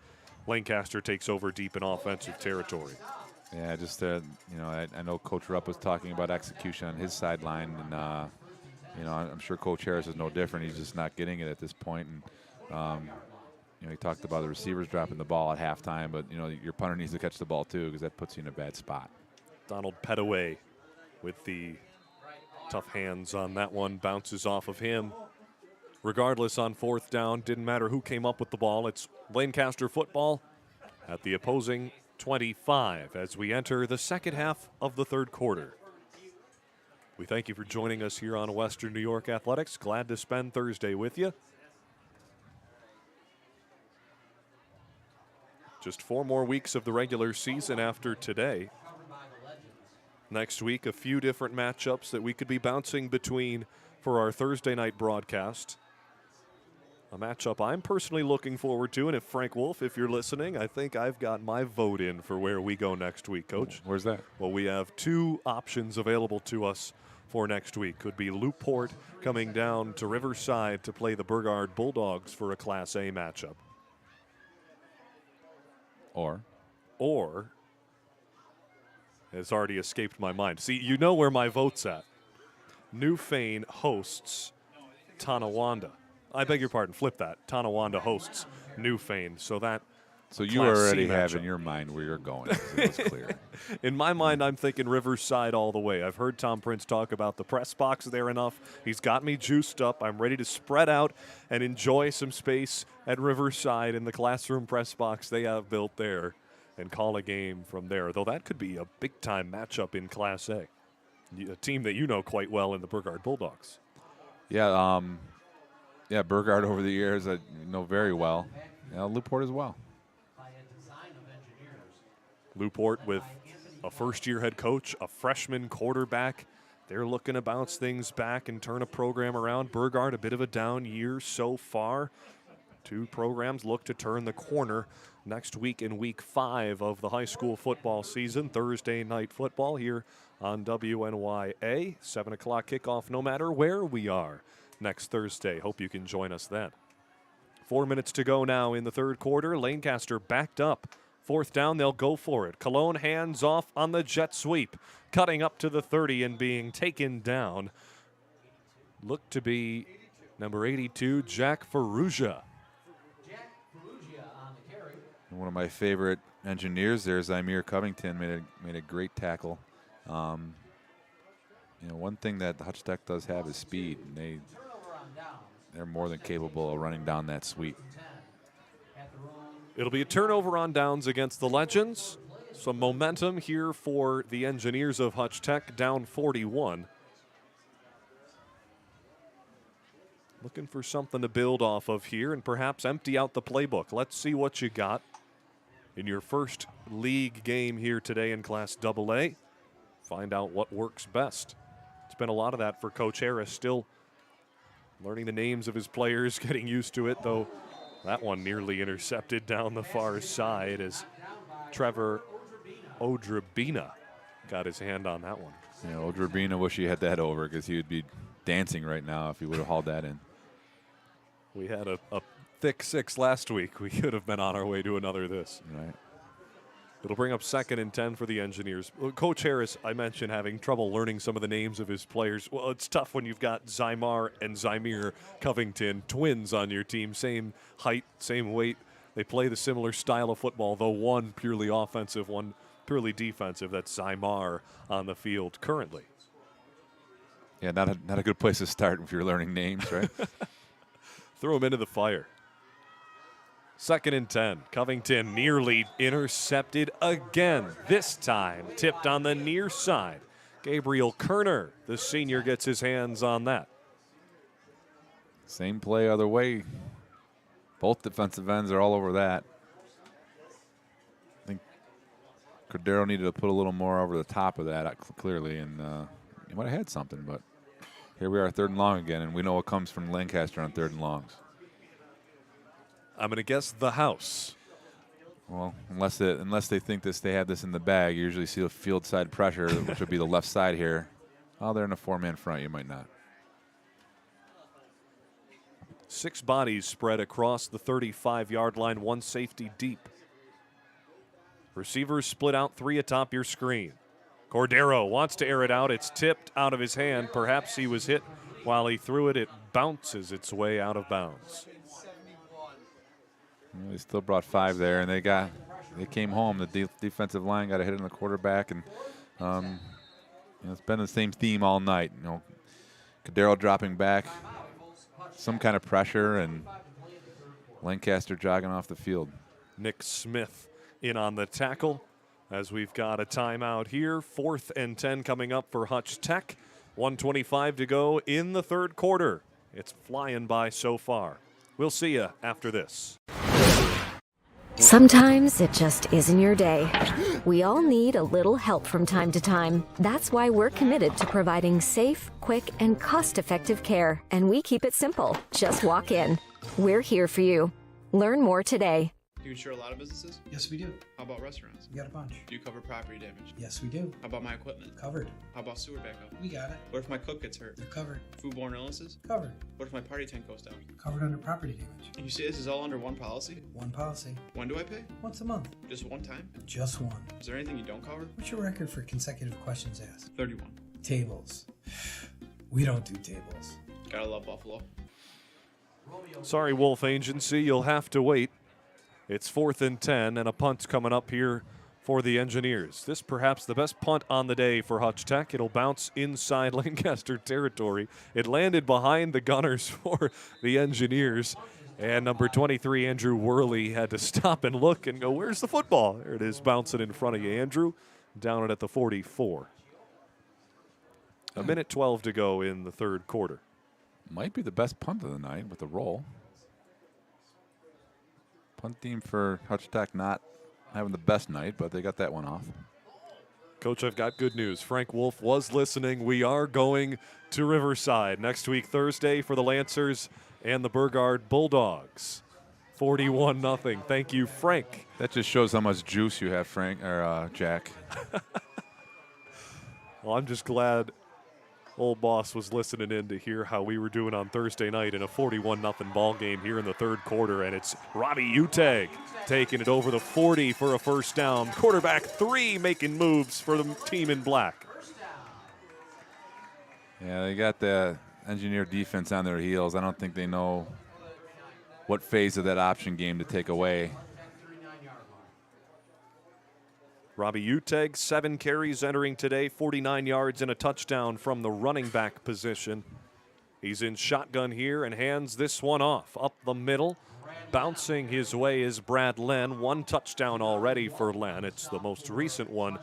Lancaster takes over deep in offensive territory. Yeah, just, I know Coach Rupp was talking about execution on his sideline, and, I'm sure Coach Harris is no different. He's just not getting it at this point. And, he talked about the receivers dropping the ball at halftime, but, your punter needs to catch the ball, too, because that puts you in a bad spot. Donald Petaway with the tough hands on that one, bounces off of him. Regardless, on 4th down, didn't matter who came up with the ball. It's Lancaster football at the opposing 25 as we enter the second half of the third quarter. We thank you for joining us here on Western New York Athletics. Glad to spend Thursday with you. Just 4 more weeks of the regular season after today. Next week, a few different matchups that we could be bouncing between for our Thursday night broadcast. A matchup I'm personally looking forward to, and if Frank Wolf, if you're listening, I think I've got my vote in for where we go next week, Coach. Where's that? Well, we have 2 options available to us for next week. Could be Newport coming down to Riverside to play the Burgard Bulldogs for a Class A matchup. Or, it's already escaped my mind. See, you know where my vote's at. Newfane hosts Tonawanda. I beg your pardon, flip that. Tonawanda hosts Newfane. So you already have in your mind where you're going. It was clear. In my mind, I'm thinking Riverside all the way. I've heard Tom Prince talk about the press box there enough. He's got me juiced up. I'm ready to spread out and enjoy some space at Riverside in the classroom press box they have built there and call a game from there. Though that could be a big-time matchup in Class A. A team that you know quite well in the Burgard Bulldogs. Yeah, Burgard over the years I know very well. Newport as well. Newport with a first-year head coach, a freshman quarterback. They're looking to bounce things back and turn a program around. Burgard, a bit of a down year so far. 2 programs look to turn the corner next week in week 5 of the high school football season. Thursday night football here on WNYA. 7 o'clock kickoff no matter where we are next Thursday. Hope you can join us then. 4 minutes to go now in the third quarter. Lancaster backed up. 4th down, they'll go for it. Cologne hands off on the jet sweep. Cutting up to the 30 and being taken down. Looked to be number 82, Jack Ferrugia. One of my favorite engineers there, Zymir Covington, made a great tackle. One thing that the Hutch Tech does have is speed, and they're more than capable of running down that sweep. It'll be a turnover on downs against the Legends. Some momentum here for the Engineers of Hutch Tech, down 41. Looking for something to build off of here and perhaps empty out the playbook. Let's see what you got in your first league game here today in Class AA. Find out what works best. It's been a lot of that for Coach Harris, still learning the names of his players, getting used to it, though that one nearly intercepted down the far side as Trevor Odrabina got his hand on that one. Odrabina wish he had that over because he would be dancing right now if he would have hauled that in. We had a thick 6 last week. We could have been on our way to another this. Right. It'll bring up 2nd and 10 for the Engineers. Coach Harris, I mentioned having trouble learning some of the names of his players. Well, it's tough when you've got Zymar and Zymir Covington, twins on your team, same height, same weight. They play the similar style of football, though one purely offensive, one purely defensive. That's Zymar on the field currently. Yeah, not a good place to start if you're learning names, right? Throw him into the fire. 2nd and 10. Covington nearly intercepted again. This time tipped on the near side. Gabriel Kerner, the senior, gets his hands on that. Same play other way. Both defensive ends are all over that. I think Cordero needed to put a little more over the top of that, clearly, and he might have had something, but here we are, 3rd and long again, and we know what comes from Lancaster on 3rd and longs. I'm going to guess the house. Well, unless they think they have this in the bag, you usually see a field side pressure, which would be the left side here. Oh, they're in a 4-man front. You might not. 6 bodies spread across the 35-yard line, 1 safety deep. Receivers split out 3 atop your screen. Cordero wants to air it out. It's tipped out of his hand. Perhaps he was hit while he threw it. It bounces its way out of bounds. Well, they still brought 5 there, and they came home. The defensive line got a hit on the quarterback, and it's been the same theme all night. Cordero dropping back, some kind of pressure, and Lancaster jogging off the field. Nick Smith in on the tackle as we've got a timeout here. 4th and 10 coming up for Hutch Tech. 1:25 to go in the third quarter. It's flying by so far. We'll see you after this. Sometimes it just isn't your day. We all need a little help from time to time. That's why we're committed to providing safe, quick, and cost-effective care. And we keep it simple. Just walk in. We're here for you. Learn more today. Do you insure a lot of businesses? Yes, we do. How about restaurants? We got a bunch. Do you cover property damage? Yes, we do. How about my equipment? Covered. How about sewer backup? We got it. What if my cook gets hurt? They're covered. Foodborne illnesses? Covered. What if my party tent goes down? Covered under property damage. And you say this is all under one policy? One policy. When do I pay? Once a month. Just one time? Just one. Is there anything you don't cover? What's your record for consecutive questions asked? 31. Tables. We don't do tables. Gotta love Buffalo. Sorry, Wolf Agency, you'll have to wait. It's 4th and 10, and a punt coming up here for the Engineers. This perhaps the best punt on the day for Hutch Tech. It'll bounce inside Lancaster territory. It landed behind the Gunners for the Engineers. And number 23, Andrew Worley, had to stop and look and go, where's the football? There it is, bouncing in front of you, Andrew. Down it at the 44. A minute 12 to go in the third quarter. Might be the best punt of the night with the roll. Punt team for Hutch Tech not having the best night, but they got that one off. Coach, I've got good news. Frank Wolf was listening. We are going to Riverside next week, Thursday, for the Lancers and the Burgard Bulldogs. 41-0. Thank you, Frank. That just shows how much juice you have, Frank or Jack. Well, I'm just glad old boss was listening in to hear how we were doing on Thursday night in a 41-0 ball game here in the third quarter, and it's Robbie Uteg taking it over the 40 for a first down. Quarterback 3 making moves for the team in black. Yeah, they got the Engineer defense on their heels. I don't think they know what phase of that option game to take away. Robbie Uteg, 7 carries entering today, 49 yards and a touchdown from the running back position. He's in shotgun here and hands this one off up the middle. Bouncing his way is Brad Len. 1 touchdown already for Len. It's the most recent one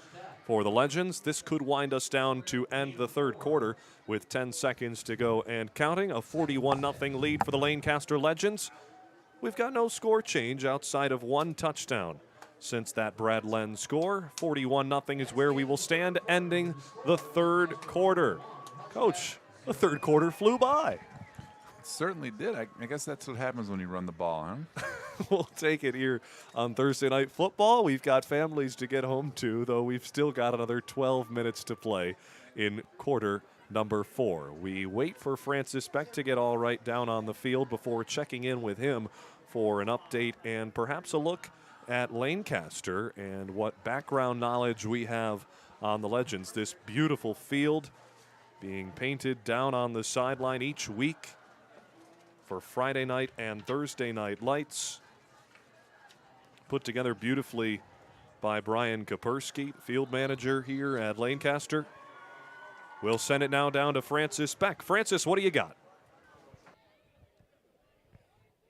for the Legends. This could wind us down to end the third quarter with 10 seconds to go and counting. A 41-0 lead for the Lancaster Legends. We've got no score change outside of 1 touchdown. Since that Brad Len score, 41-0 is where we will stand, ending the third quarter. Coach, the third quarter flew by. It certainly did. I guess that's what happens when you run the ball, huh? We'll take it here on Thursday Night Football. We've got families to get home to, though we've still got another 12 minutes to play in quarter number 4. We wait for Francis Beck to get all right down on the field before checking in with him for an update and perhaps a look at Lancaster and what background knowledge we have on the Legends. This beautiful field being painted down on the sideline each week for Friday night and Thursday night lights. Put together beautifully by Brian Kapersky, field manager here at Lancaster. We'll send it now down to Francis Beck. Francis, what do you got?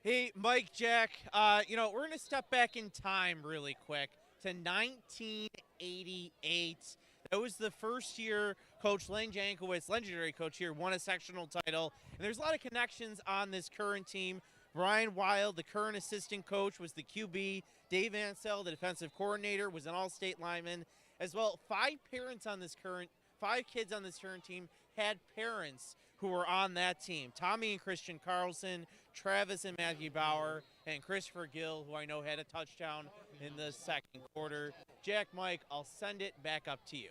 Hey, Mike, Jack, we're going to step back in time really quick to 1988. That was the first year Coach Len Jankowitz, legendary coach here, won a sectional title. And there's a lot of connections on this current team. Brian Wild, the current assistant coach, was the QB. Dave Ansell, the defensive coordinator, was an all-state lineman. As well, 5 kids on this current team had parents who were on that team. Tommy and Christian Carlson, Travis and Matthew Bauer, and Christopher Gill, who I know had a touchdown in the second quarter. Jack, Mike, I'll send it back up to you.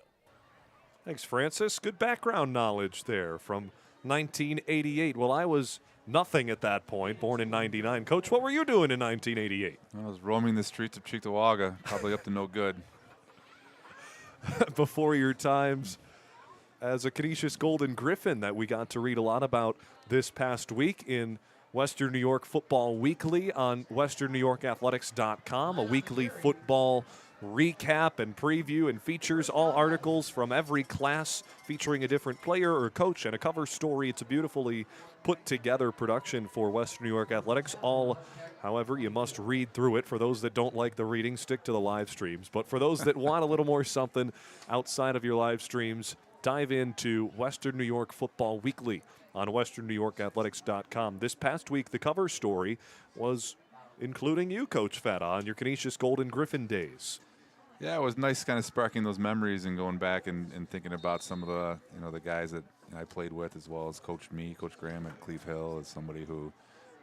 Thanks, Francis. Good background knowledge there from 1988. Well, I was nothing at that point, born in 99. Coach, what were you doing in 1988? I was roaming the streets of Cheektowaga, probably up to no good. Before your times as a Canisius Golden Griffin that we got to read a lot about this past week in Western New York Football Weekly on westernnewyorkathletics.com, a weekly football recap and preview and features all articles from every class featuring a different player or coach and a cover story. It's a beautifully put together production for Western New York Athletics. However, you must read through it. For those that don't like the reading, stick to the live streams. But for those that want a little more something outside of your live streams, dive into Western New York Football Weekly on westernnewyorkathletics.com. This past week, the cover story was including you, Coach Fetta, on your Canisius Golden Griffin days. Yeah, it was nice kind of sparking those memories and going back and thinking about some of the, the guys that I played with, as well as Coach Graham at Cleve Hill, is somebody who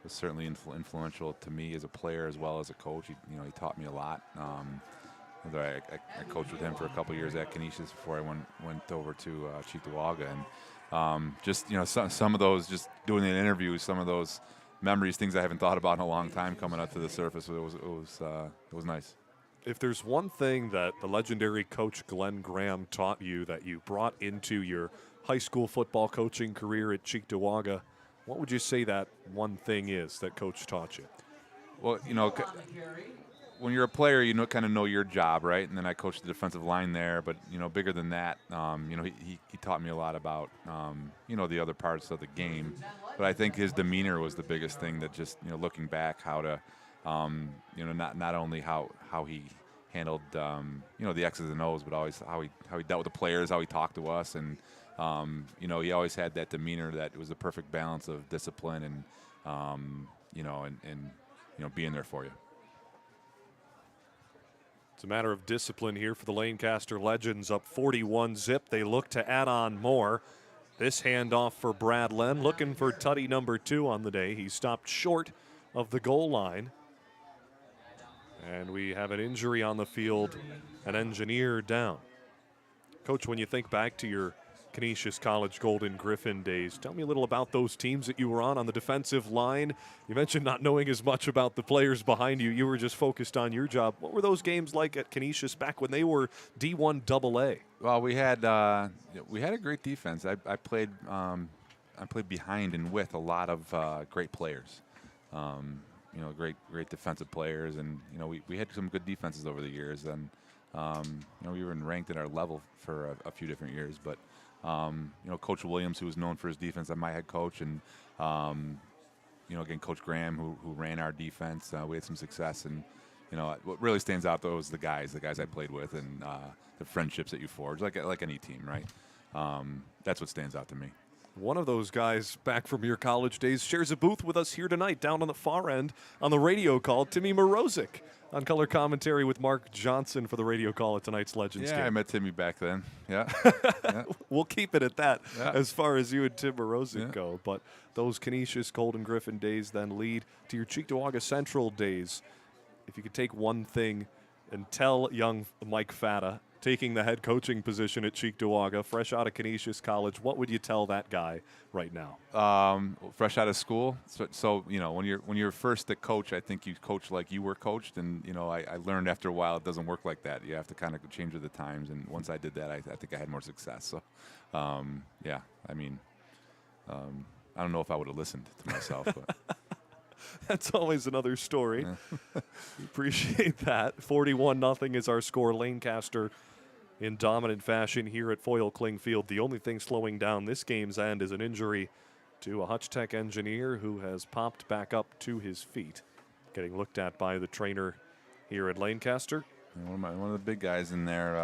was certainly influential to me as a player as well as a coach. He taught me a lot. I coached with him for a couple years at Canisius before I went over to Cheektowaga, and some of those, just doing the interviews, some of those memories, things I haven't thought about in a long time, coming up to the surface. It was nice. If there's one thing that the legendary Coach Glenn Graham taught you that you brought into your high school football coaching career at Cheektowaga, what would you say that one thing is that Coach taught you? Well, when you're a player, you kind of know your job, right? And then I coached the defensive line there, but bigger than that, he taught me a lot about the other parts of the game. But I think his demeanor was the biggest thing, that just looking back, how to not only how he handled the X's and O's, but always how he dealt with the players, how he talked to us, and he always had that demeanor that was the perfect balance of discipline and being there for you. It's a matter of discipline here for the Lancaster Legends, up 41-0. They look to add on more. This handoff for Brad Len, looking for tutty number 2 on the day. He stopped short of the goal line. And we have an injury on the field, an engineer down. Coach, when you think back to your Canisius College Golden Griffin days, tell me a little about those teams that you were on the defensive line. You mentioned not knowing as much about the players behind you. You were just focused on your job. What were those games like at Canisius back when they were D1 AA? Well, we had a great defense. I played behind and with a lot of great players. Great defensive players, and we had some good defenses over the years, and we were ranked at our level for a few different years. But Coach Williams, who was known for his defense, my head coach, and again Coach Graham, who ran our defense. We had some success, and what really stands out though is the guys I played with, and the friendships that you forge, like any team, right? That's what stands out to me. One of those guys back from your college days shares a booth with us here tonight down on the far end on the radio call. Timmy Morozic on color commentary with Mark Johnson for the radio call at tonight's Legends game. Yeah, I met Timmy back then. Yeah. We'll keep it at that as far as you and Tim Morozic go. But those Canisius Golden Griffin days then lead to your Cheektowaga Central days. If you could take one thing and tell young Mike Fata, taking the head coaching position at Cheektowaga, fresh out of Canisius College, what would you tell that guy right now? Fresh out of school. So when you're first the coach, I think you coach like you were coached, and I learned after a while it doesn't work like that. You have to kind of change with the times, and once I did that, I think I had more success. So, I don't know if I would have listened to myself, but. That's always another story. Yeah. Appreciate that. 41-0 is our score. Lancaster in dominant fashion here at Foyle Kling Field. The only thing slowing down this game's end is an injury to a Hutch Tech engineer who has popped back up to his feet, getting looked at by the trainer here at Lancaster. One of the big guys in there,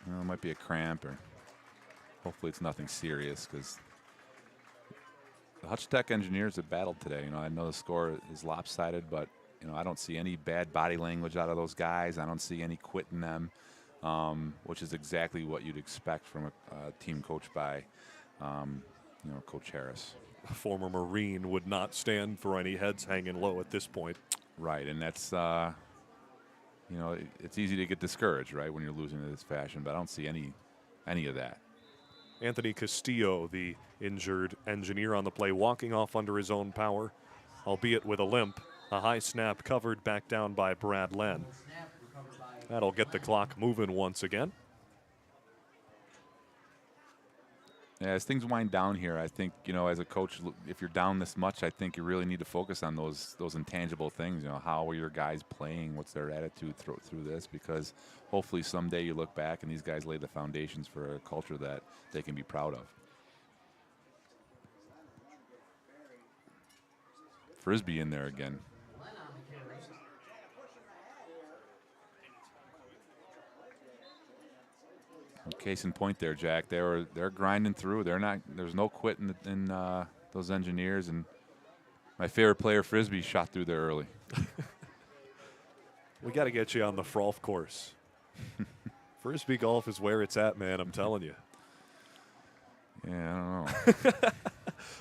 it might be a cramp, or hopefully it's nothing serious, because the Hutch Tech engineers have battled today. I know the score is lopsided, but I don't see any bad body language out of those guys. I don't see any quitting them, which is exactly what you'd expect from a team coached by, Coach Harris. A former Marine would not stand for any heads hanging low at this point. Right, and that's it's easy to get discouraged, right, when you're losing in this fashion. But I don't see any of that. Anthony Castillo, the injured engineer on the play, walking off under his own power, albeit with a limp. A high snap covered back down by Brad Len. That'll get the clock moving once again. Yeah, as things wind down here, I think, as a coach, if you're down this much, I think you really need to focus on those intangible things. How are your guys playing? What's their attitude through this? Because hopefully someday you look back and these guys lay the foundations for a culture that they can be proud of. Frisbee in there again. case in point there, Jack. They're grinding through. There's no quitting in those Engineers. And my favorite player, Frisbee, shot through there early. We got to get you on the Frolf course. Frisbee golf is where it's at, man. I'm telling you. Yeah, I don't know.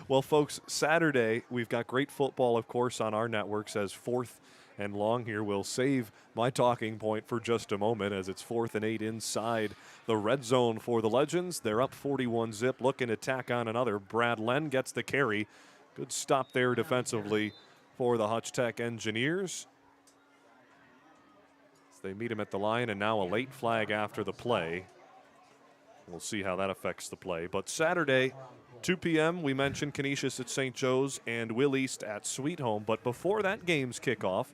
Well, folks, Saturday, we've got great football, of course, on our networks as 4th and long here. We'll save my talking point for just a moment as it's 4th and 8 inside the red zone for the Legends. They're up 41-zip, looking to tack on another. Brad Len gets the carry. Good stop there defensively for the Hutch Tech Engineers. They meet him at the line, and now a late flag after the play. We'll see how that affects the play. But Saturday, 2 p.m., we mentioned Canisius at St. Joe's and Will East at Sweet Home. But before that game's kickoff,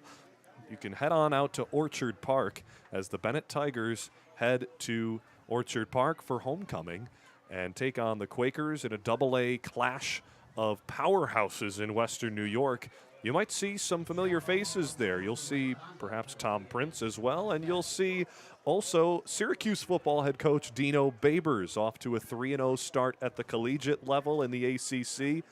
you can head on out to Orchard Park as the Bennett Tigers head to Orchard Park for homecoming and take on the Quakers in a double-A clash of powerhouses in Western New York. You might see some familiar faces there. You'll see perhaps Tom Prince as well, and you'll see also Syracuse football head coach Dino Babers off to a 3-0 start at the collegiate level in the ACC.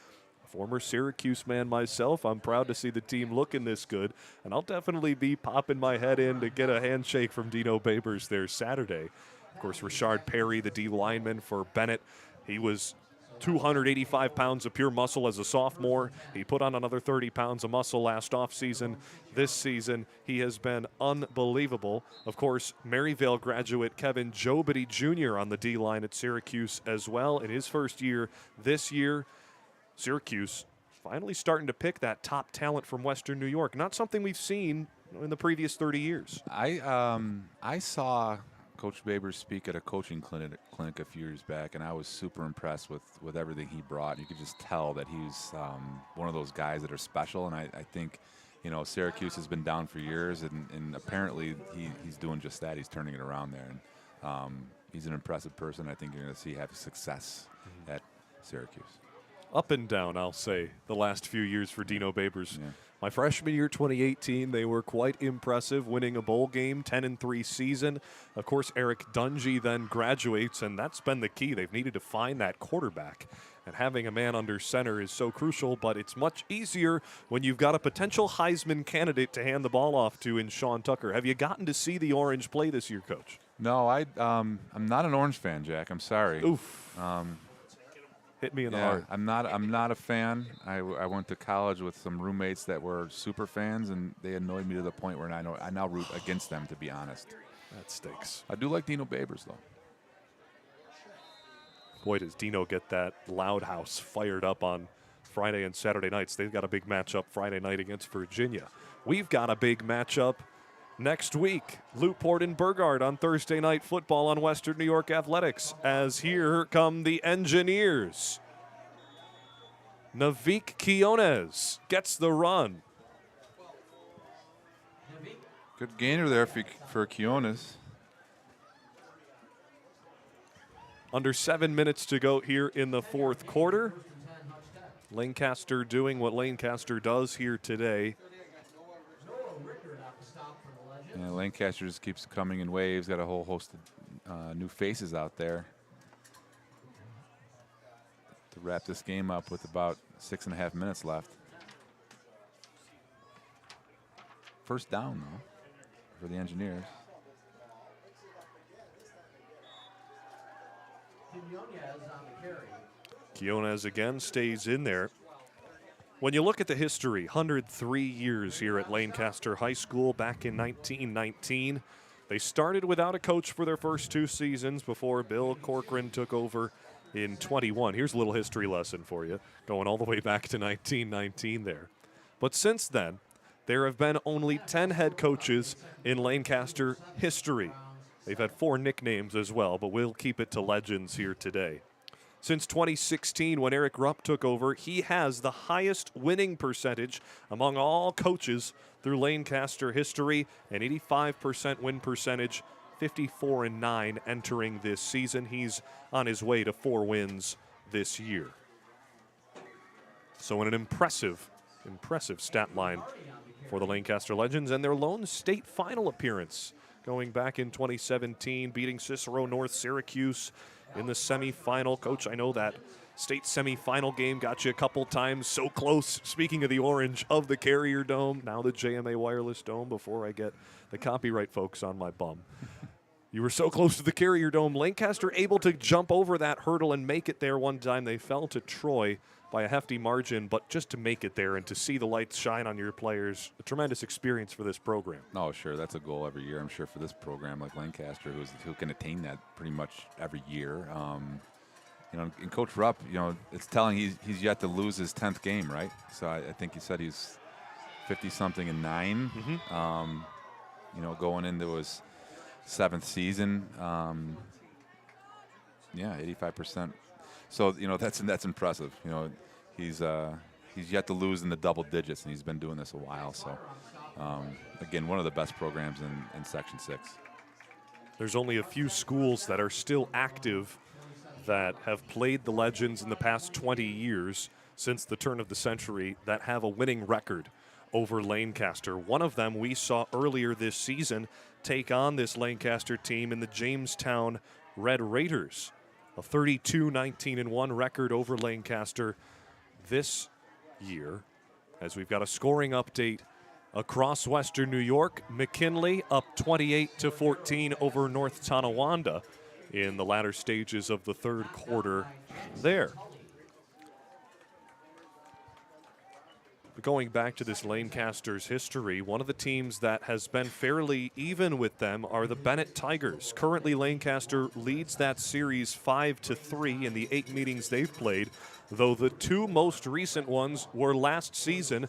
Former Syracuse man myself, I'm proud to see the team looking this good, and I'll definitely be popping my head in to get a handshake from Dino Babers there Saturday. Of course, Rashard Perry, the D lineman for Bennett, he was 285 pounds of pure muscle as a sophomore. He put on another 30 pounds of muscle last offseason. This season, he has been unbelievable. Of course, Maryvale graduate Kevin Jobity Jr. on the D-line at Syracuse as well in his first year. This year, Syracuse finally starting to pick that top talent from Western New York. Not something we've seen in the previous 30 years. I saw Coach Babers speak at a coaching clinic a few years back, and I was super impressed with everything he brought. You could just tell that he's one of those guys that are special, and I think, Syracuse has been down for years, and apparently he's doing just that. He's turning it around there, and he's an impressive person. I think you're going to see have success at Syracuse. Up and down, I'll say, the last few years for Dino Babers. Yeah. My freshman year, 2018, they were quite impressive, winning a bowl game, 10-3 season. Of course, Eric Dungy then graduates, and that's been the key. They've needed to find that quarterback, and having a man under center is so crucial, but it's much easier when you've got a potential Heisman candidate to hand the ball off to in Sean Tucker. Have you gotten to see the Orange play this year, Coach? No, I'm not an Orange fan, Jack. I'm sorry. Oof. Hit me in the heart. I'm not a fan. I went to college with some roommates that were super fans, and they annoyed me to the point where I now root against them, to be honest. That stinks. I do like Dino Babers, though. Boy, does Dino get that Loud House fired up on Friday and Saturday nights. They've got a big matchup Friday night against Virginia. We've got a big matchup next week. Newport and Burgard on Thursday Night Football on Western New York Athletics, as here come the Engineers. Navik Quiones gets the run. Good gainer there for Quiones. Under 7 minutes to go here in the fourth quarter. Lancaster doing what Lancaster does here today. Yeah, Lancaster just keeps coming in waves. Got a whole host of new faces out there. To wrap this game up with about 6.5 minutes left. First down, though, for the Engineers. Quiones again stays in there. When you look at the history, 103 years here at Lancaster High School back in 1919. They started without a coach for their first 2 seasons before Bill Corcoran took over in 21. Here's a little history lesson for you, going all the way back to 1919 there. But since then, there have been only 10 head coaches in Lancaster history. They've had 4 nicknames as well, but we'll keep it to legends here today. Since 2016, when Eric Rupp took over, he has the highest winning percentage among all coaches through Lancaster history, an 85% win percentage, 54-9 entering this season. He's on his way to 4 wins this year. So an impressive stat line for the Lancaster Legends, and their lone state final appearance going back in 2017, beating Cicero North Syracuse in the semifinal. Coach, I know that state semifinal game got you a couple times so close, speaking of the orange, of the Carrier Dome, now the JMA Wireless Dome, before I get the copyright folks on my bum. You were so close to the Carrier Dome. Lancaster able to jump over that hurdle and make it there one time. They fell to Troy by a hefty margin, but just to make it there and to see the lights shine on your players, a tremendous experience for this program. Oh, sure. That's a goal every year, I'm sure, for this program like Lancaster, who can attain that pretty much every year. And Coach Rupp, it's telling he's yet to lose his 10th game, right? So I think he said he's 50-something and 9, going into his 7th season. 85%. So that's impressive. He's yet to lose in the double digits, and he's been doing this a while. So again, one of the best programs in Section 6. There's only a few schools that are still active that have played the Legends in the past 20 years since the turn of the century that have a winning record over Lancaster. One of them we saw earlier this season take on this Lancaster team in the Jamestown Red Raiders. A 32-19-1 record over Lancaster this year. As we've got a scoring update across Western New York, McKinley up 28-14 over North Tonawanda in the latter stages of the third quarter there. Going back to this Lancaster's history, one of the teams that has been fairly even with them are the Bennett Tigers. Currently, Lancaster leads that series 5-3 in the 8 meetings they've played, though the 2 most recent ones were last season.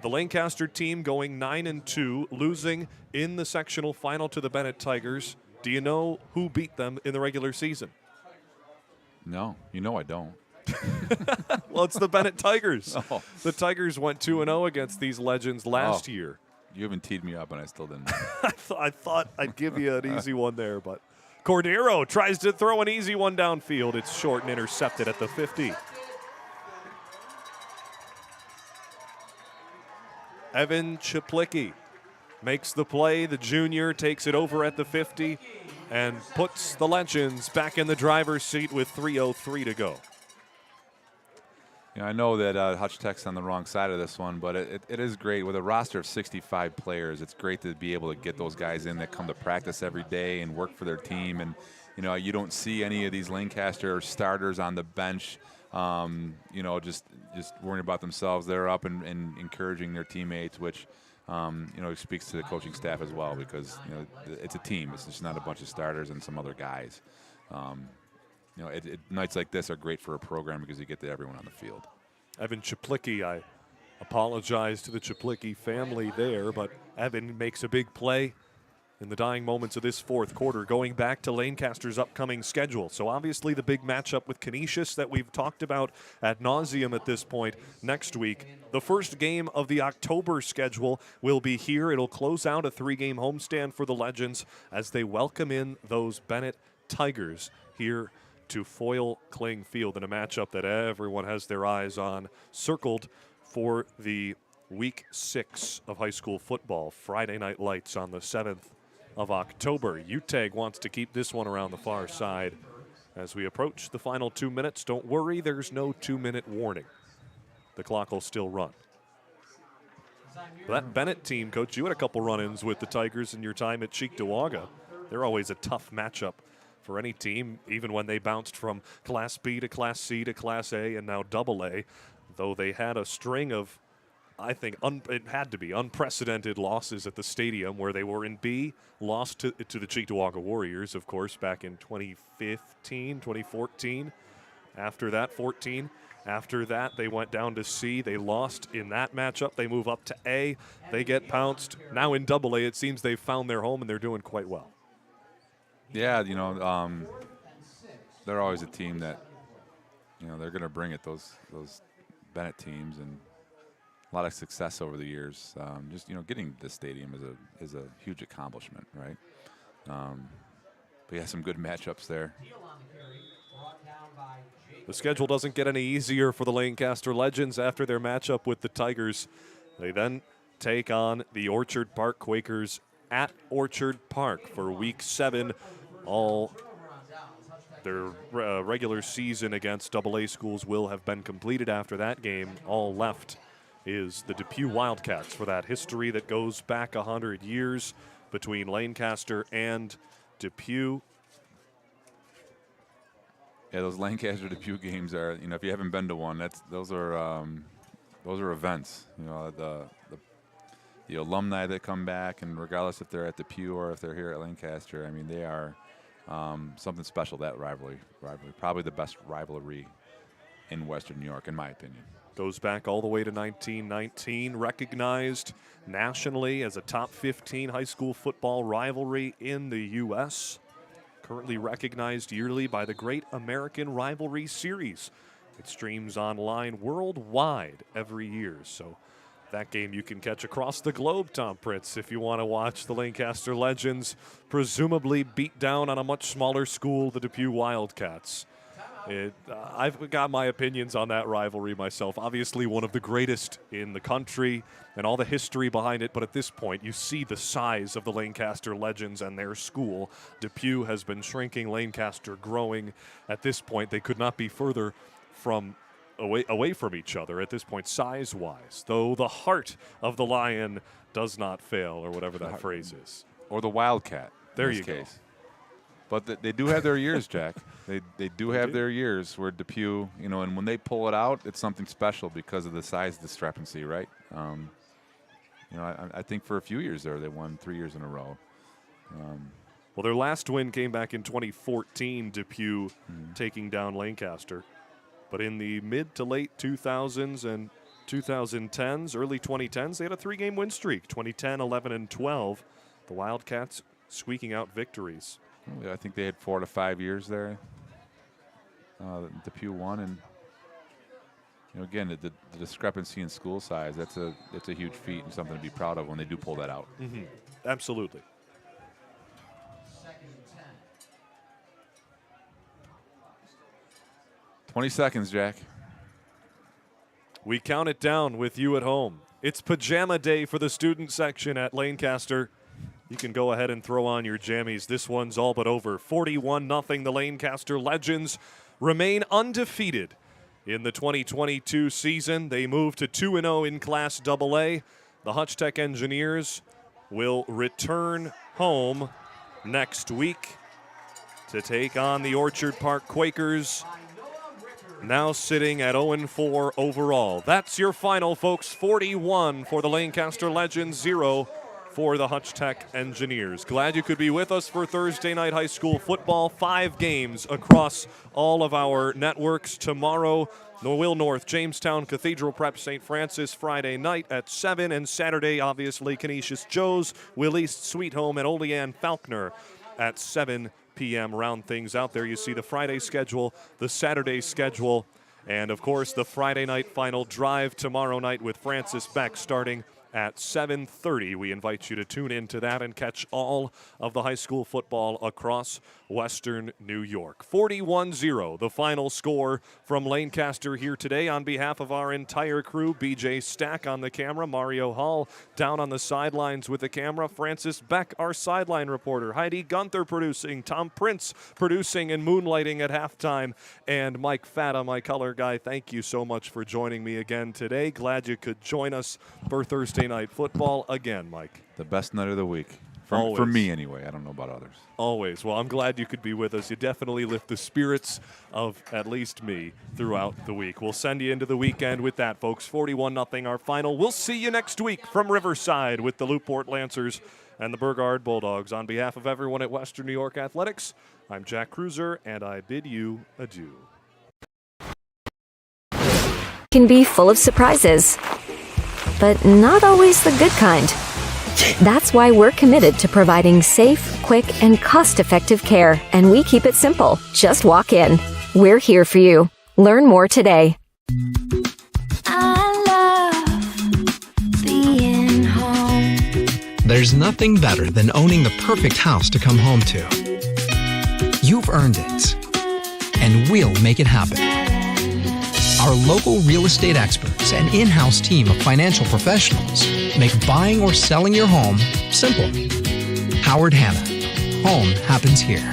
The Lancaster team going 9-2, losing in the sectional final to the Bennett Tigers. Do you know who beat them in the regular season? No, I don't. Well, it's the Bennett Tigers. Oh. The Tigers went 2-0 against these Legends last year. You haven't teed me up, and I still didn't. I thought I'd give you an easy one there, but Cordero tries to throw an easy one downfield. It's short and intercepted at the 50. Evan Chaplicki makes the play. The junior takes it over at the 50 and puts the Legends back in the driver's seat with 3:03 to go. I know that Hutch Tech's on the wrong side of this one, but it is great. With a roster of 65 players, it's great to be able to get those guys in that come to practice every day and work for their team. And, you don't see any of these Lancaster starters on the bench, just worrying about themselves. They're up and encouraging their teammates, which, speaks to the coaching staff as well, because, it's a team. It's just not a bunch of starters and some other guys. Nights like this are great for a program because you get to everyone on the field. Evan Chaplicki, I apologize to the Chaplicki family there, but Evan makes a big play in the dying moments of this fourth quarter, going back to Lancaster's upcoming schedule. So obviously the big matchup with Canisius that we've talked about ad nauseum at this point next week. The first game of the October schedule will be here. It'll close out a 3-game homestand for the Legends as they welcome in those Bennett Tigers here to Foyle Kling Field in a matchup that everyone has their eyes on, circled for the Week 6 of high school football. Friday Night Lights on the 7th of October. UTAG wants to keep this one around the far side. As we approach the final 2 minutes, don't worry, there's no 2-minute warning. The clock will still run. That Bennett team, Coach, you had a couple run-ins with the Tigers in your time at Cheektowaga. They're always a tough matchup for any team, even when they bounced from Class B to Class C to Class A and now Double A, though they had a string of, I think, it had to be unprecedented losses at the stadium where they were in B, lost to the Cheektowaga Warriors, of course, back in 2015, 2014. After that, 14. After that, they went down to C. They lost in that matchup. They move up to A. They get pounced. Now in Double A, it seems they've found their home and they're doing quite well. Yeah, they're always a team that, they're going to bring it, those Bennett teams, and a lot of success over the years. Getting this stadium is a huge accomplishment, right? But yeah, some good matchups there. The schedule doesn't get any easier for the Lancaster Legends after their matchup with the Tigers. They then take on the Orchard Park Quakers at Orchard Park for Week 7. All their regular season against AA schools will have been completed after that game. All left is the Depew Wildcats for that history that goes back 100 years between Lancaster and Depew. Yeah, those Lancaster Depew games are, if you haven't been to one, those are events. The alumni that come back, and regardless if they're at Depew or if they're here at Lancaster, I mean, they are something special, that rivalry. Probably the best rivalry in Western New York, in my opinion. Goes back all the way to 1919, recognized nationally as a top 15 high school football rivalry in the U.S., currently recognized yearly by the Great American Rivalry Series. It streams online worldwide every year, so that game you can catch across the globe, Tom Prince, if you want to watch the Lancaster Legends presumably beat down on a much smaller school, the Depew Wildcats. I've got my opinions on that rivalry myself. Obviously one of the greatest in the country and all the history behind it, but at this point you see the size of the Lancaster Legends and their school. Depew has been shrinking, Lancaster growing. At this point they could not be further from away from each other at this point size-wise, though the heart of the lion does not fail, or whatever that phrase is. Or the Wildcat, there in you this case. But they do have their years, Jack. They do have their years where Depew, and when they pull it out, it's something special because of the size discrepancy, right? I think for a few years there, they won 3 years in a row. Well, their last win came back in 2014, Depew taking down Lancaster. But in the mid to late 2000s and 2010s, early 2010s, they had a 3-game win streak, 2010, 11, and 12. The Wildcats squeaking out victories. I think they had 4 to 5 years there. Depew won, and again, the discrepancy in school size, that's a huge feat and something to be proud of when they do pull that out. Mm-hmm. Absolutely. "20 seconds, Jack. We count it down with you at home. It's pajama day for the student section at Lancaster. You can go ahead and throw on your jammies. This one's all but over. 41-0. The Lancaster Legends remain undefeated in the 2022 season. They move to 2-0 in Class AA. The Hutch Tech Engineers will return home next week to take on the Orchard Park Quakers, now sitting at 0-4 overall. That's your final, folks. 41 for the Lancaster Legends, 0 for the Hutch Tech Engineers. Glad you could be with us for Thursday night high school football. 5 games across all of our networks. Tomorrow, Will North, Jamestown, Cathedral Prep, St. Francis, Friday night at 7. And Saturday, obviously, Canisius Joe's, Will East, Sweet Home, and Olean Falconer at 7 p.m. Round things out there. You see the Friday schedule, the Saturday schedule, and, of course, the Friday night final drive tomorrow night with Francis Beck starting at 7:30. We invite you to tune in to that and catch all of the high school football across Western New York. 41-0, the final score from Lancaster here today. On behalf of our entire crew, BJ Stack on the camera, Mario Hall down on the sidelines with the camera, Francis Beck, our sideline reporter, Heidi Gunther producing, Tom Prince producing and moonlighting at halftime, and Mike Fata, my color guy. Thank you so much for joining me again today. Glad you could join us for Thursday night football again, Mike. The best night of the week. For me, anyway. I don't know about others. Always. Well, I'm glad you could be with us. You definitely lift the spirits of at least me throughout the week. We'll send you into the weekend with that, folks. 41-0 our final. We'll see you next week from Riverside with the Newport Lancers and the Burgard Bulldogs. On behalf of everyone at Western New York Athletics, I'm Jack Cruiser, and I bid you adieu. Can be full of surprises, but not always the good kind. That's why we're committed to providing safe, quick, and cost-effective care, and we keep it simple. Just walk in. We're here for you. Learn more today. I love being home. There's nothing better than owning the perfect house to come home to. You've earned it, and we'll make it happen. Our local real estate experts and in-house team of financial professionals make buying or selling your home simple. Howard Hanna. Home happens here.